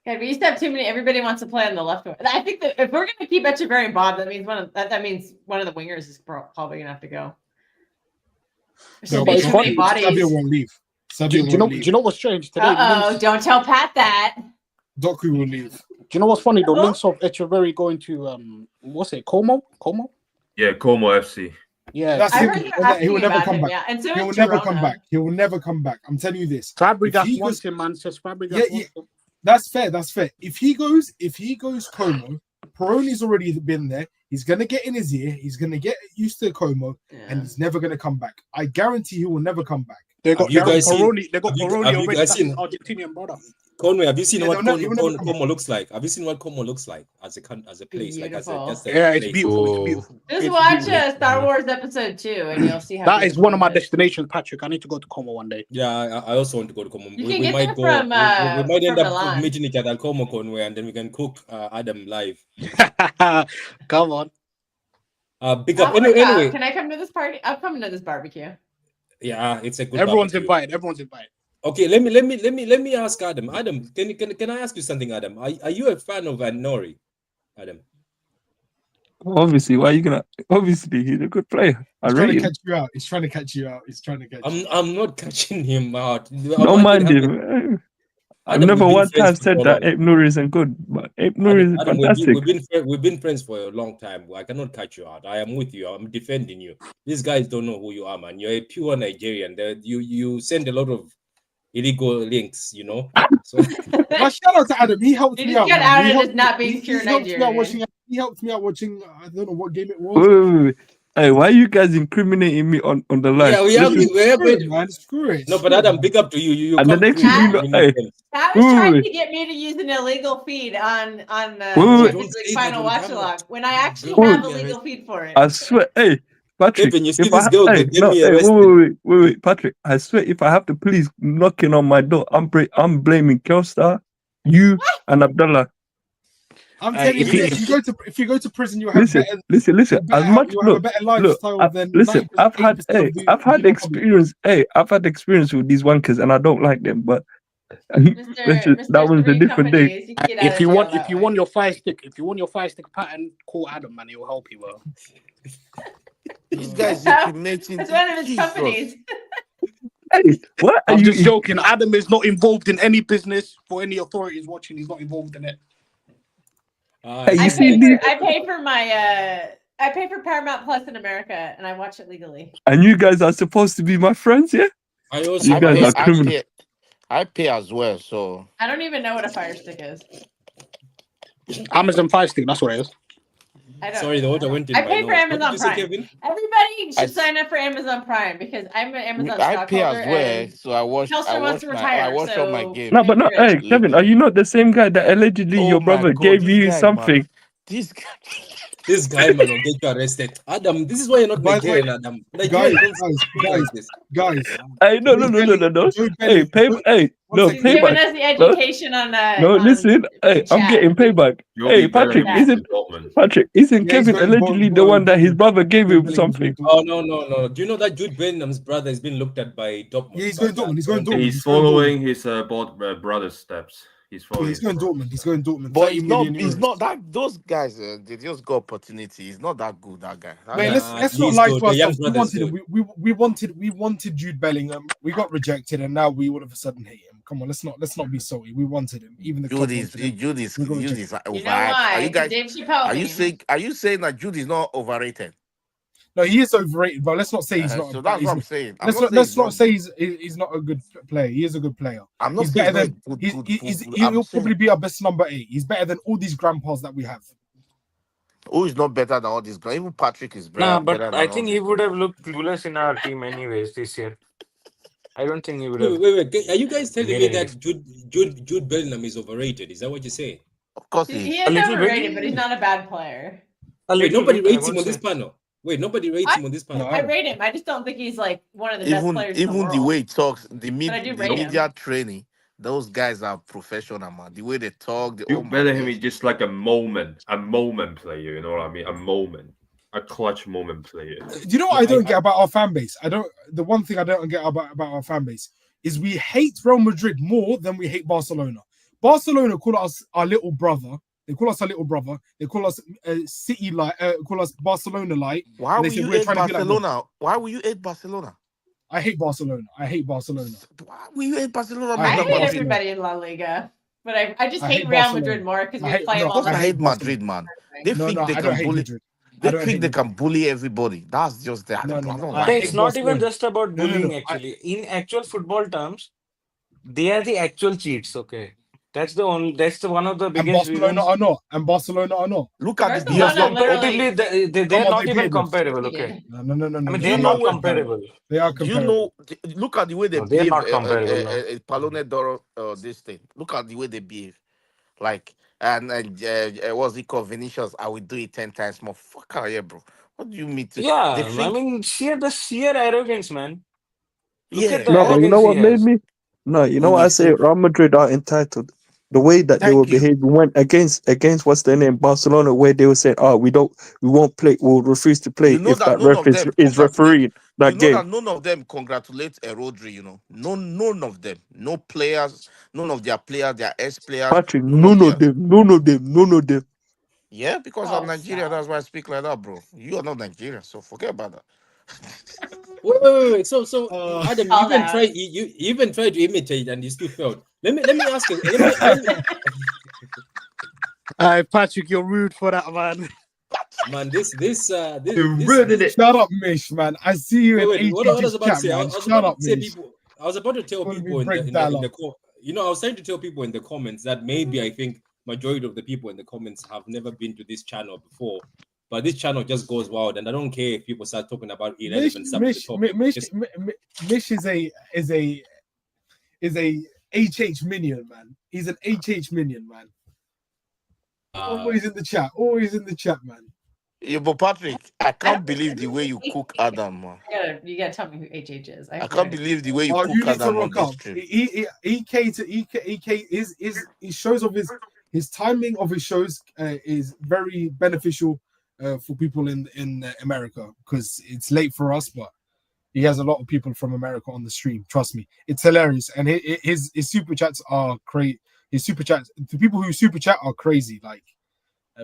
Yeah, we used to have too many. Everybody wants to play on the left wing. I think that if we're going to keep Echeverry and Bob, that means one of the wingers is probably going to have to go. There's No, just but too it's many funny. bodies. Savio won't leave. Do Savio you won't leave. know what's strange? Today, Uh-oh, don't tell Pat that. Doku will leave. do you know what's funny? The Uh-oh. links of Echeverry going to what's it? Como? Yeah, Como FC. Yeah, That's I him. heard He you will asking never about come him, back. yeah. And so He will is never come Girona. back. He will never come back. I'm telling you this. Fabregas If he wants goes- him, man. Says Fabregas Yeah, wants yeah. him. That's fair. If he goes Como, Peroni's already been there. He's gonna get in his ear. He's gonna get used to Como, and he's never gonna come back. I guarantee he will never come back. They got Have you guys seen- Peroni. They got have you- Peroni have you already. guys That's his seen- Argentinian brother. Conway, have you seen Yeah, what he will never come Como looks like? Have you seen what Como looks like as a place? Like Beautiful. just a Yeah, it's place? beautiful. It's Oh. beautiful. Just It's watch beautiful. Star Wars Episode 2 and you'll see how That is beautiful one of my it is. destinations, Patrick. I need to go to Como one day. Yeah, I also want to go to Como. You We can get might there go. from, we might end from up Milan. meeting each other at Como, Conway, and then we can cook Adam live. Come on. Big Oh up. my God, Anyway, can I come to this party? I'm coming to this barbecue. yeah, it's a good. Everyone's barbecue. invited. Everyone's invited. Okay, let me ask Adam. Adam, can I ask you something, Adam? Are you a fan of Nori, Adam? Obviously, why are you gonna? Obviously, he's a good player. I He's trying rate to him. catch you out. He's trying to catch you out. He's trying to catch you. I'm not catching him out. Don't mind him. I've Adam, never we've been one time friends for said so that long. Ape Nouri isn't good, but Ape Nouri is Adam, fantastic. we've been friends for a long time. I cannot catch you out. I am with you. I'm defending you. These guys don't know who you are, man. You're a pure Nigerian. You send a lot of illegal links, you know. So But shout out to Adam. He helped You me just out. got man. outed He as helped not me- being pure he helped me out Nigerian. watching. He helped me out watching. I don't know what game it was. Wait. Hey, why are you guys incriminating me on the live? yeah, we are Listen, Screw it, going. man. Screw it. No, but Screw it, Adam, man. big up to you. You And the come next through. thing you know, hey, Pat was Wait, trying wait. to get me to use an illegal feed on Wait. Champions Don't League say Final that, Watch don't Along when I actually Wait. have a legal feed for it. I swear, hey, Patrick, Kevin, you see if this I girl hey, get no, me hey, arrested. wait, Patrick, I swear, if I have the police knocking on my door, I'm blaming Kelstar, you, and Abdullah. I'm telling if you, he- if you go to prison, you have Listen, better. listen. You As much have a look, better lifestyle look, than listen. 90%, I've had 80% of the I've had general public. experience. Hey, I've had experience with these wankers, and I don't like them. But Mr. that was a Three different day. Companies, you can get out If of you jail want, that if you way. want your fire stick pattern, call Adam, man. He'll help you, bro. These guys That's implementing. That's one of his Jesus. companies. Hey, what are I'm you? just joking. Adam is not involved in any business for any authorities watching. He's not involved in it. Hey, I you see pay these, for I pay for Paramount Plus in America and I watch it legally. and you guys are supposed to be my friends, yeah? I also You I guys pay, are criminals. I pay as well. So I don't even know what a Fire Stick is. Amazon Fire Stick. That's what it is. I don't. Sorry, the water went in I my pay for nose. What did Amazon you say, Prime. Kevin? Everybody should I, sign up for Amazon Prime because I'm an Amazon I pay stockholder as well, and so Telstra wants to I retire. watch all my So game No, but no, hey, Kevin, are legally. you not the same guy that allegedly Oh your my brother god, gave this you guy, man. something? This guy. This guy, man, will get you arrested. Adam, this is why you're not By the way, Nigerian, Adam. guys, Nigerian don't guys, speak guys, like this. guys. Hey, no, no, Jude no, no, Belling, no, no. Jude Hey, Belling. hey, One no, she's second. giving payback. us the No, education on no, listen. Hey, in I'm chat. getting payback. You'll Hey, be better Patrick, than isn't Dortmund. Kevin going allegedly the one that his brother gave Jude him Bellingham's something? going Oh, Dortmund. no. Do you know that Jude Bellingham's brother has been looked at by Dortmund? Yeah, he's going Dortmund. He's going apparently- Dortmund. He's He's going following his brother's steps. He's Yeah, following. he's going Dortmund. He's going Dortmund. But 30 he's million not euros. that those guys. They just got opportunity. He's not that good. That guy. That Man, guy. let's not he's lie good. to The young ourselves. We brother's wanted him. good. We wanted Jude Bellingham. We got rejected, and now we all of a sudden hate him. Come on, let's not be salty. We wanted him. Even the club wanted him. Jude is We got overhyped. rejected. You know why? Are you guys? Dave Chappelle. Are you saying that Jude is not overrated? No, he is overrated, but let's not say he's not. So that's he's what I'm not- saying. Let's not say he's not a good player. He is a good player. I'm not He's saying better he's than not good. he'll probably be our best number 8. He's better than all these grandpas that we have. Who is not better than all these guys? Even Patrick is Nah, better but than I all think these he would guys. have looked clueless in our team anyways this year. I don't think he would Wait, have wait. Are you guys telling made me any that Jude Bellingham is overrated? Is that what you're saying? Of course He he is A little bit. overrated, but he's not a bad player. A Wait, little nobody bit, I rates him won't on this say. panel. Wait, nobody rates him on this panel. No, I rate him. I just don't think he's like one of the best players in the even world. the way he talks, the But I do the rate him. media training, those guys are professional, man. The way they talk, oh Jude my Bellingham days. is just like a moment player. You know what I mean? A moment, a clutch moment player. Do you know what I don't get about our fan base? The one thing I don't get about our fan base is we hate Real Madrid more than we hate Barcelona. Barcelona call us our little brother. They call us our little brother. They call us City light. Call us Barcelona light. Why And they will say you we're hate trying to be like them. Barcelona? Why will you hate Barcelona? I hate Barcelona. I hate Barcelona. Why will you hate Barcelona I more I than hate Madrid? everybody in La Liga, but I just I hate hate Real Barcelona. Madrid more because I we hate- play no, them all Of course, the I hate hate Barcelona. Madrid, man. They No, think no, they I don't can hate bully. Madrid. I They don't think hate they Madrid. can bully everybody. That's just that. No, I no, don't no. like Hey, it. it's not even Barcelona. just about No, no, bullying no. actually. In actual football terms, they are the actual cheats, okay? That's the one of the And biggest Barcelona reasons. are not. And Barcelona are not. Look at the Yeah, Barcelona division. comparatively, literally they're Come on, not they even beat us. comparable, okay? cheated. No, no, no, no, I no. mean, Do they're you know not what? comparable. They are Do you comparable. know? Look at the way they No, they're behave. not comparable now. Palone Doro, this thing. Look at the way they behave. Like what's it called? Vinicius. I will do it 10 times more. Fuck out here, bro. What do you mean to? Yeah, They I think, mean, the sheer arrogance, man. Look at yeah. the No, but you know arrogance he what made has. me? No, you know We what will I say? see. Real Madrid are entitled. The way that they were Thank you. behaving went against what's their name, Barcelona, where they were saying, "Oh, we won't play, we'll refuse to play You know if that that none ref of them is congratulate. refereeing You that know game." that none of them congratulate Rodri. You know, none of them. No players. None of their players. Their ex players. Patrick, None of their. none of them. Yeah, because I'm Oh, Nigerian. stop. That's why I speak like that, bro. You are not Nigerian, so forget about that. Wait. So Adam, you Called even out. try you even tried to imitate and you still failed. Let me ask you. Patrick, you're rude for that, man. Man, this Shut up, Mish, man. I see you wait, in what I was ATG's about to chat, say, I man. was Shut about up, to say Mish. people. I was about to tell Calling me people break in dialogue. the I was trying to tell people in the comments that maybe I think majority of the people in the comments have never been to this channel before, but this channel just goes wild, and I don't care if people start talking about irrelevant stuff in the topic. Mish is a HH minion, man. He's an HH minion, man. Always in the chat. Always in the chat, man. Yeah, but Patrick, I I can't don't believe the way you cook Adam, man. You gotta tell me who HH is. I can't believe the way you Oh, cook you need to Adam on rock this up. stream. He shows of his timing of his shows is very beneficial for people in America because it's late for us, but he has a lot of people from America on the stream. Trust me, it's hilarious, and his super chats are crazy. His super chats, the people who super chat are crazy, like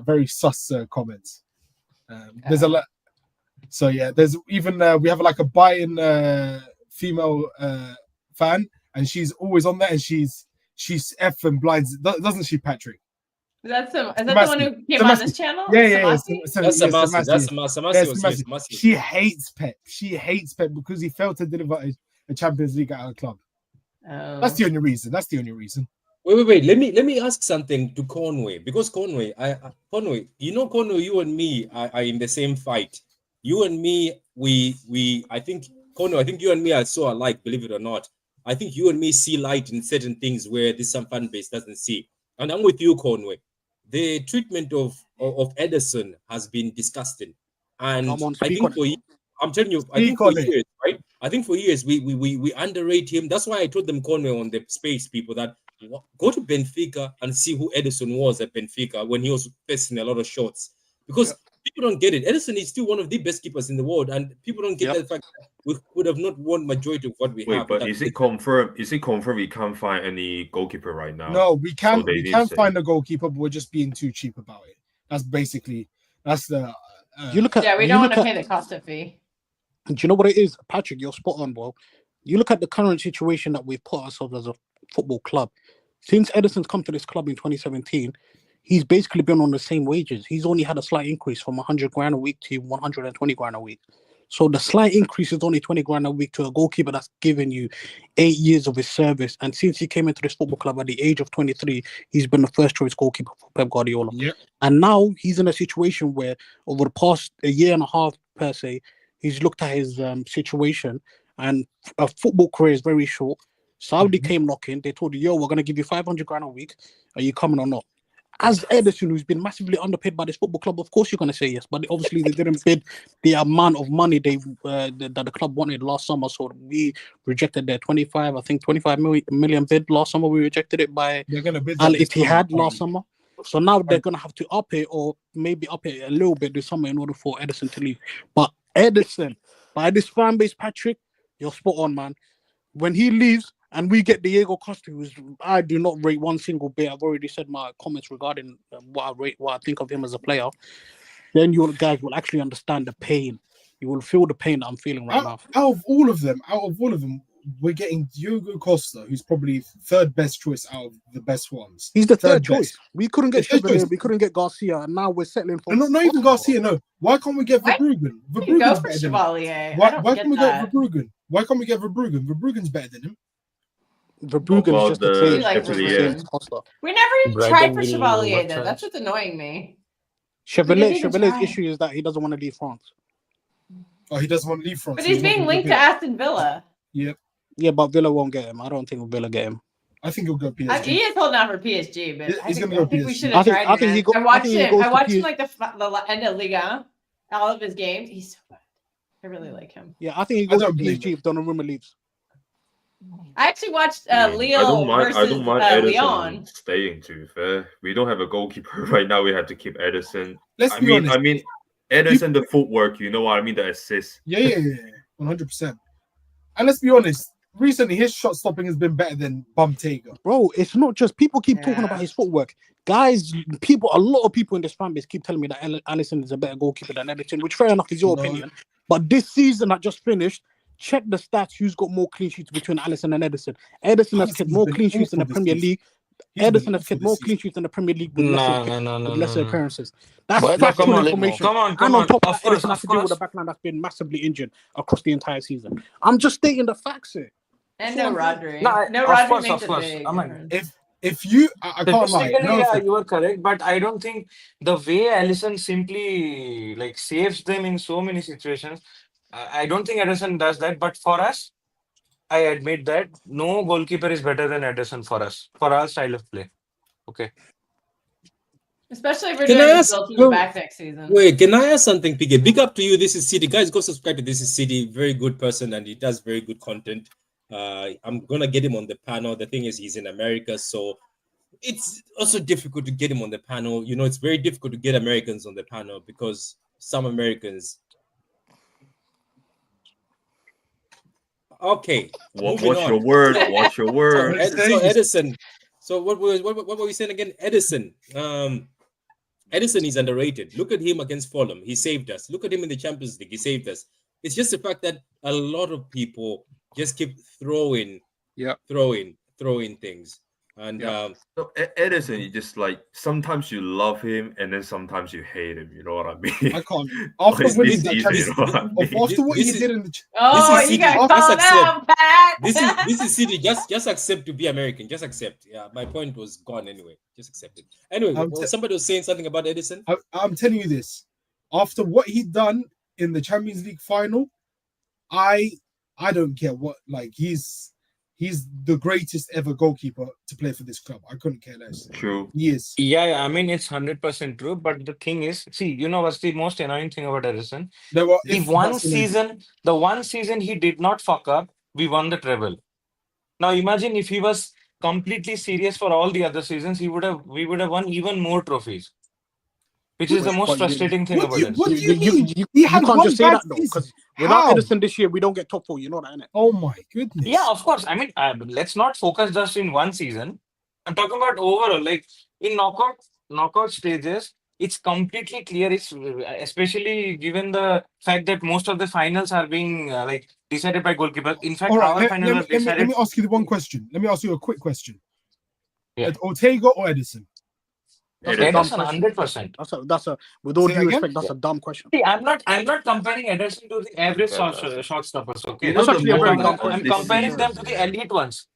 very sus comments. There's a lot. So yeah, there's even we have like a Bayern female fan, and she's always on there, and she's effing blinds, doesn't she, Patrick? Is that the one who came on this channel? Yeah. That's Samasi. That's Samasi. She hates Pep. She hates Pep because he failed to deliver a Champions League at her club. Oh. That's the only reason. Wait. Let me ask something to Conway, because Conway, Conway, Conway, you and me are in the same fight. You and me, I think, Conway, I think you and me are so alike, believe it or not. I think you and me see light in certain things where this some fan base doesn't see. And I'm with you, Conway. The treatment of Ederson has been disgusting, and Come on, I speak think on it. for I'm telling you, I Speak think for on it. years, right? I think for years we underrate him. That's why I told them, Conway, on the space people, that go to Benfica and see who Ederson was at Benfica when he was facing a lot of shots. Because people don't get it. Ederson is still one of the best keepers in the world, and people don't get Yep. the fact that we would have not won majority of what we Wait, have. but without is it Ederson. confirmed? Is it confirmed we can't find any goalkeeper right now? No, we So can they did can say. find a goalkeeper, but we're just being too cheap about it. That's the. You look at Yeah, we you don't look want to at pay the Costa fee. do you know what it is, Patrick? You're spot on, bro. You look at the current situation that we've put ourselves as a football club. Since Ederson's come to this club in 2017, he's basically been on the same wages. He's only had a slight increase from 100 grand a week to 120 grand a week. So the slight increase is only 20 grand a week to a goalkeeper that's given you 8 years of his service. And since he came into this football club at the age of 23, he's been the first choice goalkeeper for Pep Guardiola. Yep. And now he's in a situation where over the past a year and a half, per se, he's looked at his situation, and a football career is very short. Saudi came knocking. They told you, yo, we're going to give you 500 grand a week. Are you coming or not? As Ederson, who's been massively underpaid by this football club, of course you're going to say yes. But obviously they didn't bid the amount of money that the club wanted last summer. So we rejected their 25 million bid last summer. We rejected it by They're gonna bid Al that this summer, Ittihad last apparently. summer. So now they're going to have to up it, or maybe up it a little bit this summer in order for Ederson to leave. But Ederson, by this fan base, Patrick, you're spot on, man. When he leaves and we get Diego Costa, who's I do not rate one single bit. I've already said my comments regarding what I think of him as a player. Then you guys will actually understand the pain. You will feel the pain that I'm feeling right now. Out of all of them, we're getting Diogo Costa, who's probably third best choice out of the best ones. He's the third best. choice. We couldn't get Third choice. Chevalier, we couldn't get Garcia, and now we're settling for. No, not even Garcia. No, why can't we get What? Verbruggen? You go Verbruggen's for better than him. Chevalier. Why I don't can't get we that. get Verbruggen? Why can't we get Verbruggen? Verbruggen's better than him. Verbruggen is About just the the same. like Just the Chevalier. same Verbruggen. as Costa. We never even Brighton tried for will Chevalier, though. overcharge. That's what's annoying me. Chevalier's even try. issue is that he doesn't want to leave France. Oh, he doesn't want to leave France. But so he's not being gonna linked go to bid. Aston Villa. Yep, Yeah, but Villa won't get him. I don't think Villa get him. I think he'll go PSG. He is holding out for PSG, but He's I gonna think, go we PSG. should I have think- tried I him. think he man. go- I I watched think he him. goes I to watched him PSG. like the end of Liga, all of his games. He's so good. I really like him. Yeah, I think he I goes to don't blame PSG if Donnarumma leaves. I actually watched I Lille don't mind. versus I don't mind Ederson Lyon. staying. To be fair, we don't have a goalkeeper right now. We have to keep Ederson. Let's I be mean, honest. Ederson, the footwork. You know what I mean? The assist. Yeah, 100%. And let's be honest. Recently, his shot stopping has been better than Bumtega. Bro, it's not just people keep talking Yeah. about his footwork. Guys, a lot of people in this fan base keep telling me that Alisson is a better goalkeeper than Ederson, which fair enough is your No. opinion. But this season that just finished, check the stats. Who's got more clean sheets between Alisson and Ederson? Ederson has Alisson's kept more been clean sheets in the awful this Premier season. League. He's been Ederson has awful kept this more season. clean sheets in the Premier League with No, lesser no. occurrences. That's But no, factual come on, information. come on. And on top of Of that, course, Ederson has of to deal with a course. backline that's been massively injured across the entire season. I'm just stating the facts here. And That's no what I'm Rodri. No, No of Rodri course, makes of a course. big I mean, difference. If you, I can't lie. statistically, No, yeah, you are correct. But I don't think the way Alisson simply like saves them in so many situations. I don't think Ederson does that. But for us, I admit that no goalkeeper is better than Ederson for us, for our style of play. Okay. Especially if we're Can doing I this ask- built from the well, back next season. Wait, can I ask something, PK? Big up to you. This is City. Guys, go subscribe to This is City. Very good person, and he does very good content. I'm gonna get him on the panel. The thing is, he's in America, so it's also difficult to get him on the panel. You know, it's very difficult to get Americans on the panel because some Americans. Okay, moving Watch on. your word. Watch your So, word. so Edison. So what were we saying again? Edison. Ederson is underrated. Look at him against Fulham. He saved us. Look at him in the Champions League. He saved us. It's just the fact that a lot of people just keep throwing things. And So Ederson, you just like sometimes you love him and then sometimes you hate him. You know what I mean? I can't. After It's winning this the season, you Champions, know what I mean? after what this he is- did in the Oh, is you City. got Just called accept. out, Pat. this is City. Just accept to be American. Just accept. Yeah, my point was gone anyway. Just accept it. Anyway, somebody was saying something about Ederson. I'm telling you this. After what he done in the Champions League final, I don't care what, like, he's the greatest ever goalkeeper to play for this club. I couldn't care less. True. He is. Yeah, I mean it's 100% true. But the thing is, see, you know what's the most annoying thing about Ederson? There were The one season he did not fuck up, we won the treble. Now imagine if he was completely serious for all the other seasons, we would have won even more trophies. Which is the most frustrating thing about Ederson. What do you mean? You He had can't one just say bad that though, season. because without How? Ederson this year, we don't get top 4. You know that, innit? Oh my goodness. Yeah, of course. I mean, let's not focus just in one season. I'm talking about overall, like in knockout stages. It's completely clear. It's especially given the fact that most of the finals are being like decided by goalkeepers. In fact, All right, our final was let decided. me ask you the one question. Let me ask you a quick question. Yeah. Ortega or Ederson? That's a dumb Ederson, question. 100%. That's a with all Say due that again? respect, that's a dumb question. See, I'm not comparing Ederson to the average shot stoppers. Okay, You know That's actually a very dumb I'm question. comparing them to the elite ones.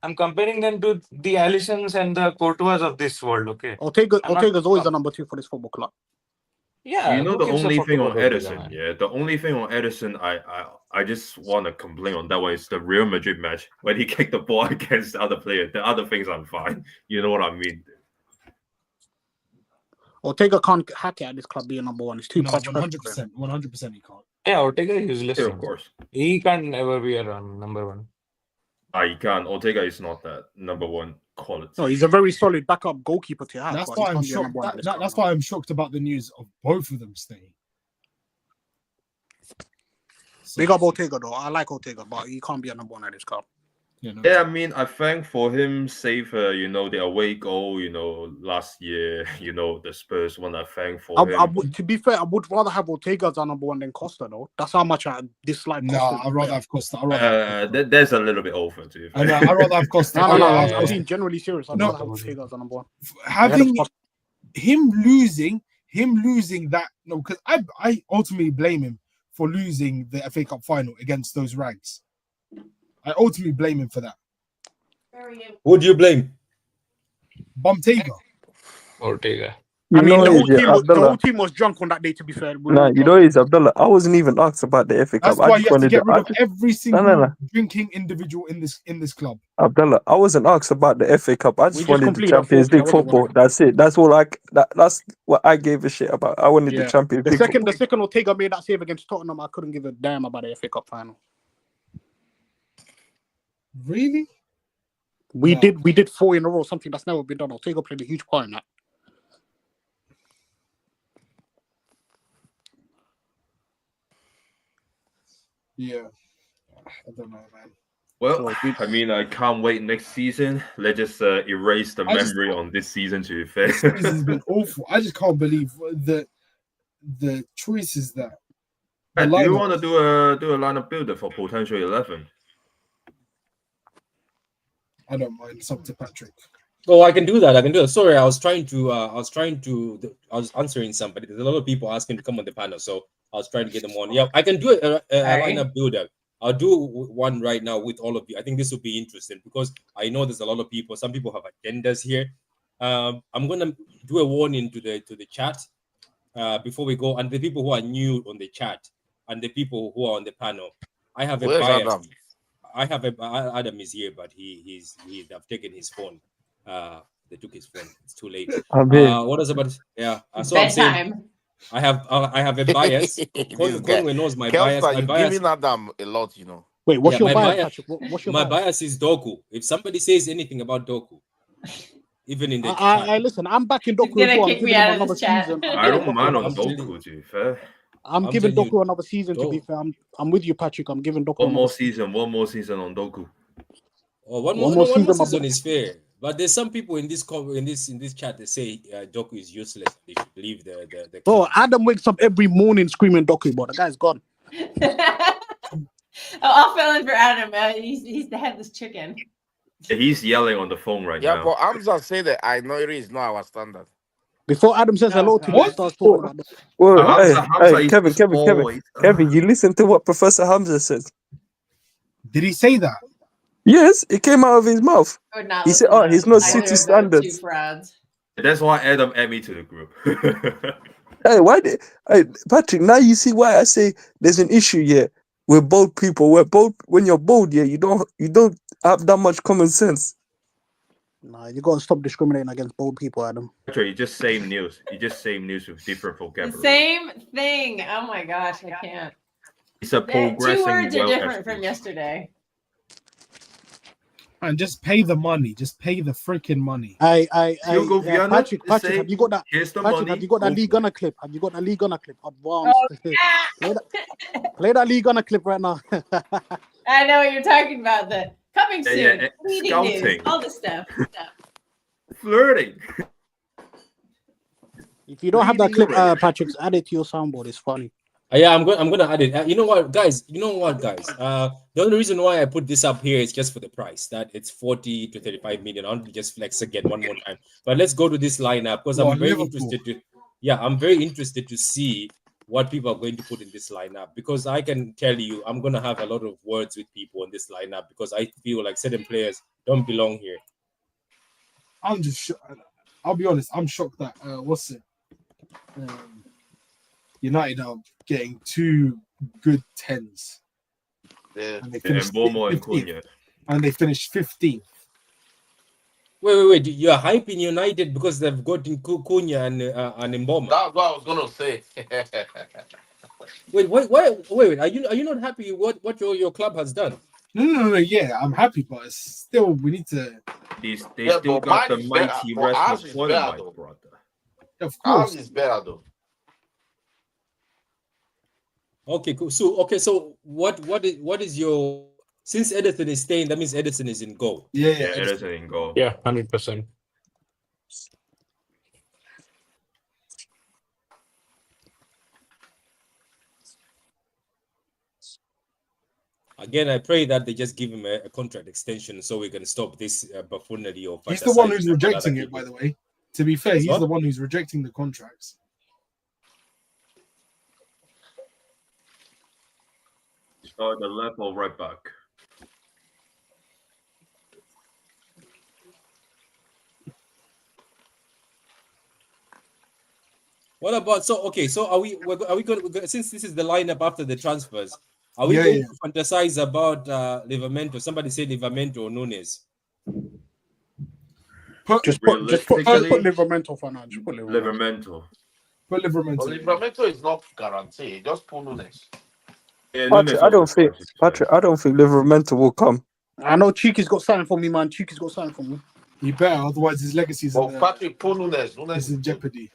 I'm comparing them to the Alissons and the Courtois of this world. Okay, Ortega's always the number 2 for this football club. Yeah, You know who the gives a only fuck thing on about Ortega, Ederson, man? yeah. The only thing on Ederson, I just want to complain on that one is the Real Madrid match when he kicked the ball against the other player. The other things I'm fine. You know what I mean? Ortega can't hack it at this club being number 1. It's too No, much. 100%. 100% he can't. Yeah, Ortega is useless. Yeah, man. of course. He can never be a number 1. You can't. Ortega is not that number 1 quality. No, he's a very solid backup goalkeeper to have. That's but why he I'm can't be a shocked. number 1 at this club, That's no. why I'm shocked about the news of both of them staying. So, Big up Ortega though. I like Ortega, but he can't be a number 1 at this club. you know. Yeah, I mean, I think for him save, the away goal, last year, the Spurs one. I think for him. To be fair, I would rather have Ortega as a number 1 than Costa though. That's how much I dislike No, Costa. I'd rather have Costa. There's a little bit over to you. I'd rather have Costa. No, Yeah. I'm being generally serious. I'd No. rather have Ortega as a number 1. Having him losing that, no, because I ultimately blame him for losing the FA Cup final against those rags. I ultimately blame him for that. Who do you blame? Bumtega. Ortega. I mean, the whole Abdullah. team was drunk on that day, to be fair. Nah, you know it's Abdullah. I wasn't even asked about the FA Cup. That's I why just you have to wanted get rid to. of every single No. drinking individual in this club. Abdullah, I wasn't asked about the FA Cup. I We just just wanted the completed our Champions fourth, League yeah, what do you football. want? That's it. That's all that's what I gave a shit about. I wanted the Champions The League. second Ortega made that save against Tottenham, I couldn't give a damn about the FA Cup final. Really? We did 4 in a row, something that's never been done. Ortega played a huge part in that. Yeah. I don't know, man. Well, I mean, I can't wait next season. Let's just erase the memory on this season, to be fair. This season's been awful. I just can't believe the choices that. Do you want to do a lineup builder for potential 11? I don't mind. It's up to Patrick. Oh, I can do that. Sorry, I was answering somebody. There's a lot of people asking to come on the panel, so I was trying to get them on. Yeah, I can do a lineup builder. I'll do one right now with all of you. I think this will be interesting because I know there's a lot of people. Some people have agendas here. I'm gonna do a warning to the chat before we go, and the people who are new on the chat and the people who are on the panel. I have a Where's bias. Adam? Adam is here, but he's have taken his phone. They took his phone. It's too late. What is about? Yeah. So I'm saying I have a bias. Conway knows my bias. My bias. Giving Adam a lot, you know. Wait, what's your bias, Patrick? What's your bias? bias is Doku. If somebody says anything about Doku, even in the listen, I'm backing Doku. He's gonna kick me out of this chat. I don't mind on Doku, to be fair. I'm giving Doku another season. To be fair, I'm with you, Patrick. I'm giving Doku one more season on Doku. Oh, one more season is fair. But there's some people in this chat that say Doku is useless. They should leave the Bro, Adam wakes up every morning screaming Doku, but the guy's gone. I'll fill in for Adam. He's the headless chicken. He's yelling on the phone right Yeah, now. but Hamza said that I know it is not our standard. Before Adam says hello to me, he What? starts talking about the Well, Hamza, Hamza hey, is Kevin, just always. Kevin, you listen to what Professor Hamza says. Did he say that? Yes, it came out of his mouth. I would not He said, listen to he's not either City of those two standards. frauds. That's why Adam added me to the group. Hey, hey, Patrick, now you see why I say there's an issue here. We're bold people. When you're bold, yeah, you don't have that much common sense. Nah, you gotta stop discriminating against bold people, Adam. Actually, just same news. You just same news with different The vocabulary. same thing. Oh my gosh, I can't. It's a progressing. 2 words are well different from as- yesterday. And just pay the money. Just pay the freaking money. Hugo Viana, Patrick, just say, have you got that? here's the Patrick, money. have you got that go Lee for Gunner it. clip? Have you got that Lee Gunner clip? Advanced. Play that Lee Gunner clip right now. I know what you're talking about. The coming Yeah, soon, yeah, leading news, scouting. all this stuff. Flirting. If you don't have that clip, Patrick, add it to your soundboard. It's funny. Yeah, I'm gonna add it. You know what, guys? The only reason why I put this up here is just for the price. That it's 40 to 35 million. I want to just flex again one more time. But let's go to this lineup because I'm very interested to. Yeah, I'm very interested to see what people are going to put in this lineup because I can tell you I'm gonna have a lot of words with people in this lineup because I feel like certain players don't belong here. I'm just. I'll be honest. I'm shocked that United are getting 2 good 10s. Yeah. And they finished Bomo and 15th. Cunha. And they finished 15th. Wait. You're hyping United because they've gotten Cunha and Mboma. That's what I was gonna say. Wait. Are you not happy with what your club has done? No. Yeah, I'm happy, but it's still we need to. They Yeah, still but got the mine is better. mighty But rest ours of is toilet, better, my though. brother. Of Ours course. is better though. Okay, cool. So what is your since Ederson is staying, that means Ederson is in goal. Yeah, Ederson in goal. Yeah, 100%. Again, I pray that they just give him a contract extension so we can stop this buffoonery of. He's the one who's rejecting it, by the way. To be fair, he's What? the one who's rejecting the contracts. Oh, the left or right back. What about so are we going to, since this is the lineup after the transfers, are we going to fantasize about Livramento? Somebody say Livramento or Nunes. Just put Livramento for now. Just put Livramento. Put Livramento. But Livramento is not guaranteed. Just put Nunes. Yeah, Patrick, I don't think Livramento will come. I know Cheeky's got something for me, man. Cheeky's got something for me. He better, otherwise his legacy is Patrick, put Nunes. Nunes is in jeopardy.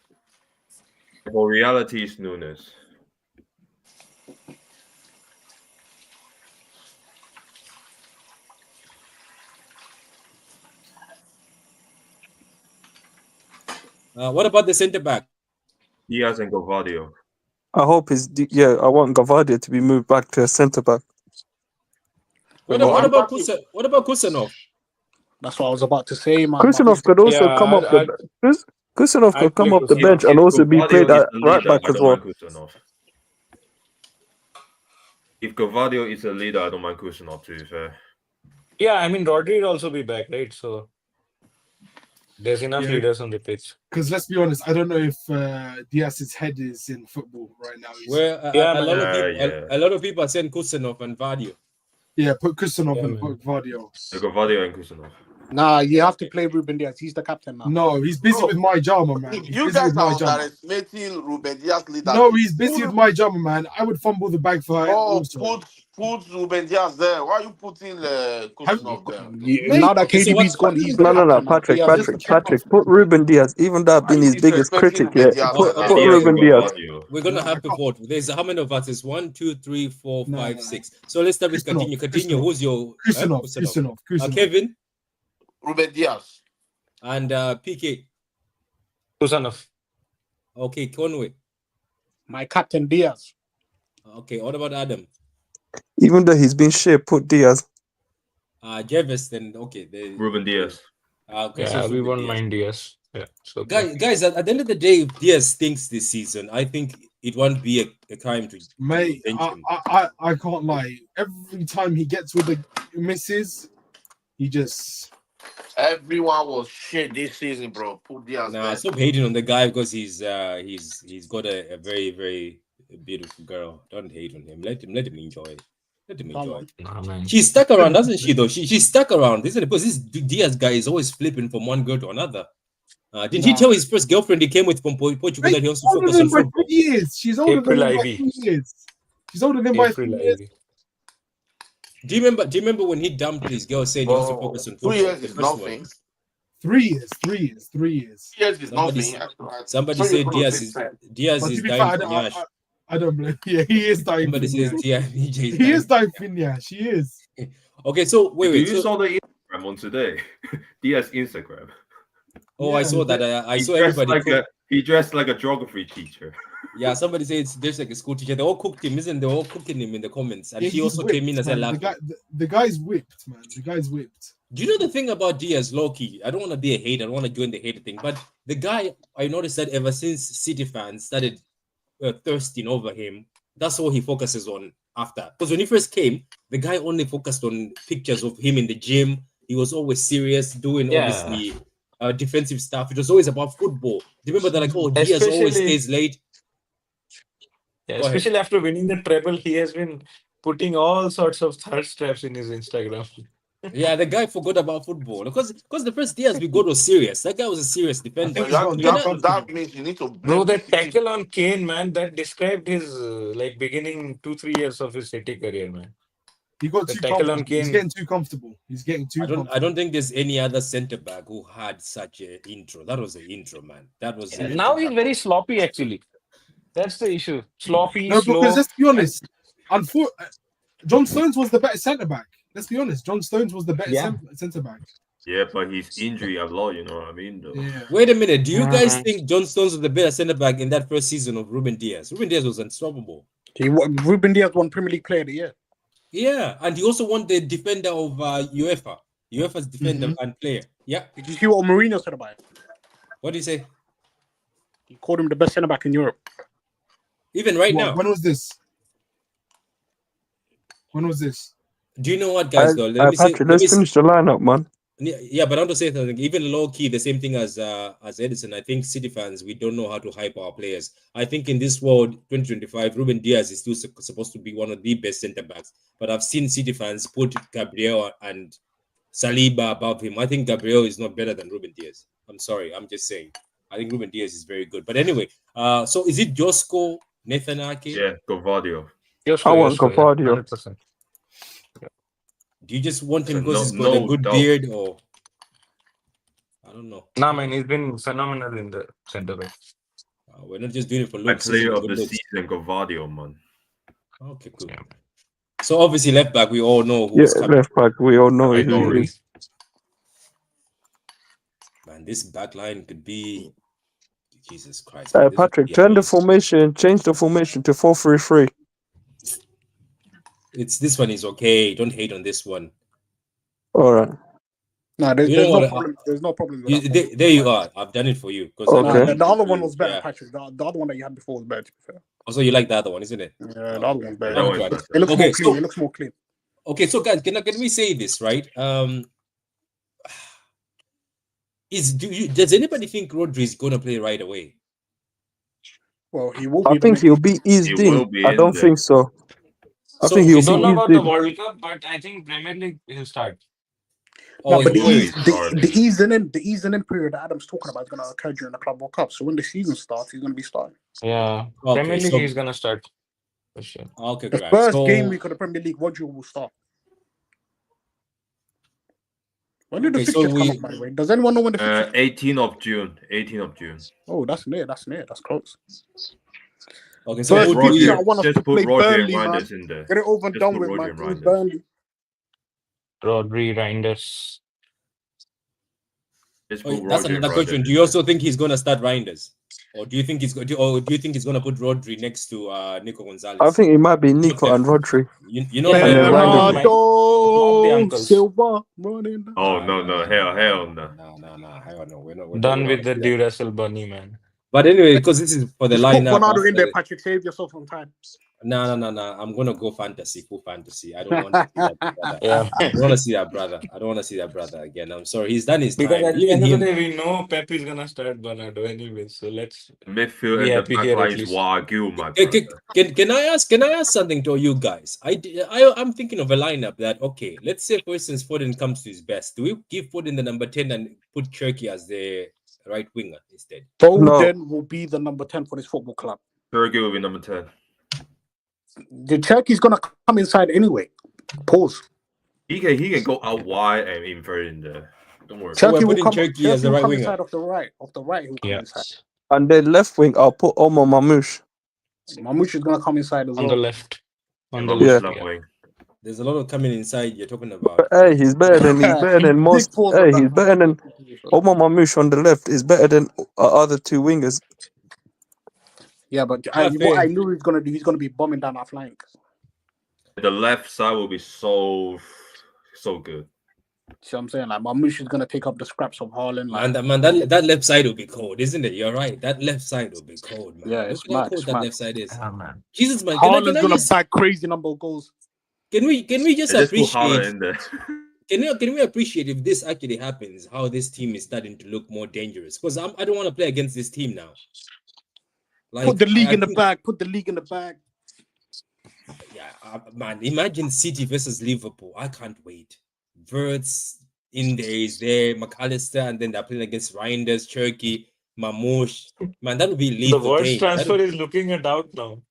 For reality is Nunes. What about the centre back? Diaz and Govadio. I hope I want Gavadia to be moved back to a centre back. What about Kusanov? That's what I was about to say, man. Kusanov could also come up Kusanov could come off the bench and also be played at right back as well. If Govadio is a leader, I don't mind Kusanov, to be fair. Yeah, I mean, Rodri will also be back, right? So there's enough leaders on the pitch. Because let's be honest, I don't know if Diaz's head is in football right now. A lot of people are saying Kusanov and Vadio. Yeah, put Kusanov and put Vadio. Govadio and Kusanov. Nah, you have to play Ruben Diaz. He's the captain now. No, he's busy with my Jama, man. You guys are underestimating Ruben Diaz leader. No, he's busy with my Jama, man. I would fumble the bag for him. Oh, put Ruben Diaz there. Why are you putting Kusanov there? Now that KDB's gone, he's no, Patrick. Put Ruben Diaz. Even that being his biggest critic yet. Put Ruben Diaz. We're gonna have to vote. There's how many of us? It's 1, 2, 3, 4, 5, 6. So let's start with continue. Who's your Kusanov. Kevin? Ruben Diaz. And PK. Kusanov. Okay, Conway. My captain Diaz. Okay, what about Adam? Even though he's been shit, put Diaz. Jervis, then okay. Ruben Diaz. Okay, so Yeah, it's we Ruben won't Diaz. mind Diaz. Yeah, it's okay. Guys, at the end of the day, if Diaz stinks this season, I think it won't be a crime to Mate, bench him. I can't lie. Every time he gets with the misses, he just Everyone was shit this season, bro. Put Diaz Nah, there. stop hating on the guy because he's got a very, very beautiful girl. Don't hate on him. Let him enjoy. Let him enjoy. Nah, man. She's stuck around, doesn't she? Though she's stuck around, isn't it? Because this Diaz guy is always flipping from one girl to another. Didn't he tell his first girlfriend he came with from Portugal that he wants to older focus than on by football? 3 years. She's older April than him by Ivy. 3 years. She's older than by 3 April years. Ivy. Do you remember when he dumped his girl saying he wants to focus on 2 football? years The is first one. nothing. 3 years. 3 years. 3 years. 3 years is Somebody nothing. Somebody So you're said gonna Diaz say is fair. Diaz But is to be dying fair, for Nyash. I don't blame. Yeah, he is dying. Somebody says Diaz is He dying. is dying for Nyash. He is. Okay, so wait. You So, saw the Instagram on today. Diaz Instagram. I Yeah, saw that. I He saw dressed everybody. he dressed like a geography teacher. Yeah, somebody said it's just like a school teacher. They all cooked him, isn't they? All cooking him in the comments, and Yeah, he he's also came in whipped, as a man. laughing. The guy's whipped, man. The guy's whipped. Do you know the thing about Diaz, Loki? I don't want to be a hater. I don't want to join the hater thing, but the guy, I noticed that ever since City fans started thirsting over him, that's all he focuses on after. Because when he first came, the guy only focused on pictures of him in the gym. He was always serious, doing Yeah. obviously defensive stuff. It was always about football. Do you remember that? Like, oh, Diaz always Especially- stays late. Yeah, Go ahead. especially after winning the treble, he has been putting all sorts of thirst traps in his Instagram. Yeah, the guy forgot about football because the first Diaz we got was serious. That guy was a serious defender. That means you need to. Bro, that tackle on Kane, man, that described his like beginning 2-3 years of his City career, man. He got The too tackle on comfortable. He's Kane. getting too comfortable. He's getting too comfortable. I don't think there's any other centre back who had such an intro. That was the intro, man. That was Yeah, now he's very sloppy, actually. That's the issue. Sloppy, No, slow. because let's be honest. John Stones was the better centre back. Let's be honest. John Stones was the better centre back. Yeah, but he's injury a lot, you know what I mean? Though. Yeah. Wait a minute. Do you guys think John Stones was the better centre back in that first season of Ruben Diaz? Ruben Diaz was unstoppable. Ruben Diaz won Premier League Player of the Year. Yeah, and he also won the defender of UEFA. UEFA's defender and player. Yeah. Did you hear what Mourinho said about it? What did he say? He called him the best centre back in Europe. Even right now. When was this? When was this? Do you know what, guys? Though, Patrick, let's finish the lineup, man. Yeah, but I want to say something. Even low key, the same thing as Ederson. I think City fans, we don't know how to hype our players. I think in this world, 2025, Ruben Diaz is still supposed to be one of the best centre backs. But I've seen City fans put Gabriel and Saliba above him. I think Gabriel is not better than Ruben Diaz. I'm sorry, I'm just saying. I think Ruben Diaz is very good. But anyway, so is it Josko, Nathan Ake? Yeah, Govardio. I want Govardio. 100%. Do you just want him So because he's got no a good doubt. beard, or I don't know? Nah, man, he's been phenomenal in the centre back. We're not just doing it for My looks. player of good the looks. season, Govardio, man. Okay, cool. Yeah. So obviously left back, we all know Yeah, who's coming. left back. We all know I who know he it. is. Man, this back line could be Jesus Christ. Man, this would Patrick, be turn the amazing. formation, change the formation to 4-3-3. It's this one is okay. Don't hate on this one. All right. No, there's, You there's know no what, problem. There's no problem with that. There you are. I've done it for you. Because Okay. The other one was better, Yeah. Patrick. The other one that you had before was better, to be fair. Also, you like the other one, isn't it? Yeah, the other one's better. That one's Right. better. It looks Okay, more clean. so- It looks more clean. Okay, so guys, can we say this right? Does anybody think Rodri is gonna play right away? Well, he will I be. think he'll be eased He will in. be I in don't there. think so. I So, think he'll I don't know be about eased the in. World Cup, but I think Premier League he'll start. No, but he will. the easing in period that Adam's talking about is going to occur during the Club World Cup. So when the season starts, he's going to be starting. Yeah, Okay, Premier League so- he's gonna start for sure. Okay, The great. first So, game week of the Premier League, Rodri will start. When did the Okay, so fixtures come up, by the way? Does anyone know when the fixtures? 18th of June. 18th of June. Oh, that's near. That's near. That's close. okay, so First who do Roger, you- I want us Just to put play Roger Burnley, and man. Reinders in there. Get it over and Just done put with, Roger man. and It was Reinders. Burnley. Rodri, Reinders. Just Oh, put that's Roger and another question. Reinders Do in you there. also think he's gonna start Reinders? Or do you think he's going to? Or do you think he's going to put Rodri next to Nico Gonzalez? I think it might be You know Nico Pep. and Rodri. You know Yeah, Pep, And then right? Ryan. might be Ronaldo uncles. Silva running down. Oh no, hell no. No, hell no. We're not Done gonna with the see that. Duracell bunny, man. But anyway, because this is for the Just put lineup. Ronaldo in there, after- Patrick. Save yourself from time. No. I'm gonna go full fantasy. I don't want to see that brother. Yeah, I don't want to see that brother. I don't want to see that brother again. I'm sorry. He's done his because time. at the Even end of the him. day, we know Pep is gonna start Bernardo anyway. So let's Midfield be and the happy back here line at is least. Wagyu, my Can, brother. can I ask something to you guys? I'm thinking of a lineup that, okay, let's say for instance Foden comes to his best. Do we give Foden the number 10 and put Cherky as the right winger instead? Foden will be the number 10 for this football club. Turkey will be number 10. The Turkey's gonna come inside anyway. Pause. He can go out wide and invert in there. Don't worry. So we're Turkey will putting come. Cherky as the right winger. inside of the right. Of the right, he'll come Yeah, inside. And then left wing, I'll put Omar Mamouche. Mamouche is gonna come inside as on well. the left. On And the Mamouche left, left yeah. wing. There's a lot of coming inside you're talking about. Hey, he's better than most. Big pause on Hey, that, he's man. better than Omar Mamouche on the left. Is better than other two wingers. Yeah, but Yeah, what fair. I knew he's gonna do, he's gonna be bombing down our flanks. The left side will be so good. See what I'm saying? Like Mamouche is gonna take up the scraps of Haaland. Like, That left side will be cold, isn't it? You're right. That left side will be cold, man. Yeah, Look it's at how mad, cold it's that mad. left side is. Ah, man. Jesus, man. Haaland's gonna just, bag crazy number of goals. can we just And just put Haaland appreciate? in there. Can we appreciate if this actually happens? How this team is starting to look more dangerous? Because I don't want to play against this team now. Like, Put the league in the think- bag. Put the league in the bag. Yeah, man. Imagine City versus Liverpool. I can't wait. Verts in there is there, McAllister, and then they're playing against Reinders, Cherky, Mamouche. Man, that would be The lethal worst game. transfer is looking it out now.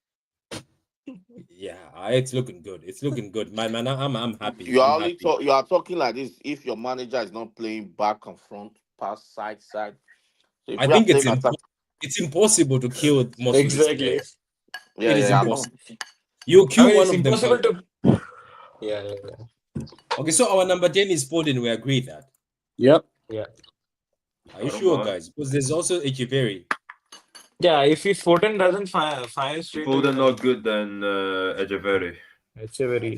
Yeah, it's looking good. It's looking good. Man, I'm happy. You are I'm happy. you are talking like this if your manager is not playing back and front, pass side. So if I we are think playing attack, it's impossible to kill most of these Exactly. players. yeah, It is yeah, I know. impossible. You I kill mean, one it's of them. impossible to. Yeah. Okay, so our number 10 is Foden. We agree that. Yep. Yeah. Are you I don't sure, mind. guys? Because there's also Echeverry. Yeah, if Foden doesn't fire straight Foden away, not good than Echeverry. it's a very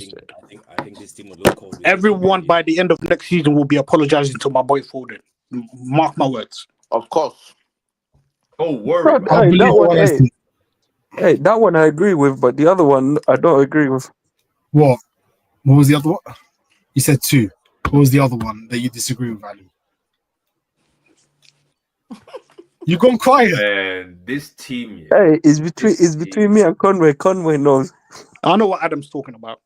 I think this team will look cold. with Everyone Echeverry. by the end of next season will be apologizing to my boy Foden. Mark my words. Of course. Oh, worry. Bro, man. I hey, believe that one, what I hey, see. hey, that one I agree with, but the other one I don't agree with. What? What was the other one? You said two. What was the other one that you disagree with, Ali? You gone quiet. And this team, yeah. Hey, it's between This between team. me and Conway. Conway knows. I know what Adam's talking about.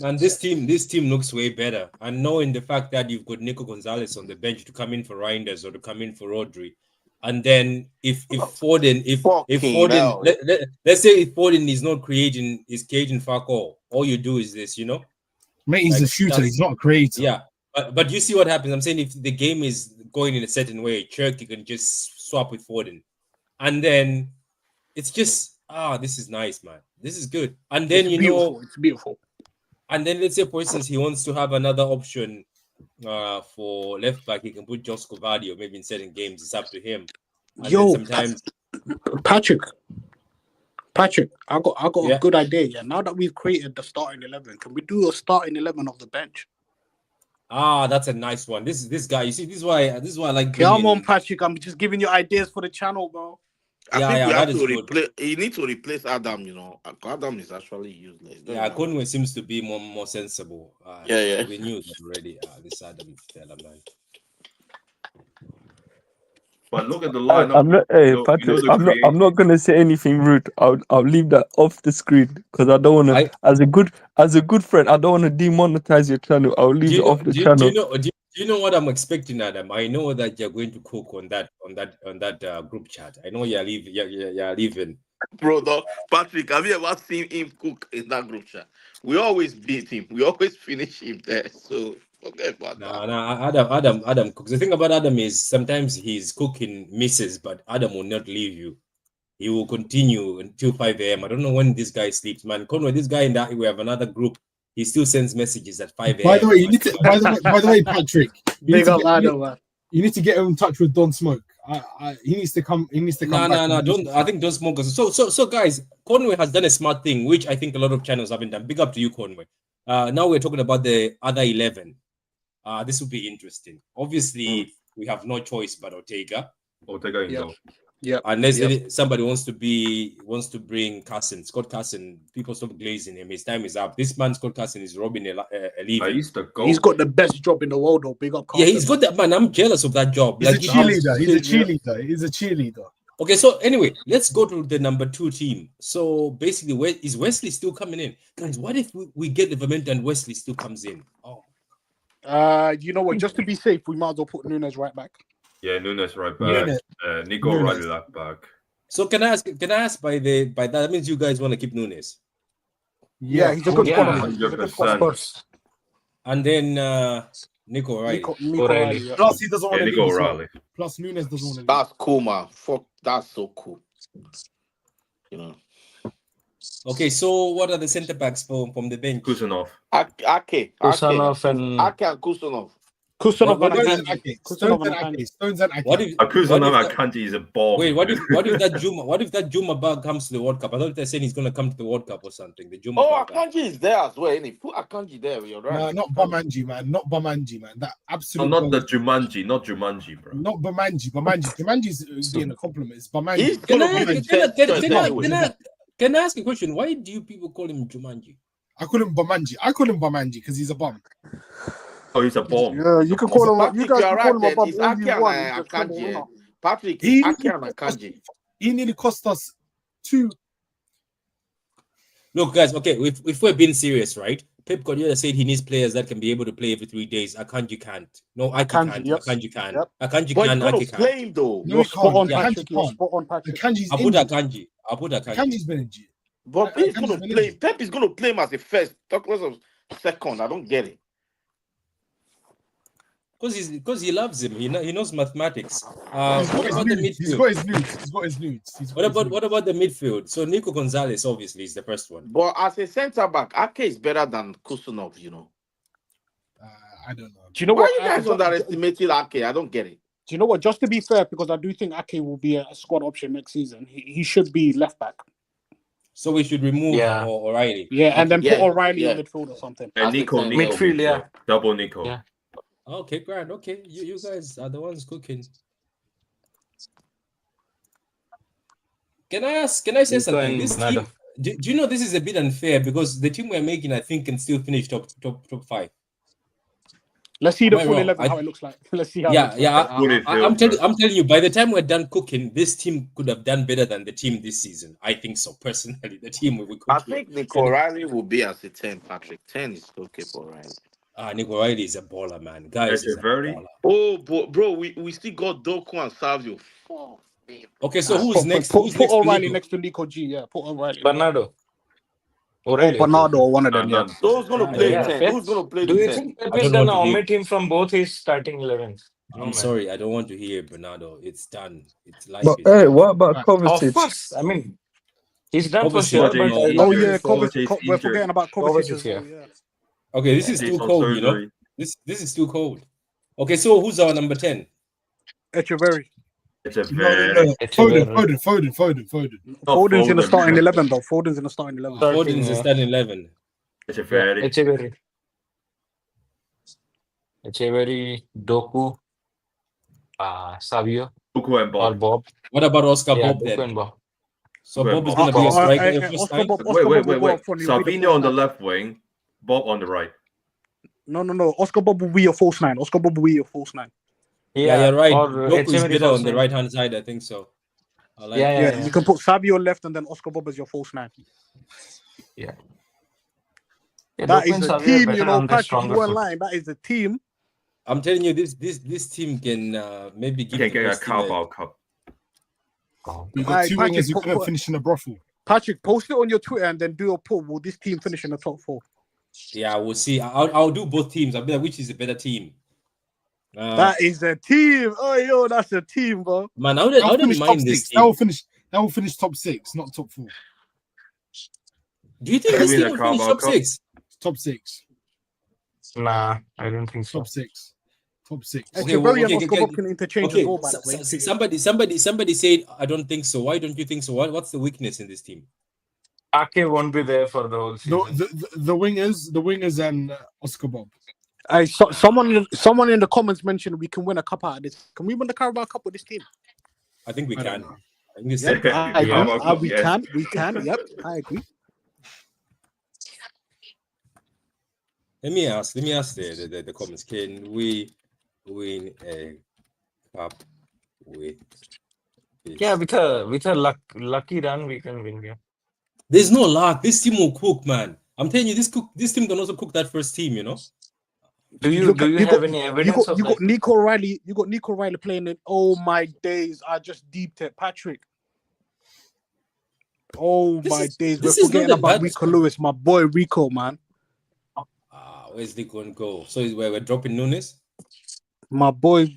And this team looks way better. And knowing the fact that you've got Nico Gonzalez on the bench to come in for Reinders or to come in for Rodri, and then if Foden let's say if Foden is not creating fuck all you do is this, you know. Mate, he's Like, a shooter. that's- He's not a creator. Yeah, but you see what happens. I'm saying if the game is going in a certain way, Cherky can just swap with Foden, and then it's just this is nice, man. This is good. And then It's beautiful. It's beautiful. and then let's say for instance he wants to have another option for left back. He can put Josko Vadio maybe in certain games. It's up to him. And Yo, then sometimes Patrick, I got Yeah. a good idea. Yeah, now that we've created the starting 11, can we do a starting 11 of the bench? that's a nice one. This guy, you see, this is why I like. Come bringing- on, Patrick. I'm just giving you ideas for the channel, bro. I Yeah, think yeah, we have that to is good. replace. You need to replace Adam. You know, Adam is actually useless. Don't Yeah, know. Conway seems to be more sensible. Yeah. We knew that already. This Adam fella, man. But look at the I'm lineup. not. Hey, You know Patrick. the I'm not gonna say anything rude. I'll leave that off the screen because I don't wanna. As a good friend, I don't wanna demonetize your channel. I'll Do leave you it know? off the Do channel. you know what I'm expecting, Adam? I know that you're going to cook on that group chat. I know you're leaving. Brother Patrick, have you ever seen him cook in that group chat? We always beat him. We always finish him there. So forget about that. Adam cooks. The thing about Adam is sometimes his cooking misses, but Adam will not leave you. He will continue until 5 a.m. I don't know when this guy sleeps, man. Conway, this guy in that we have another group. He still sends messages at 5 a.m. By the way, Patrick, you need Big to up, get- Adam, man. You need to get him in touch with Don Smoke. He needs to come. He needs to come. No. Don't. I think don't smoke us. So, guys, Conway has done a smart thing, which I think a lot of channels haven't done. Big up to you, Conway. Now we're talking about the other 11. This will be interesting. Obviously, we have no choice but Ortega. Ortega in goal. Yeah. Unless somebody wants to bring Carson, Scott Carson. People stop glazing him. His time is up. This man, Scott Carson, is robbing a leaving. He's got the best job in the world, though. Big up. Yeah, he's got that, man. I'm jealous of that job. He's a cheerleader. He's a cheerleader. Okay, so anyway, let's go to the number 2 team. So basically, is Wesley still coming in? Guys, what if we get Livermore and Wesley still comes in? Oh. You know what? Just to be safe, we might as well put Nunes right back. Yeah, Nunes right back. Nico O'Reilly left back. So can I ask by that means you guys want to keep Nunes? Yeah, he's a good spot. 100%. And then Nico O'Reilly. Nico O'Reilly. Plus he doesn't want to Nico leave. O'Reilly. Plus Nunes doesn't want to leave. That's cool, man. Fuck, that's so cool. You know. Okay, so what are the centre backs from the bench? Kusanov. Ake. Kusanov and Ake and Kusanov. Kusanov What and is Akanji. Stones and Ake. What if Kusanov Akanji is a ball. wait? What if that Juma Bag comes to the World Cup? I thought they're saying he's gonna come to the World Cup or something. The Juma Oh, Bag. Akanji is there as well. Ain't he? Put Akanji there. You're right. No, not Bamanji, man. Not Bamanji, man. That No, absolute. not the Jumanji, not Jumanji, bro. Not Bamanji. Jumanji's being a compliment. It's Bamanji. He's Can gonna be the best. I ask a question? Why do you people call him Jumanji? I call him Bamanji because he's a bum. Oh, he's a bomb. Yeah, you can call him. Patrick, You guys you're can call him right, above it's all Ake you and want. He's just number Akanji. one. Patrick, He Ake and Akanji. nearly cost us 2. Look, guys. Okay, if we're being serious, right? Pep Guardiola said he needs players that can be able to play every 3 days. Akanji can't. No, Ake can't. yes. Akanji can. Yep. Akanji But can. he's gonna Ake play can't. him though. No, You're he spot on, can't. Patrick. You're Akanji spot on, Patrick. Akanji's I'll put Akanji. Akanji's been injured. But he's Akanji's gonna been play. injured. Pep is gonna play him as a first. Talk less of second. I don't get it. Because he loves him. He knows mathematics. He's What got about the his nudes. He's midfield? got his nudes. He's got his nudes. What about the midfield? So Nico Gonzalez obviously is the first one. But as a centre back, Ake is better than Kusanov. You know. I don't know. Do you know Why what? you guys underestimated Ake? I don't get it. Do you know what? Just to be fair, because I do think Ake will be a squad option next season. He should be left back. So we should remove O'Reilly. Yeah, and then Yeah, put O'Reilly yeah. in midfield or something. And Nico. Midfield, yeah. Double Nico. Yeah. Okay, grand. Okay, you guys are the ones cooking. Can I say Nico something? and This Bernardo. team, do you know this is a bit unfair because the team we're making, I think, can still finish top 5. Let's see the Am I full wrong? 11 how it looks like. Let's see how. I'm telling you, by the time we're done cooking, this team could have done better than the team this season. I think so personally. The team we could. I think Nico O'Reilly will be as a 10. Patrick 10 is okay for O'Reilly. Nico O'Reilly is a baller, man. Guys, is a baller. Oh, bro, we still got Doku and Savio. Fuck, man. Okay, so who's next? Put Who's next to O'Reilly Nico? next to Nico G. Yeah, put O'Reilly. Bernardo. O'Reilly. Bernardo or one of them. Yeah. So who's gonna play Yeah, 10? Pep- Who's gonna play Do you 10? think Pep I is don't gonna want to omit him from both his starting 11s? I'm sorry, I don't want to hear Bernardo. It's done. It's life. But is hey, done. what about Of Kovacic? course. I mean, he's done for Obviously, sure. Kovacic But is Oh injured. yeah, Kovacic we're injured. forgetting about Kovacic Kovacic is as well. here. Yeah. Okay, this is He's too on cold, you know. surgery. This is too cold. Okay, so who's our number 10? Echeverry. It's a No, very Foden. Foden's in the Foden. starting 11 though. Foden's in the starting 11. Foden's the starting 11. it's a very Echeverry, Doku, Savio, Doku and or Bob. Bob. What about Oscar Yeah, Bob Doku then? and Bob. So Well, Bob is going to be a striker first Oscar time? Bob will go up front, he'll be the Savino on the false left wing, Bob on the right. nine. No. Oscar Bob will be your false 9. Oscar Bob will be your false 9. Yeah, you're right. Or Doku is Echeverry better on false the nine. right hand side, I think so. I like Yeah, that. Yeah, you can put Savio left and then Oscar Bob as your false 9. Yeah, That Doku is and a Savio are team, better you know, on the Patrick. stronger You weren't foot. lying. That is a team. I'm telling you, this team can maybe You give can the get a best team Carabao Cup. We've got Alright, 2 Patrick, wingers who couldn't finish in a brothel. Patrick, post it on your Twitter and then do a poll. Will this team finish in the top 4? Yeah, we'll see. I'll do both teams. I'll be like, which is the better team? That is a team. Oh, yo, that's a team, bro. Man, I That will wouldn't finish top mind this 6. team. That will finish top 6, not top 4. Do you think You this mean team the will finish Carabao top Cup? 6? Top 6. Nah, I don't think so. Top 6. top 6. Okay, Echeverry and okay, Oscar Bob can interchange as okay. well, by the way. Somebody said, I don't think so. Why don't you think so? What's the weakness in this team? Ake won't be there for the whole season. The wingers and Oscar Bob. Someone in the comments mentioned we can win a cup out of this. Can we win the Carabao Cup with this team? I think we I don't can. know. I think this Yep, team I can. agree. Yeah. We can. We can. Yep, I agree. Let me ask the comments. Can we win a cup with this? Yeah, with a lucky run, we can win. Yeah. There's no luck. This team will cook, man. I'm telling you, this team can also cook that first team. You know. Do you have any evidence of you that? got Nico Riley. You got Nico Riley playing it. Oh my days! I just deeped it, Patrick. Oh my days! We're this is not forgetting a about bad Rico squad. Lewis, my boy Rico, man. Where's Nico going to go? So we're dropping Nunes. My boy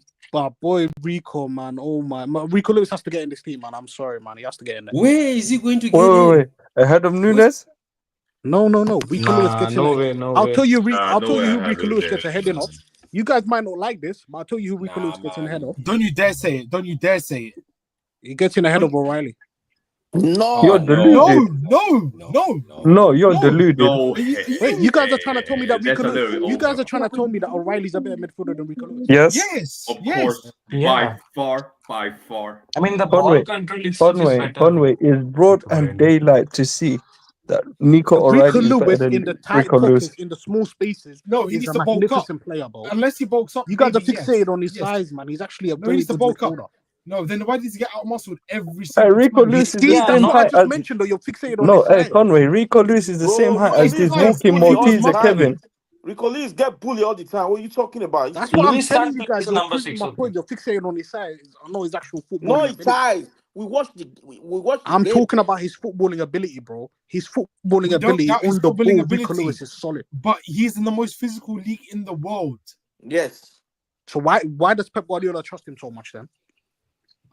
Rico, man. Oh my, Rico Lewis has to get in this team, man. I'm sorry, man. He has to get in there. Where is he going to get Wait. in? Ahead of Nunes? No. Rico Lewis gets in. No way. I'll tell you, Nah, I'll tell you who no way Rico ahead Lewis of gets a this, heading man. off. You guys might not like this, but I'll tell you who Rico Lewis gets in ahead of. Don't you dare say it. Don't you dare say it. He gets in ahead of O'Reilly. No. You're deluded. No. You're deluded. No. Wait, you guys are trying to tell me that That's Rico a little Lewis, bit you guys over. are trying to tell me that O'Reilly's a better midfielder than Rico Lewis. Yes. Of course, Yeah. by far. I mean, the Conway, ball control itself is better. Conway is broad and O'Reilly. daylight to see that Nico Rico O'Reilly is better Lewis than in the tight Rico Lewis. pockets, in the small spaces, No, he is needs a to bulk up. magnificent player, bro. Unless he bulks up. You guys are maybe, fixated on his yes. size, man. He's actually a No, he very needs to good bulk up. midfielder. No, then why does he get out-muscled every single Rico time? Lewis is See, the that's same what I height just as... mentioned, though. You're fixated on No, his size. Conway, Rico Lewis is the same height as this walking Maltese Kevin. Rico Lewis get bullied all the time. What are you talking about? That's what I'm Lewis telling can't you play guys. as a You're number proving 6. my Okay. point. You're fixated on his size. I know his actual footballing No, his ability. size. We watched the I'm game. talking about his footballing ability, bro. His footballing We don't ability doubt his on the footballing ball, ability. Rico Lewis is solid. But he's in the most physical league in the world. Yes. So why does Pep Guardiola trust him so much then?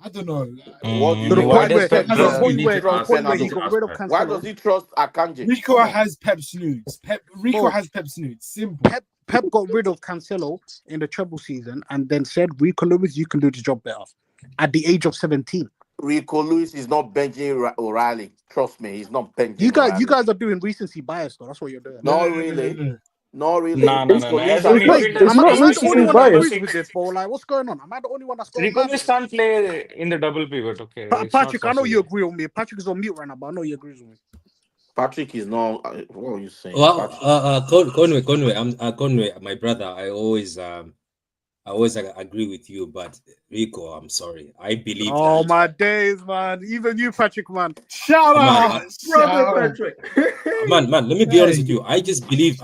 I don't know. What To the you- Why point does where, Pep to the trust point him? where, to the Trust point where he Fernando. got rid of Why Cancelo. does he trust Akanji? Rico has Pep's nudes. Rico Bro. has Pep's nudes. Simple. Pep got rid of Cancelo in the treble season and then said, Rico Lewis, you can do the job better. At the age of 17. Rico Lewis is not benching O'Reilly. Trust me, he's not benching You O'Reilly. guys are doing recency bias, though. That's what you're doing. Not really. No. Not really. No. Rico As Lewis a has Wait, midfielder, It's am not I the recency only one that bias. agrees with this, bro? Like, what's going on? Am I the only one that's going Rico mad? Lewis can't play in the double pivot. Okay, it's Patrick, not I know you possible. agree with me. Patrick is on mute right now, but I know he agrees with me. Patrick is not. What are you saying? Well, Patrick? Conway, my brother. I always agree with you, but Rico, I'm sorry. I believe Oh that. my days, man! Even you, Patrick, man. Shout out, Man. Let me be honest with you. I just believe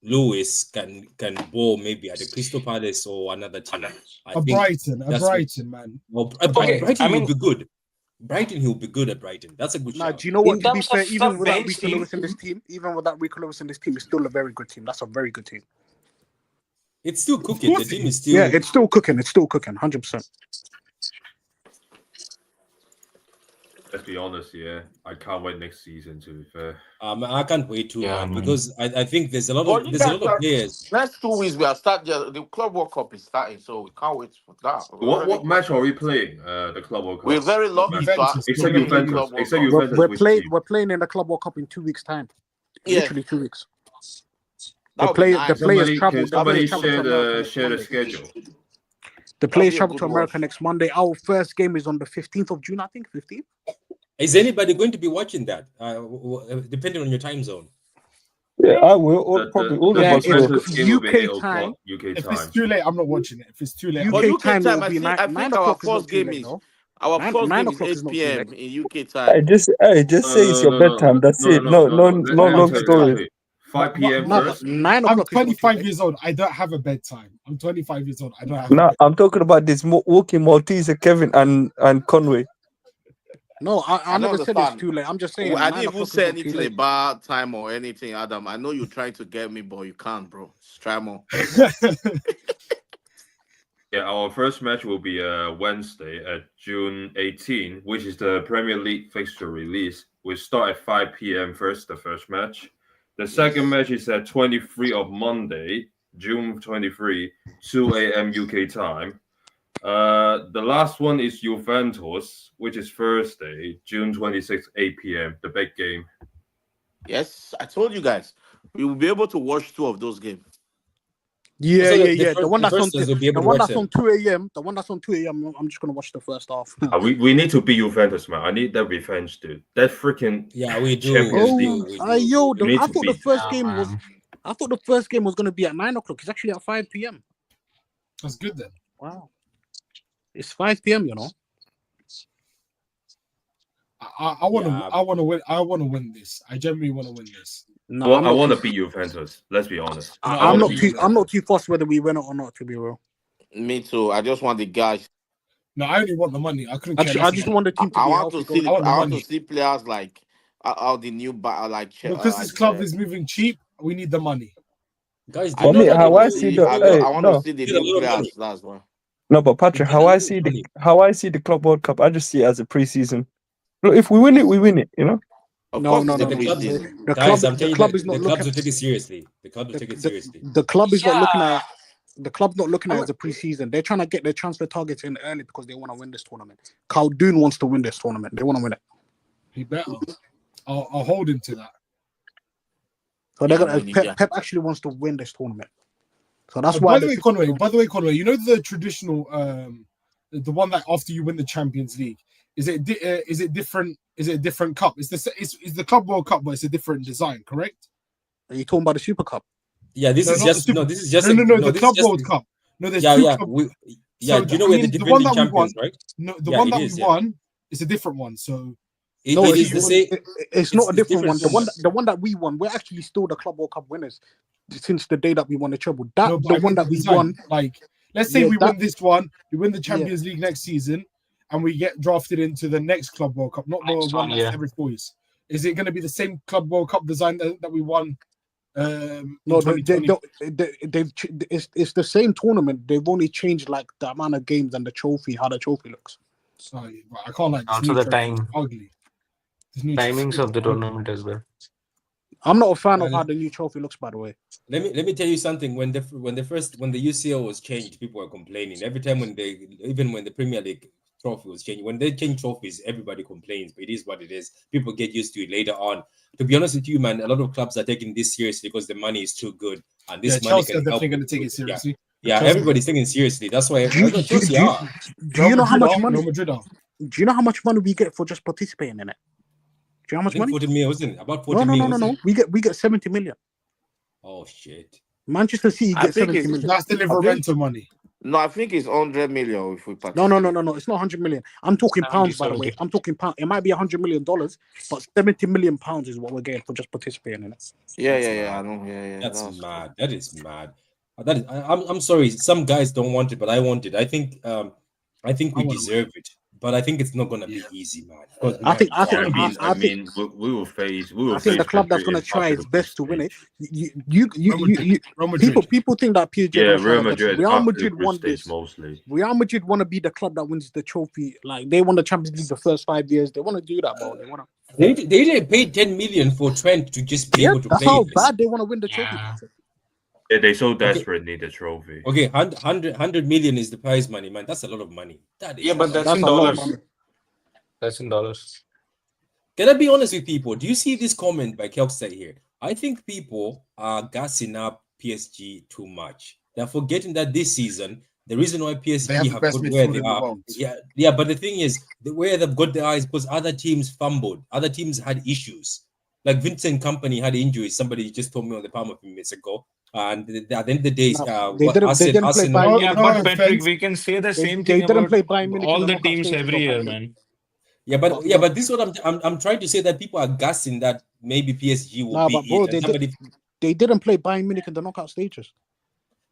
Lewis can ball maybe at the Crystal Palace or another team. A Brighton, man. Well, Okay, Brighton I mean- will be good. Brighton, he'll be good at Brighton. That's a good Nah, shout. do you know what? In To be terms fair, of even the without bench Rico team- Lewis in this team, it's still a very good team. That's a very good team. It's still cooking. The team is still. Yeah, it's still cooking. 100%. Let's be honest, yeah. I can't wait next season, to be fair. I can't wait too, Yeah, man, man. because I think there's a lot Well, of you guys are- players. Next 2 weeks we are starting. The Club World Cup is starting, so we can't wait for that. What match are we playing? The Club World Cup. We're very lucky to Juventus. Except play the Juventus. Club World Except Cup. Juventus. We're playing in the Club World Cup in 2 weeks' time. Yeah. Literally 2 weeks. That The would be players nice. travel. Can somebody travel share to America the next share the Monday. schedule? The players be a travel good to America watch. next Monday. Our first game is on the 15th of June, I think. 15th. Is anybody going to be watching that? Depending on your time zone. Yeah, I will. Probably all of Yeah, us will. Juventus game will be UK 8 o'clock time. UK If time. it's too late, I'm not watching it. If it's too late, But UK UK time time, will I be think, 9 I think 9 our o'clock is first not too game late, is though. our 9 first game is o'clock is 8 not too p.m. late. in UK I time. just say it's your bedtime. That's it. No Let me long tell you, stories. 5 p.m. No, first. 9 I'm o'clock is not too 25 late. years old. I don't have a bedtime. I'm 25 years old. I don't have a Nah, bedtime. I'm talking about this walking Maltese Kevin and Conway. No, I I never don't said it's understand. too late. I'm just saying. I 9 didn't even o'clock is say not too anything late. about time or anything, Adam. I know you're trying to get me, but you can't, bro. Just try more. Yeah, our first match will be Wednesday at June 18, which is the Premier League fixture release. We start at 5 p.m. first, the first match. The second match is at 23 of Monday, June 23, 2 a.m. UK time. The last one is Juventus, which is Thursday, June 26, 8 p.m. The big game. Yes, I told you guys. We will be able to watch 2 of those games. Yeah, So yeah, the yeah. first, The one the that's on first ones will be the able to one watch that's on them. 2 a.m. The one that's on 2 a.m. I'm just gonna watch the first half. We need to beat Juventus, man. I need that revenge, dude. That freaking Yeah, we do. Champions We League. do. We do. Yo, We need I to thought the beat. first Yeah, game was man. I thought the first game was gonna be at 9 o'clock. It's actually at 5 p.m. That's good then. Wow. It's 5 p.m., you know. I want to. Yeah. I want to win. I want to win this. I genuinely want to win this. No, Well, I'm I not want to too, beat Juventus. Let's be honest. No, I I'm want not to beat too Juventus. I'm not too fussed whether we win it or not, to be real. Me too. I just want the guys. No, I only want the money. I couldn't care Actually, less I just about want the team to I be want to healthy see going I want the I want money. to see players like all the new because this club is moving cheap. We need the money. Guys, do I you For know me, just that want how to I you see see the I hey, want to no, see the get a new lot of money? players. That's why. no, but You Patrick, get a lot of money. how I see the Club World Cup, I just see it as a pre-season. Look, if we win it, we win it. You know. Of No, course, no, it's a no, But no. the clubs, preseason. guys, I'm The telling you club is that not the clubs looking will take it seriously. The clubs will take it seriously. the club is not looking Yeah. at the club's not looking at it as a preseason. They're trying to get their transfer targets in early because they want to win this tournament. Khaldoon wants to win this tournament. They want to win it. He better. I'll hold him to that. So Yeah, they're no, gonna we need Pep actually wants to win this tournament. So that's Oh, why by the way, Conway, you know the traditional, the one that after you win the Champions League, is it different? Is it a different cup? It's the Club World Cup, but it's a different design, correct? Are you talking about the Super Cup? Yeah, this No, is not the just Super. this is just No, the this is Club just World Cup. No, there's yeah, two yeah. club. Yeah, So do you know I we're the mean, the one defending that we won, champions, right? no, the Yeah, one it that is. we Yeah, won is a different one. So No, it it's, is the same. it's not a different one. different The one that we won, we're actually still the Club World Cup winners since the day that we won the treble. That no, the but I one mean the that we design. won, Like, let's say yeah, we that win this one, we win the yeah. Champions League next season, and we get drafted into the next Club World Cup, not the Next one one, that's yeah. every 4 years. Is it going to be the same Club World Cup design that we won in No, 2020? it's the same tournament. They've only changed like the amount of games and the trophy, how the trophy looks. Sorry, but I can't like this Also new the trophy. It's time ugly. This new timings trophy of the is ugly. tournament as well. I'm not a fan of And how the new trophy looks, by the way. let me tell you something. When the UCL was changed, people were complaining. Every time when the Premier League trophy was changed, when they change trophies, everybody complains. But it is what it is. People get used to it later on. To be honest with you, man, a lot of clubs are taking this seriously because the money is too good, and Yeah, this money Chelsea are can help. definitely going to take it Yeah, seriously. yeah, Chelsea, everybody's taking it seriously. That's why Do you, that's what do, Chelsea do, are. do you know how much Real money? Madrid are. Do you know how much money we get for just participating in it? Do you know how I much think money? 40 million, wasn't it? About No, 40 million, no. wasn't it? We get 70 million. Oh shit. Manchester City I gets think 70 it's million. That's the Liverento money. no, I think it's 100 million if we No. participate. It's not 100 million. I'm talking 70, pounds, by the way. 70. I'm talking pounds. It might be $100 million, but 70 million pounds is what we're getting for just participating in it. Yeah, That's I mad. know. Yeah. That's mad. That is mad. That is, I'm sorry. Some guys don't want it, but I want it. I think we deserve it, but I think it's not gonna be easy, man. Because I think we will face the club that's going to countries try after its the best to group win it. stage. Real Madrid. People think that PSG are Yeah, going to try Real their best. Madrid Real after the Madrid group won stage this. mostly. Real Madrid want to be the club that wins the trophy. Like they won the Champions League the first 5 years. They want to do that, bro. They want to. they didn't pay 10 million for Trent to just be able to That's play how this. bad they want to win the trophy. Yeah. Yeah, they so desperate need the trophy. Okay, 100 million is the prize money, man. That's a lot of money. That is Yeah, but that's That's in a lot of dollars. money. That's in dollars. Can I be honest with people? Do you see this comment by Kelster here? I think people are gassing up PSG too much. They're forgetting that this season, the reason why PSG They have the best got where midfield they in the are, world. yeah. But the thing is, where they've got their eyes because other teams fumbled, other teams had issues. Like Vincent Company had injuries. Somebody just told me on the palm of a minute ago. And at the end of the day, No, they didn't play Bayern Yeah, Munich. but Patrick, we can say the same They thing didn't about play Bayern Munich in all the the knockout teams stages, every though, year, Patrick. man. but this is what I'm trying to say, that people are gassing that maybe PSG will be but bro, it. And somebody, they didn't play Bayern Munich in the knockout stages.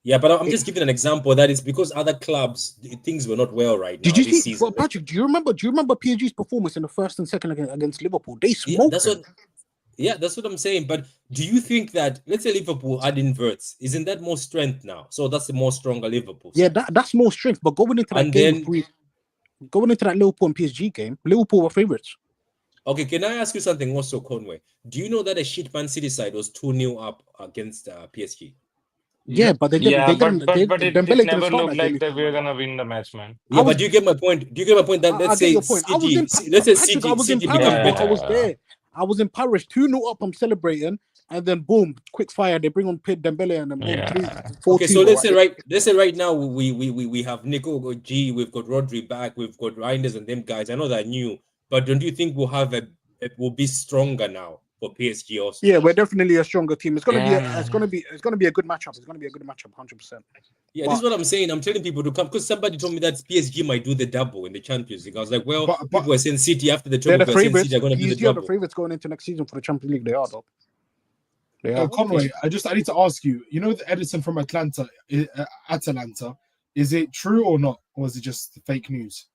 yeah, but I'm just giving an example that is because other clubs things were not well right now. Did you this see, season? Patrick? Do you remember PSG's performance in the first and second against Liverpool? They Yeah, smoked that's them. that's what I'm saying. But do you think that, let's say Liverpool add inverts, isn't that more strength now? So that's the more stronger Liverpool Yeah, side. that's more strength. But going into that And game, then going into that Liverpool and PSG game, Liverpool were favorites. okay, can I ask you something also, Conway? Do you know that a shit Man City side was 2-0 up against PSG? Yeah, but they didn't. Yeah, They didn't. They, but it Dembele didn't never start looked that game like that against we were Man U. gonna win the match, man. I Yeah, was. but do you get my point? Do you get my point? That I let's get say your point. I was in City, let's say Patrick. I was in City Paris, become bro. I better. was there. I was in Paris. 2-0 up. I'm celebrating, and then boom, quick fire. They bring on Dembele, and then boom, Yeah. 4-2. Okay, so Bro. let's say right now we have Nico G, we've got Rodri back, we've got Reinders and them guys. I know they're new, but don't you think we'll have it will be stronger now for PSG also? Yeah, we're definitely a stronger team. It's gonna be. Yeah, It's gonna be a good matchup. It's gonna be a good matchup, 100%. Yeah, this is But what I'm saying. I'm telling people to come because somebody told me that PSG might do the double in the Champions League. I was like, well, But people were saying City after the they're treble, the were saying City favorites. are going to do the PSG are the double. favorites going into next season for the Champions League. They are though. They are. Conway, I need to ask you. You know the Ederson from Atalanta. Is it true or not, or is it just fake news?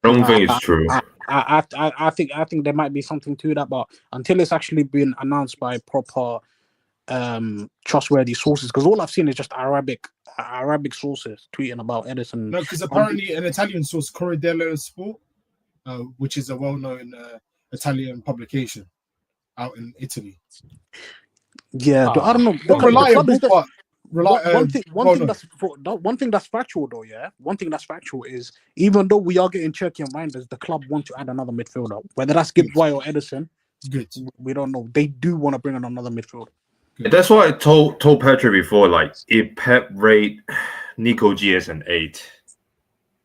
I don't I, think it's true. I think there might be something to that, but until it's actually been announced by proper trustworthy sources, because all I've seen is just Arabic sources tweeting about Ederson. No, because apparently an Italian source, Corriere dello Sport, which is a well-known Italian publication out in Italy. Yeah, I don't know. Not reliable, but one thing that's factual though. Yeah, one thing that's factual is even though we are getting Cherky and Reinders, the club want to add another midfielder, whether that's Gibbs White or Ederson. Good. We don't know. They do want to bring in another midfielder. That's why I told Patrick before, like, if Pep rate Nico G as an 8,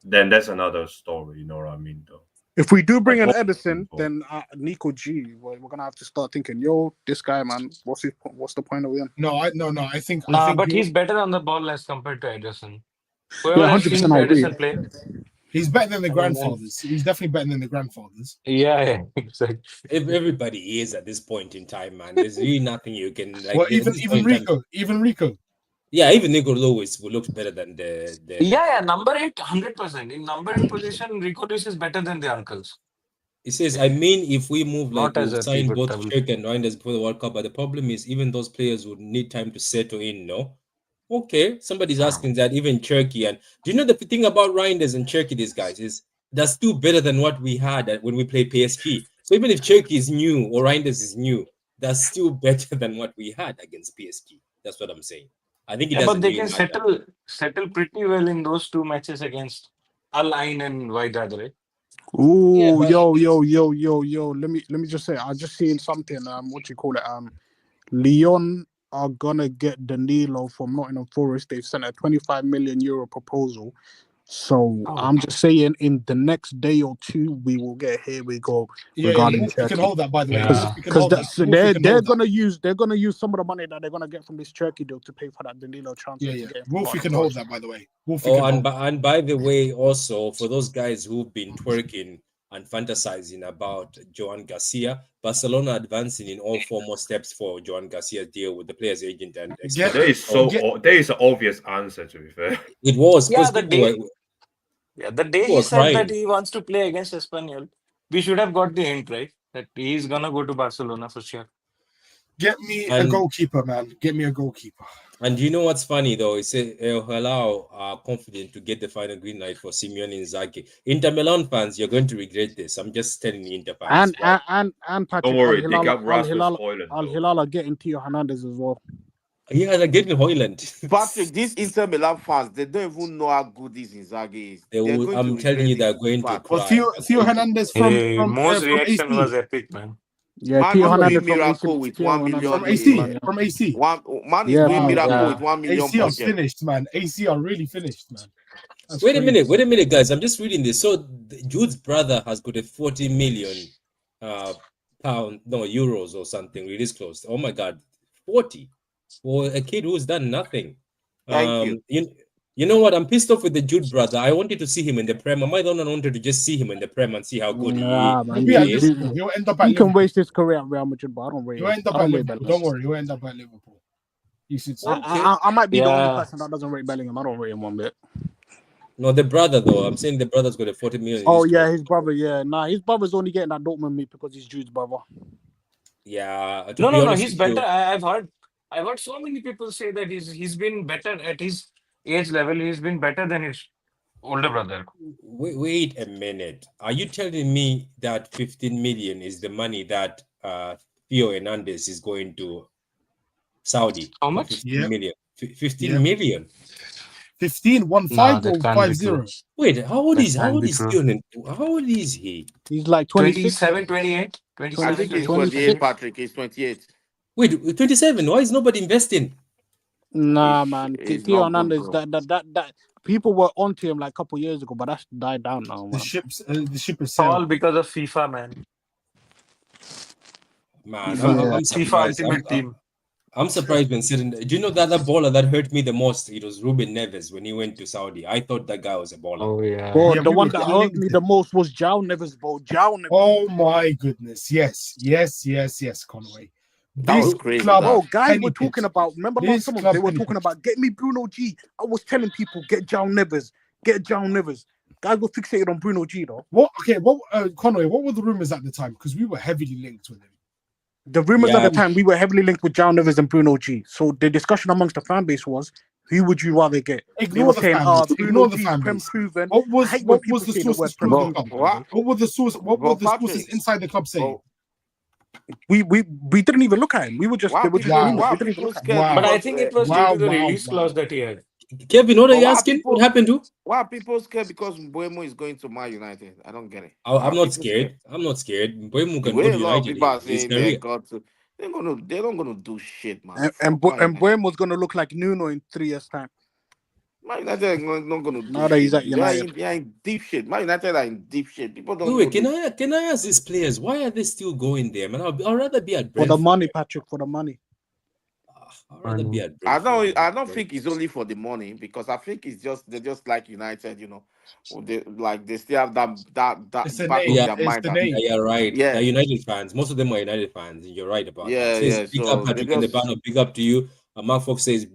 then that's another story, you know what I mean, though. If we do bring in Ederson, then Nico G, we're gonna have to start thinking, yo, this guy, man, what's the point of him? No, I think but he's better on the ball as compared to Ederson. Yeah, Whoever has seen 100%. I agree. Ederson play, he's better than the grandfathers. He's definitely better than the grandfathers. yeah, exactly. If everybody is at this point in time, man, there's really nothing you can like. Well, even Rico. Yeah, even Nico Lewis will look better than the. Yeah, number 8, 100%. In number 8 position, Rico Lewis is better than the uncles. It says, I mean, if we move like Not as we'll a sign pivot both table. Shirk and Reinders before the World Cup, but the problem is even those players would need time to settle in, no? Okay, somebody's asking that, even Cherky. And do you know the thing about Reinders and Cherky, these guys, is that's still better than what we had when we played PSG. So even if Cherky is new or Reinders is new, that's still better than what we had against PSG. That's what I'm saying. I think it doesn't but they really can matter. settle pretty well in those 2 matches against Al Ain and Wydad, right? Ooh, Yeah, but- yo. Let me just say, I just seen something. What you call it? Lyon are gonna get Danilo from Nottingham Forest. They've sent a 25 million euro proposal. So I'm just saying, in the next day or two, we will get here. We go regarding we can hold that, by the way. Yeah. because they're gonna use some of the money that they're gonna get from this Turkey deal to pay for that Danilo transfer. Yeah. Wolfie can hold that, by the way. And by the way, also for those guys who've been twerking and fantasizing about Joan Garcia, Barcelona advancing in all 4 more steps for Joan Garcia's deal with the players' agent and There is an obvious answer, to be fair. It was the day he said that he wants to play against Espanyol, we should have got the hint, right? That he's gonna go to Barcelona for sure. Get me a goalkeeper, man. Get me a goalkeeper. And you know what's funny though? It says El Hilal are confident to get the final green light for Simeone Inzaghi. Inter Milan fans, you're going to regret this. I'm just telling the Inter fans. And Patrick, Don't worry, they got Rasmus Højlund. Al Hilal are getting Theo Hernandez as well. Yeah, they're getting Højlund. Patrick, these Inter Milan fans, they don't even know how good this Inzaghi is. I'm telling you, they're going to cry. Theo Hernandez from Mo's reaction AC. was epic, man. Yeah, Theo Hernandez miracle with 1 million from AC. Man is doing miracle with 1 million. AC are finished, man. AC are really finished, man. Wait a minute, guys. I'm just reading this. So Jude's brother has got a 40 million euros or something release close. Oh my god, 40 for a kid who's done nothing. Thank you. You know what? I'm pissed off with the Jude brother. I wanted to see him in the Prem. I might not wanted to just see him in the Prem and see how good he is. He'll end up at he can waste his career at Real Madrid, but I don't rate him. He'll end up at Liverpool. Don't worry, he'll end up at Liverpool. You should say. I might be the only person that doesn't rate Bellingham. I don't rate him one bit. No, the brother though. I'm saying the brother's got a 40 million. Oh yeah, his brother. Yeah, his brother's only getting that Dortmund meet because he's Jude's brother. Yeah. No. He's better. I've heard so many people say that he's been better at his age level. He's been better than his older brother. Wait a minute. Are you telling me that 15 million is the money that Theo Hernandez is going to Saudi? How much? 15 million. 15 Yeah. million. 15, 1 Nah, 5 that or can't 5 be 0. true. Wait, how old That is can't be true. How old is he? He's like 26. 27, 28, I 27, think he's 26. 28, Patrick. He's 28. Wait, 27. Why is nobody investing? Nah, man. He's Theo not good, Hernandez, bro. that people were onto him like a couple years ago, but that's died down now, The man. ship is It's all sailed. because of FIFA, man. Man, Yeah. I'm FIFA surprised. Ultimate Team. I'm surprised when sitting. Do you know that other baller that hurt me the most? It was Ruben Neves when he went to Saudi. I thought that guy was a baller. Oh yeah. Bro, Yeah, the we one were that hurt linked me it. the most was João Neves, bro. João Neves. Oh my goodness. Yes, Conway. That was This crazy, club, Bro, guys penny were talking pinch. about. Remember This last month club they were penny talking pinch. about get me Bruno G. I was telling people get João Neves, get João Neves. Guys were fixated on Bruno G though. Conway, what were the rumors at the time? Because we were heavily linked with him. The rumors Yeah. at the time we were heavily linked with João Neves and Bruno G. So the discussion amongst the fan base was, who would you rather get? They Ignore were the saying, fan base. Bruno Ignore the G's fan prem base. proven. What I was hate when what people was the say the word sources prem from the proven, club? by the way. What were the sources? What Bro, were the sources Patrick. inside the club saying? Bro, We didn't even look at him. We were just why they were people, just Wow. rumors. why We didn't even people look at him. scared? Wow. But I Because, think it was due to the release Wow. clause that he had. Kevin, what are but you why asking? people- What happened to? Why are people scared because Mbuemo is going to Man United? I don't get it. I'm Why are not people scared. I'm not scared. Mbeumo The can way go a to lot of United. people are His saying they career. got to, they're not gonna do shit, man. And Fuck Man United. Mbuemo was gonna look like Nuno in 3 years' time. Man United are not gonna do Now that he's shit. at United. They are in deep shit. Man United are in deep shit. People don't Wait, know can this. I ask these players why are they still going there, man? I'd rather be at For Brentford. the money, Patrick, for the money. I'd rather be at I Brentford. don't think it's only for the money because I think they're just like United, you know. They still have that It's the back name. of their It's mind. the that- name. Yeah, you're right. Yeah. They're United fans. Most of them are United fans, and you're right about Yeah, that. Says, yeah. big So up they Patrick in the just panel. Big up to you. Mark Fox says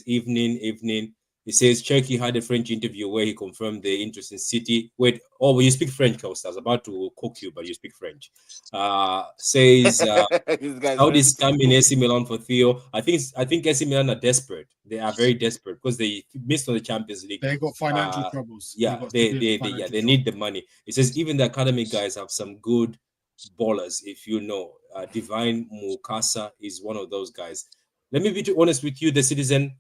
evening. He says Cherky had a French interview where he confirmed the interest in City. Wait, well, you speak French, Costa. I was about to cook you, but you speak French. Says this guy's Saudi ready to scamming cook. AC Milan for Theo. I think AC Milan are desperate. They are very desperate because they missed on the Champions League. They got financial troubles. Yeah, got they severe financial they need the money. It says even the academy guys have some good ballers. If you know, Divine Mukasa is one of those guys. Let me be too honest with you, the citizen.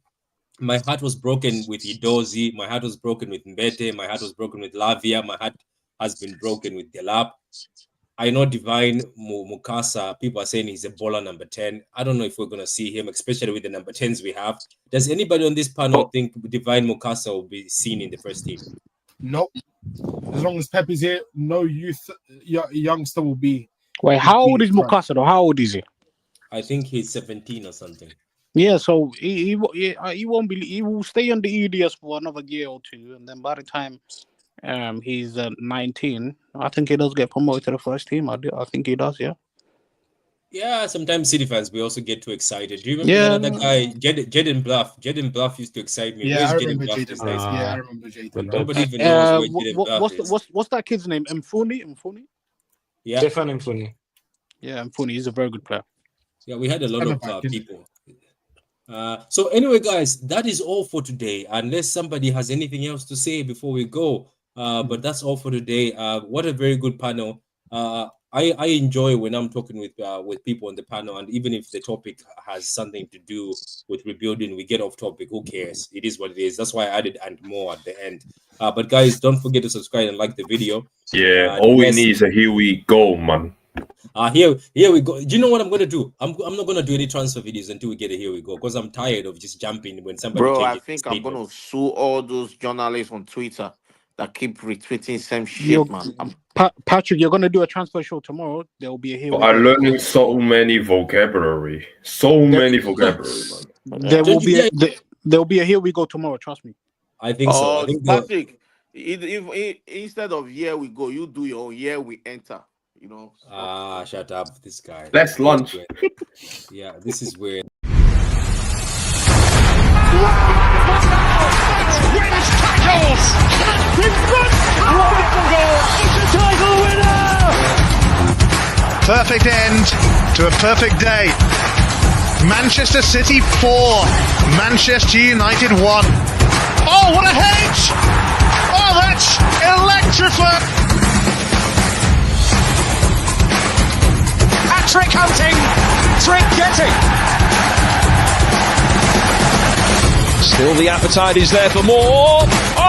My heart was broken with Idozi. My heart was broken with Mbete. My heart was broken with Lavia. My heart has been broken with Delap. I know Divine Mukasa, people are saying he's a baller number 10. I don't know if we're going to see him, especially with the number 10s we have. Does anybody on this panel think Divine Mukasa will be seen in the first team? Nope. As long as Pep is here, no youth youngster will be. Wait, how old is front. Mukasa though? How old is he? I think he's 17 or something. Yeah, so he won't be. He will stay on the EDS for another year or two, and then by the time he's 19, I think he does get promoted to the first team. I think he does. Yeah. Yeah, sometimes City fans, we also get too excited. Do you remember that other guy, Jaden Bluff? Jaden Bluff used to excite me. Yeah, Where's I Jaden remember Bluff Jaden these Bluff. days? Yeah, I remember Jaden. Nobody even knows where Jaden Bluff is. What's that kid's name? Mfuni? Yeah. Stefan Mfuni. Yeah, Mfuni. He's a very good player. Yeah, we had a lot of people. So anyway, guys, that is all for today. Unless somebody has anything else to say before we go, but that's all for today. What a very good panel. I enjoy when I'm talking with people on the panel, and even if the topic has something to do with rebuilding, we get off topic. Who cares? It is what it is. That's why I added and more at the end. But guys, don't forget to subscribe and like the video. Yeah, all we need is a here we go, man. Here we go. Do you know what I'm gonna do? I'm not gonna do any transfer videos until we get a here we go, because I'm tired of just jumping when somebody. Bro, changes I think the I'm statement. gonna sue all those journalists on Twitter that keep retweeting same shit, man. Patrick, you're gonna do a transfer show tomorrow. There will be a here we I'm go. learning so many vocabulary. There will be a here we go tomorrow. Trust me. I think so. I think Patrick, if instead of here we go, you do your own here we enter. You know. Shut up, this guy. Let's lunch. Yeah, this is weird. Wins tackles. It's a title winner. Perfect end to a perfect day. Manchester City 4, Manchester United 1. Oh, what a hit! Oh, that's electrifying. Trick hunting, trick getting. Still the appetite is there for more.